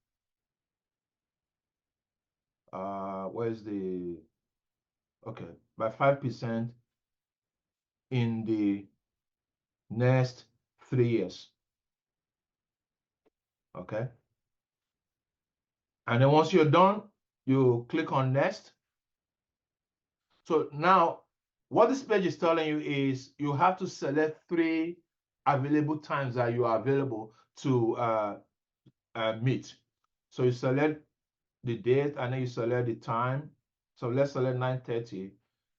Where's the, okay, by 5% in the next 3 years. Okay. And then once you're done, you click on next. So now what this page is telling you is you have to select 3 available times that you are available to meet. So you select the date and then you select the time. So let's select 9:30.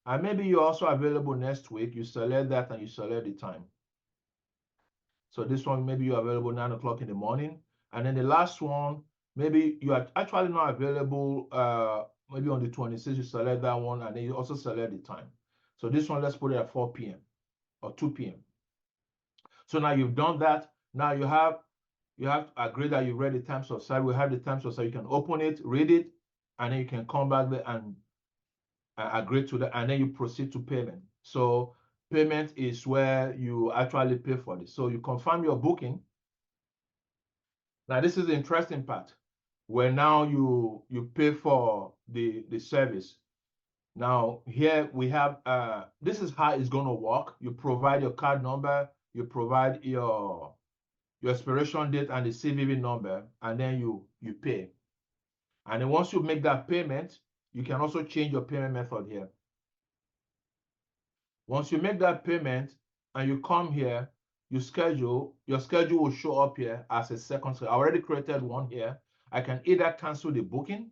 And maybe you're also available next week. You select that and you select the time. So this one, maybe you're available 9 o'clock in the morning. And then the last one, maybe you are actually not available, maybe on the 26th, you select that one, and then you also select the time. So this one, let's put it at 4 p.m. or 2 p.m. So now you've done that. Now you have to agree that you read the terms of service. We have the terms of service. You can open it, read it, and then you can come back there and agree to that, and then you proceed to payment. So payment is where you actually pay for this. So you confirm your booking. Now this is the interesting part, where now you pay for the service. Now here we have, this is how it's going to work. You provide your card number, you provide your expiration date and the CVV number, and then you pay. And then once you make that payment, you can also change your payment method here. Once you make that payment and you come here, you schedule, your schedule will show up here as a second schedule. I already created one here. I can either cancel the booking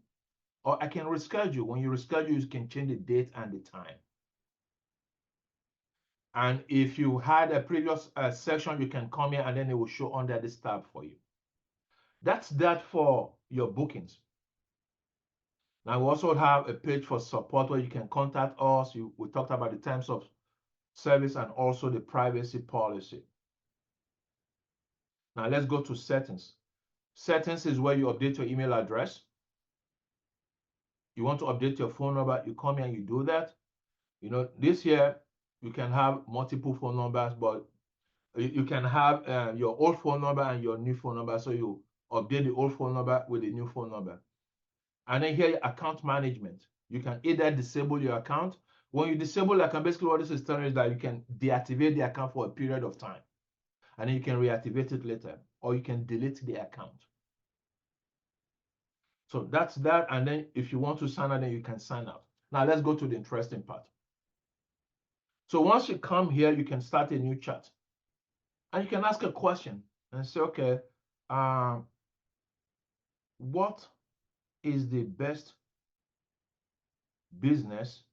or I can reschedule. When you reschedule, you can change the date and the time. And if you had a previous section, you can come here and then it will show under this tab for you. That's that for your bookings. Now we also have a page for support where you can contact us. We talked about the terms of service and also the privacy policy. Now let's go to settings. Settings is where you update your email address. You want to update your phone number, you come here and you do that. You know, this year you can have multiple phone numbers, but you can have your old phone number and your new phone number. So you update the old phone number with the new phone number. And then here, account management. You can either disable your account. When you disable the account, basically what this is telling you is that you can deactivate the account for a period of time. And then you can reactivate it later, or you can delete the account. So that's that. And then if you want to sign out, then you can sign out. Now let's go to the interesting part. So once you come here, you can start a new chat. And you can ask a question and say, okay, what is the best business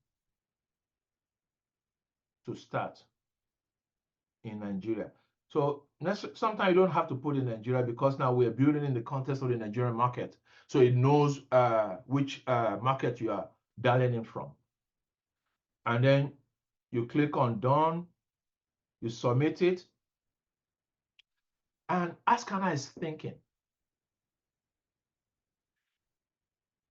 to start in Nigeria? So sometimes you don't have to put in Nigeria because now we're building in the context of the Nigerian market. So it knows which market you are dialing in from. And then you click on done, you submit it, and AskHannah is thinking.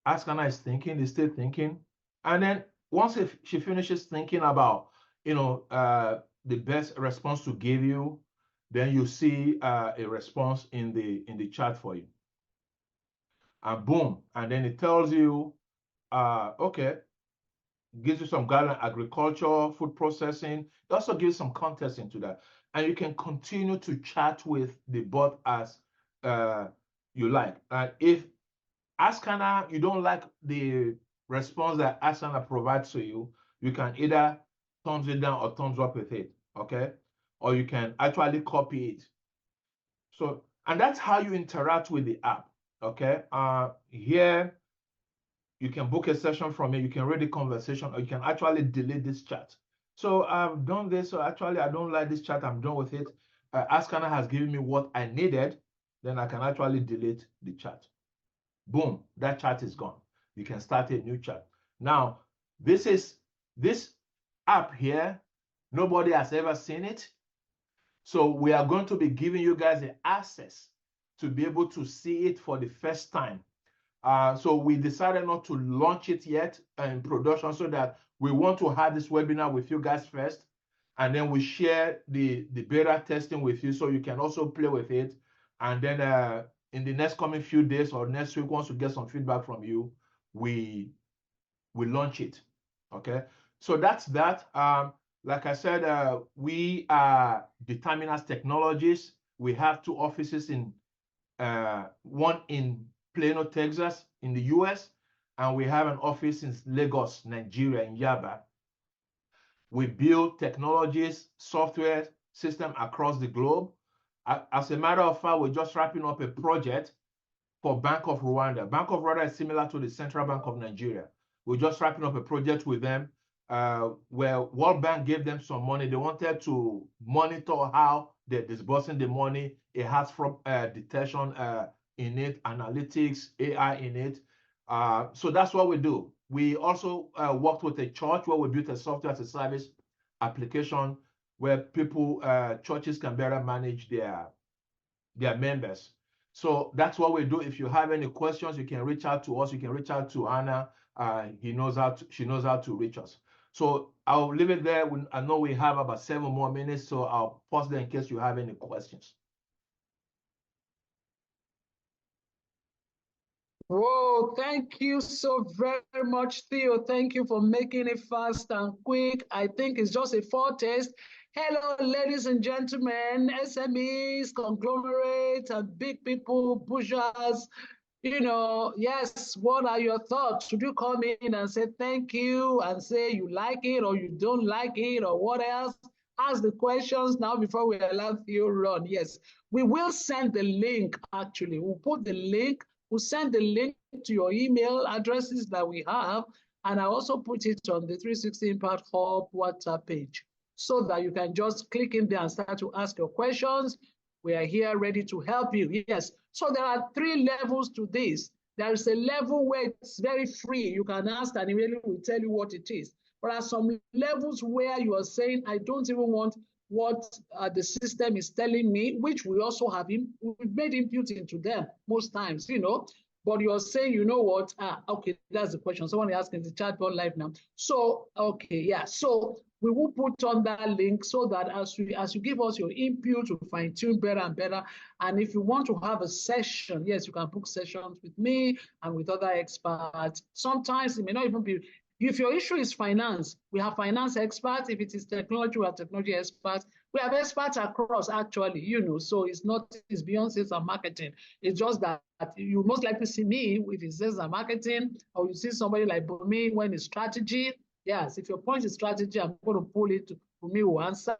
AskHannah is thinking, they stay thinking. And then once she finishes thinking about, you know, the best response to give you, then you see a response in the chat for you. And boom, and then it tells you, okay, gives you some guideline, agriculture, food processing. It also gives some context into that. And you can continue to chat with the bot as you like. And if AskHannah, you don't like the response that AskHannah provides to you, you can either thumbs it down or thumbs up with it, okay? Or you can actually copy it. So, and that's how you interact with the app, okay? Here, you can book a session from it, you can read the conversation, or you can actually delete this chat. So I've done this, so actually I don't like this chat, I'm done with it. AskHannah has given me what I needed, then I can actually delete the chat. Boom, that chat is gone. You can start a new chat. Now, this app here, nobody has ever seen it. So we are going to be giving you guys the access to be able to see it for the first time. So we decided not to launch it yet in production so that we want to have this webinar with you guys first. And then we share the beta testing with you so you can also play with it. And then in the next coming few days or next week, once we get some feedback from you, we launch it. Okay, so that's that. Like I said, we are Determiners Technologies. We have 2 offices in one in Plano, Texas, in the US, and we have an office in Lagos, Nigeria, in Yaba. We build technologies, software system across the globe. As a matter of fact, we're just wrapping up a project for Bank of Rwanda. Bank of Rwanda is similar to the Central Bank of Nigeria. We're just wrapping up a project with them where World Bank gave them some money. They wanted to monitor how they're disbursing the money. It has fraud detection in it, analytics, AI in it. So that's what we do. We also worked with a church where we built a software as a service application where people, churches can better manage their members. So that's what we do. If you have any questions, you can reach out to us. You can reach out to Anna. She knows how to reach us. So I'll leave it there. I know we have about 7 more minutes, so I'll pause there in case you have any questions. Whoa, thank you so very much, Theo. Thank you for making it fast and quick. I think it's just a foretaste. Hello, ladies and gentlemen, SMEs, conglomerates, and big people, pushers. You know, yes, what are your thoughts? Should you come in and say thank you and say you like it or you don't like it or what else? Ask the questions now before we allow Theo run. Yes, we will send the link, actually. We'll put the link. We'll send the link to your email addresses that we have, and I also put it on the 360 Impact Hub WhatsApp page so that you can just click in there and start to ask your questions. We are here ready to help you. Yes. So there are 3 levels to this. There is a level where it's very free. You can ask and immediately will tell you what it is. There are some levels where you are saying, I don't even want what the system is telling me, which we also have we've made input into them most times, you know. but you're saying, you know what? Okay, that's the question. Someone is asking the chatbot live now. So, okay, yeah. So we will put on that link so that as you give us your input, to fine tune better and better. And if you want to have a session, yes, you can book sessions with me and with other experts. Sometimes it may not even be. If your issue is finance, we have finance experts. If it is technology, we have technology experts. We have experts across, actually, so it's beyond sales and marketing. It's just that you most likely see me if it's sales and marketing, or you see somebody like Bumi when it's strategy. Yes, if your point is strategy, I'm going to pull it to Bumi will answer.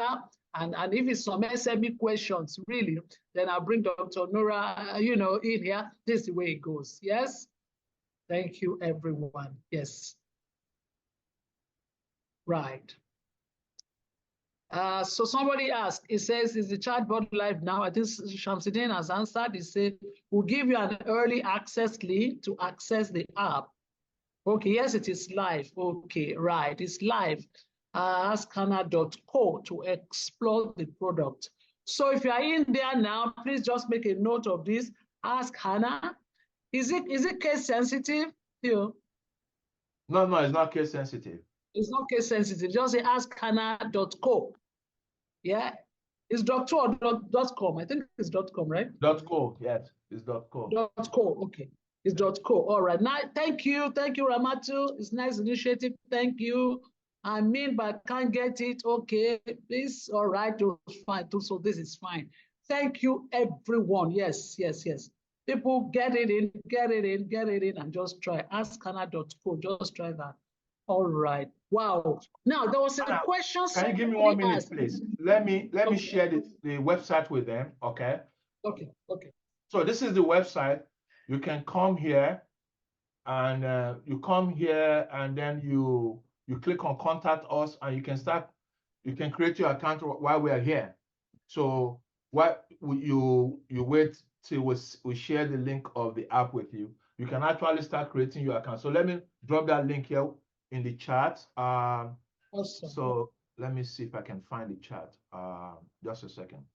And if it's some SME questions, really, then I'll bring Dr. Nora, in here. This is the way it goes. Yes? Thank you, everyone. Yes. Right. So somebody asked, it says, is the chatbot live now? I think Shamsuddin has answered. He said, we'll give you an early access link to access the app. Okay, yes, it is live. Okay, right, it's live. AskHannah.co to explore the product. So if you are in there now, please just make a note of this. Ask Hannah. Is it case sensitive? No, it's not case sensitive. It's not case sensitive. Just say AskHannah.co. Yeah, it's .co or .com. I think it's .com, right? .co, yes, it's .co. .co, okay. It's .co. All right. Now, thank you, Ramatu. It's a nice initiative. Thank you. I mean, but I can't get it. Okay, please. All right, fine. So this is fine. Thank you, everyone. Yes. People get it in, and just try. AskHannah.co. Just try that. All right. Wow. Now there was a question. Can you give me 1 minute, please? Let me share the website with them. Okay. Okay. So this is the website. You can come here, and then you click on contact us, and you can create your account while we are here. So what you wait till we share the link of the app with you. You can actually start creating your account. So let me drop that link here in the chat. Awesome. So let me see if I can find the chat. Just a second.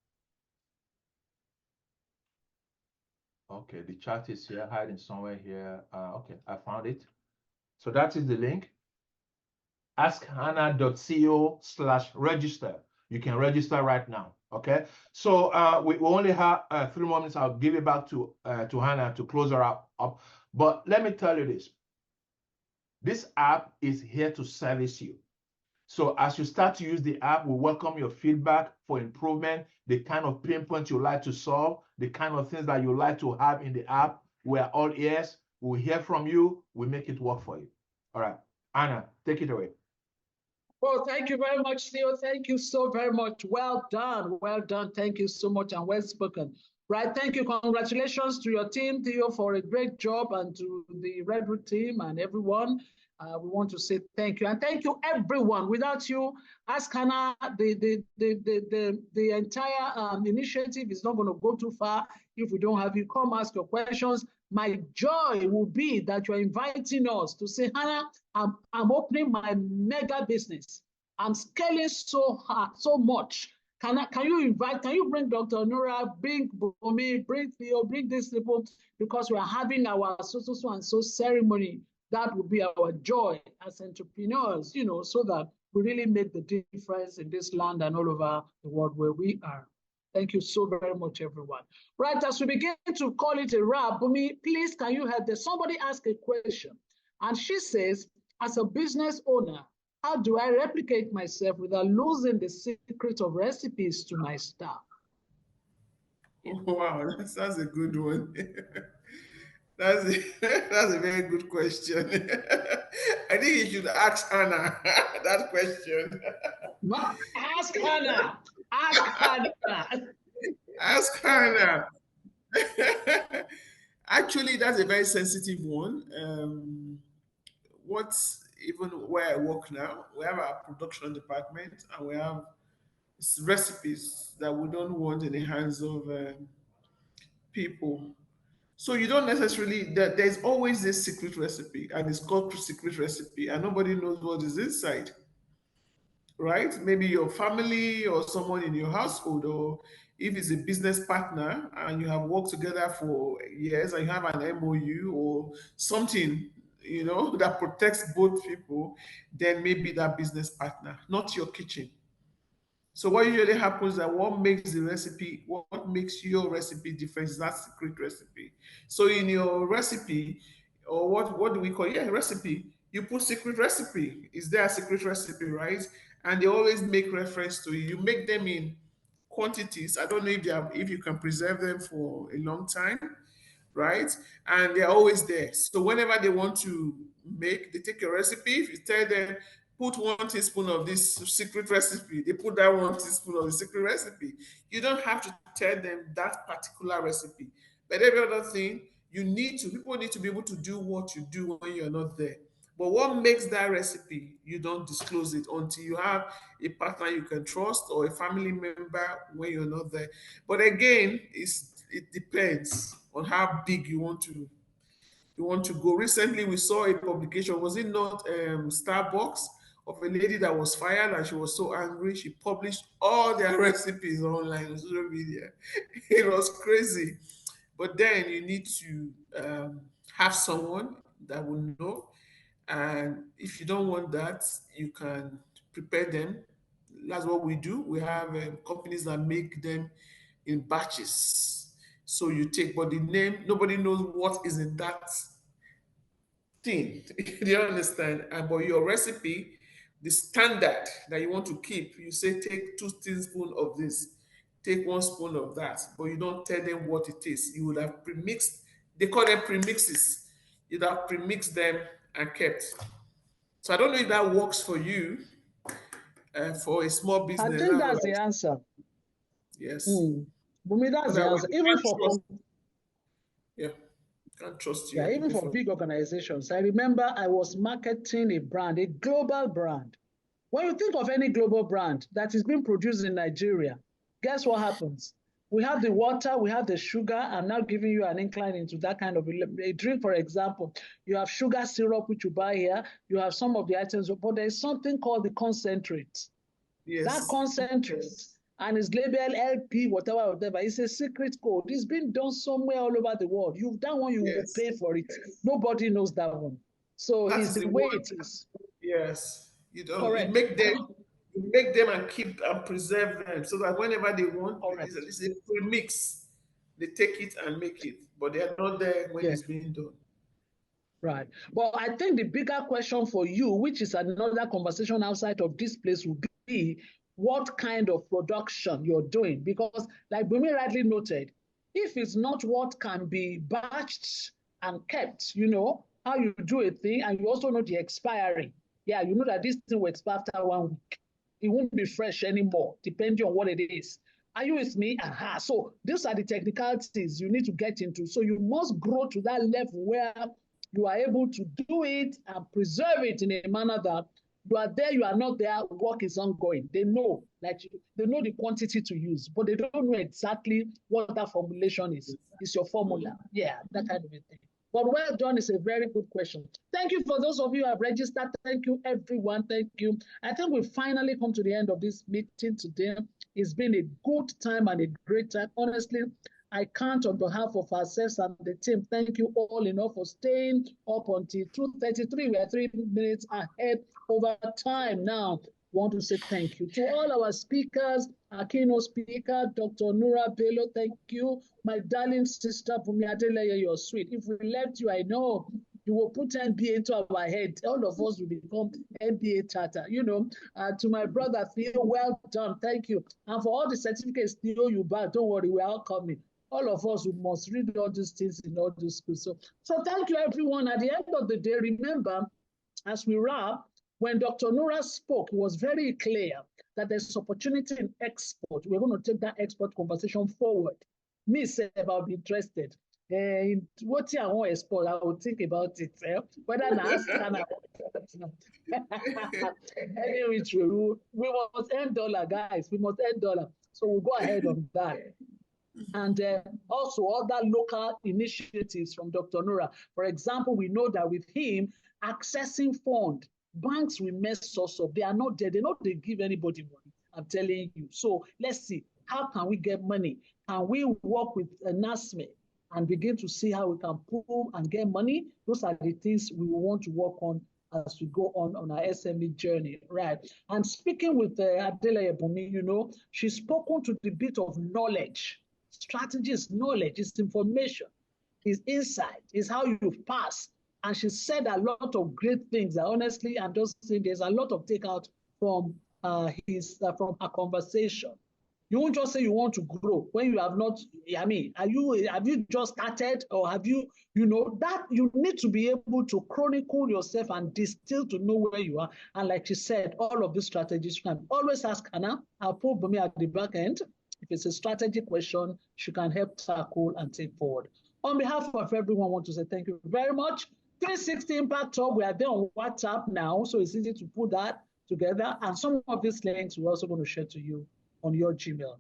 Okay, the chat is here, hiding somewhere here. Okay, I found it. So that is the link. AskHannah.co/register. You can register right now. Okay. So we only have 3 more minutes. I'll give it back to Hannah to close her up. But let me tell you this. This app is here to service you. So as you start to use the app, we welcome your feedback for improvement, the kind of pain points you like to solve, the kind of things that you like to have in the app. We are all ears. We'll hear from you. We make it work for you. All right. Anna, take it away. Well, thank you very much, Theo. Thank you so very much. Well done. Thank you so much, and well spoken. Right. Thank you. Congratulations to your team, Theo, for a great job, and to the Redwood team and everyone. We want to say thank you, and thank you, everyone. Without you, AskHannah, the entire initiative is not going to go too far if we don't have you come ask your questions. My joy will be that you're inviting us to say, Hannah, I'm opening my mega business. I'm scaling so hard, so much. Can you bring Dr. Nora, bring Bumi, bring Theo, bring these people, because we are having our so ceremony. That would be our joy as entrepreneurs, so that we really make the difference in this land and all over the world where we are. Thank you so very much, everyone. Right, as we begin to call it a wrap, Bumi, please, can you help? There's somebody ask a question, and she says, as a business owner, how do I replicate myself without losing the secret of recipes to my staff? Wow, that's a good one. That's a very good question. I think you should ask Hannah that question. Ask Hannah. Ask Hannah. Ask Hannah. Actually, that's a very sensitive one. Even where I work now, we have our production department, and we have recipes that we don't want in the hands of people. So you don't necessarily, there's always this secret recipe, and it's called secret recipe, and nobody knows what is inside, right? Maybe your family or someone in your household, or if it's a business partner and you have worked together for years and you have an MOU or something, you know, that protects both people, then maybe that business partner, not your kitchen. So what usually happens is that what makes the recipe, what makes your recipe different is that secret recipe. So in your recipe, or what do we call it? Yeah, recipe, you put secret recipe. Is there a secret recipe, right? And they always make reference to it. You make them in quantities. I don't know if they are, if you can preserve them for a long time, right? And they're always there. So whenever they want to make, they take your recipe. If you tell them, put 1 teaspoon of this secret recipe, they put that 1 teaspoon of the secret recipe. You don't have to tell them that particular recipe. But every other thing, you need to, people need to be able to do what you do when you're not there. But what makes that recipe, you don't disclose it until you have a partner you can trust or a family member when you're not there. But again, it depends on how big you want to go. Recently, we saw a publication. Was it not Starbucks, of a lady that was fired and she was so angry she published all their recipes online on social media. It was crazy. But then you need to have someone that will know. And if you don't want that, you can prepare them. That's what we do. We have companies that make them in batches. So you take, but the name, nobody knows what is in that thing. Do you understand? And but your recipe, the standard that you want to keep, you say take 2 teaspoons of this, take 1 spoon of that, but you don't tell them what it is. You would have premixed. They call them premixes. You'd have premixed them and kept. So I don't know if that works for you, for a small business. I think that's the answer. Yes. Bumi, that's the answer. Even for can't trust you. Yeah, even for big organizations. I remember I was marketing a brand, a global brand. When you think of any global brand that is being produced in Nigeria, guess what happens? We have the water, we have the sugar. I'm now giving you an incline into that kind of a drink, for example. You have sugar syrup, which you buy here. You have some of the items, but there's something called the concentrate. Yes. That concentrate, and it's labeled LP, whatever. It's a secret code. It's been done somewhere all over the world. You've done one, you will pay for it. Nobody knows that one. So it's the way it is. Yes. You don't. Correct. You make them and keep and preserve them so that whenever they want, it's a premix. They take it and make it, but they are not there when it's being done. Right. But I think the bigger question for you, which is another conversation outside of this place, would be what kind of production you're doing. Because like Bumi rightly noted, if it's not what can be batched and kept, you know, how you do a thing, and you also know the expiry. Yeah, you know that this thing will expire after 1 week. It won't be fresh anymore, depending on what it is. Are you with me? Aha. So these are the technicalities you need to get into. So you must grow to that level where you are able to do it and preserve it in a manner that you are there, you are not there, work is ongoing. They know, like they know the quantity to use, but they don't know exactly what that formulation is. It's your formula. Yeah, that kind of a thing. But well done is a very good question. Thank you for those of you who have registered. Thank you, everyone. Thank you. I think we've finally come to the end of this meeting today. It's been a good time and a great time. Honestly, I can't, on behalf of ourselves and the team, thank you all enough for staying up until 2:33. We are 3 minutes ahead over time now. Want to say thank you to all our speakers, our keynote speaker, Dr. Nura Bello, thank you. My darling sister, Bumi Adeleye, you're sweet. If we left you, I know you will put MBA into our head. All of us will become MBA charter. You know, to my brother Theo, well done, thank you. And for all the certificates Theo you bought, don't worry, we're all coming. All of us who must read all these things in all these schools. So thank you, everyone. At the end of the day, remember, as we wrap, when Dr. Nura spoke, it was very clear that there's opportunity in export. We're going to take that export conversation forward. Me say about be interested. In what I want to export, I will think about it. Whether I ask Hannah. Anyway, we must end dollar, guys. We must end dollar. So we'll go ahead on that. And also other local initiatives from Dr. Nura. For example, we know that with him, accessing fund, banks will mess us up. They are not there. They give anybody money. I'm telling you. So let's see. How can we get money? Can we work with a NASME and begin to see how we can pull and get money? Those are the things we want to work on as we go on our SME journey, right? And speaking with Adela Ebumi, you know, she's spoken to the bit of knowledge. Strategy is knowledge, it's information, it's insight, it's how you pass. And she said a lot of great things. Honestly, I'm just saying there's a lot of takeout from from her conversation. You won't just say you want to grow when you have not. I mean, have you just started, or have you, you know, that you need to be able to chronicle yourself and distill to know where you are. And like she said, all of these strategies, you can always ask Hannah. I'll put me at the back end. If it's a strategy question, she can help tackle and take forward. On behalf of everyone, I want to say thank you very much. 360 Impact Hub, we are there on WhatsApp now, so it's easy to put that together. And some of these links we're also going to share to you on your Gmail.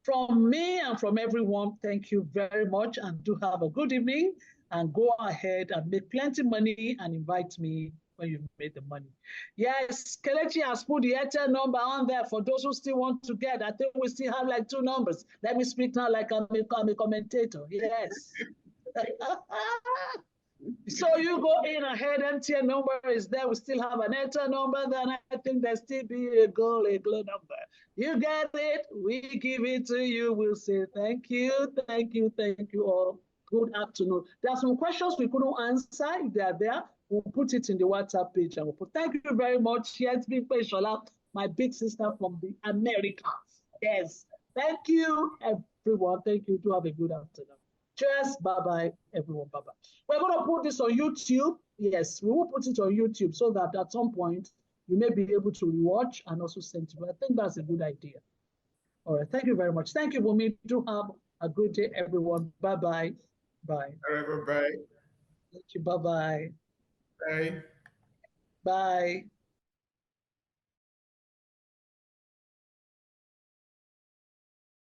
From me and from everyone, thank you very much, and do have a good evening, and go ahead and make plenty money and invite me when you've made the money. Yes, Kelechi has put the Airtel number on there for those who still want to get. I think we still have like 2 numbers. Let me speak now like I'm a commentator. Yes. So you go in ahead, MTN number is there. We still have an Airtel number, then I think there still be a glow number. You get it, we give it to you. We'll say thank you all. Good afternoon. There are some questions we couldn't answer. If they are there, we'll put it in the WhatsApp page and we'll put thank you very much. Yes, big Shola, my big sister from the Americas. Yes. Thank you, everyone. Thank you. Do have a good afternoon. Cheers. Bye-bye, everyone. Bye-bye. We're going to put this on YouTube. Yes, we will put it on YouTube so that at some point you may be able to rewatch and also send to me. I think that's a good idea. All right. Thank you very much. Thank you, Bumi. Do have a good day, everyone. Bye-bye. Bye. All right, bye-bye. Thank you. Bye-bye. Bye. Bye.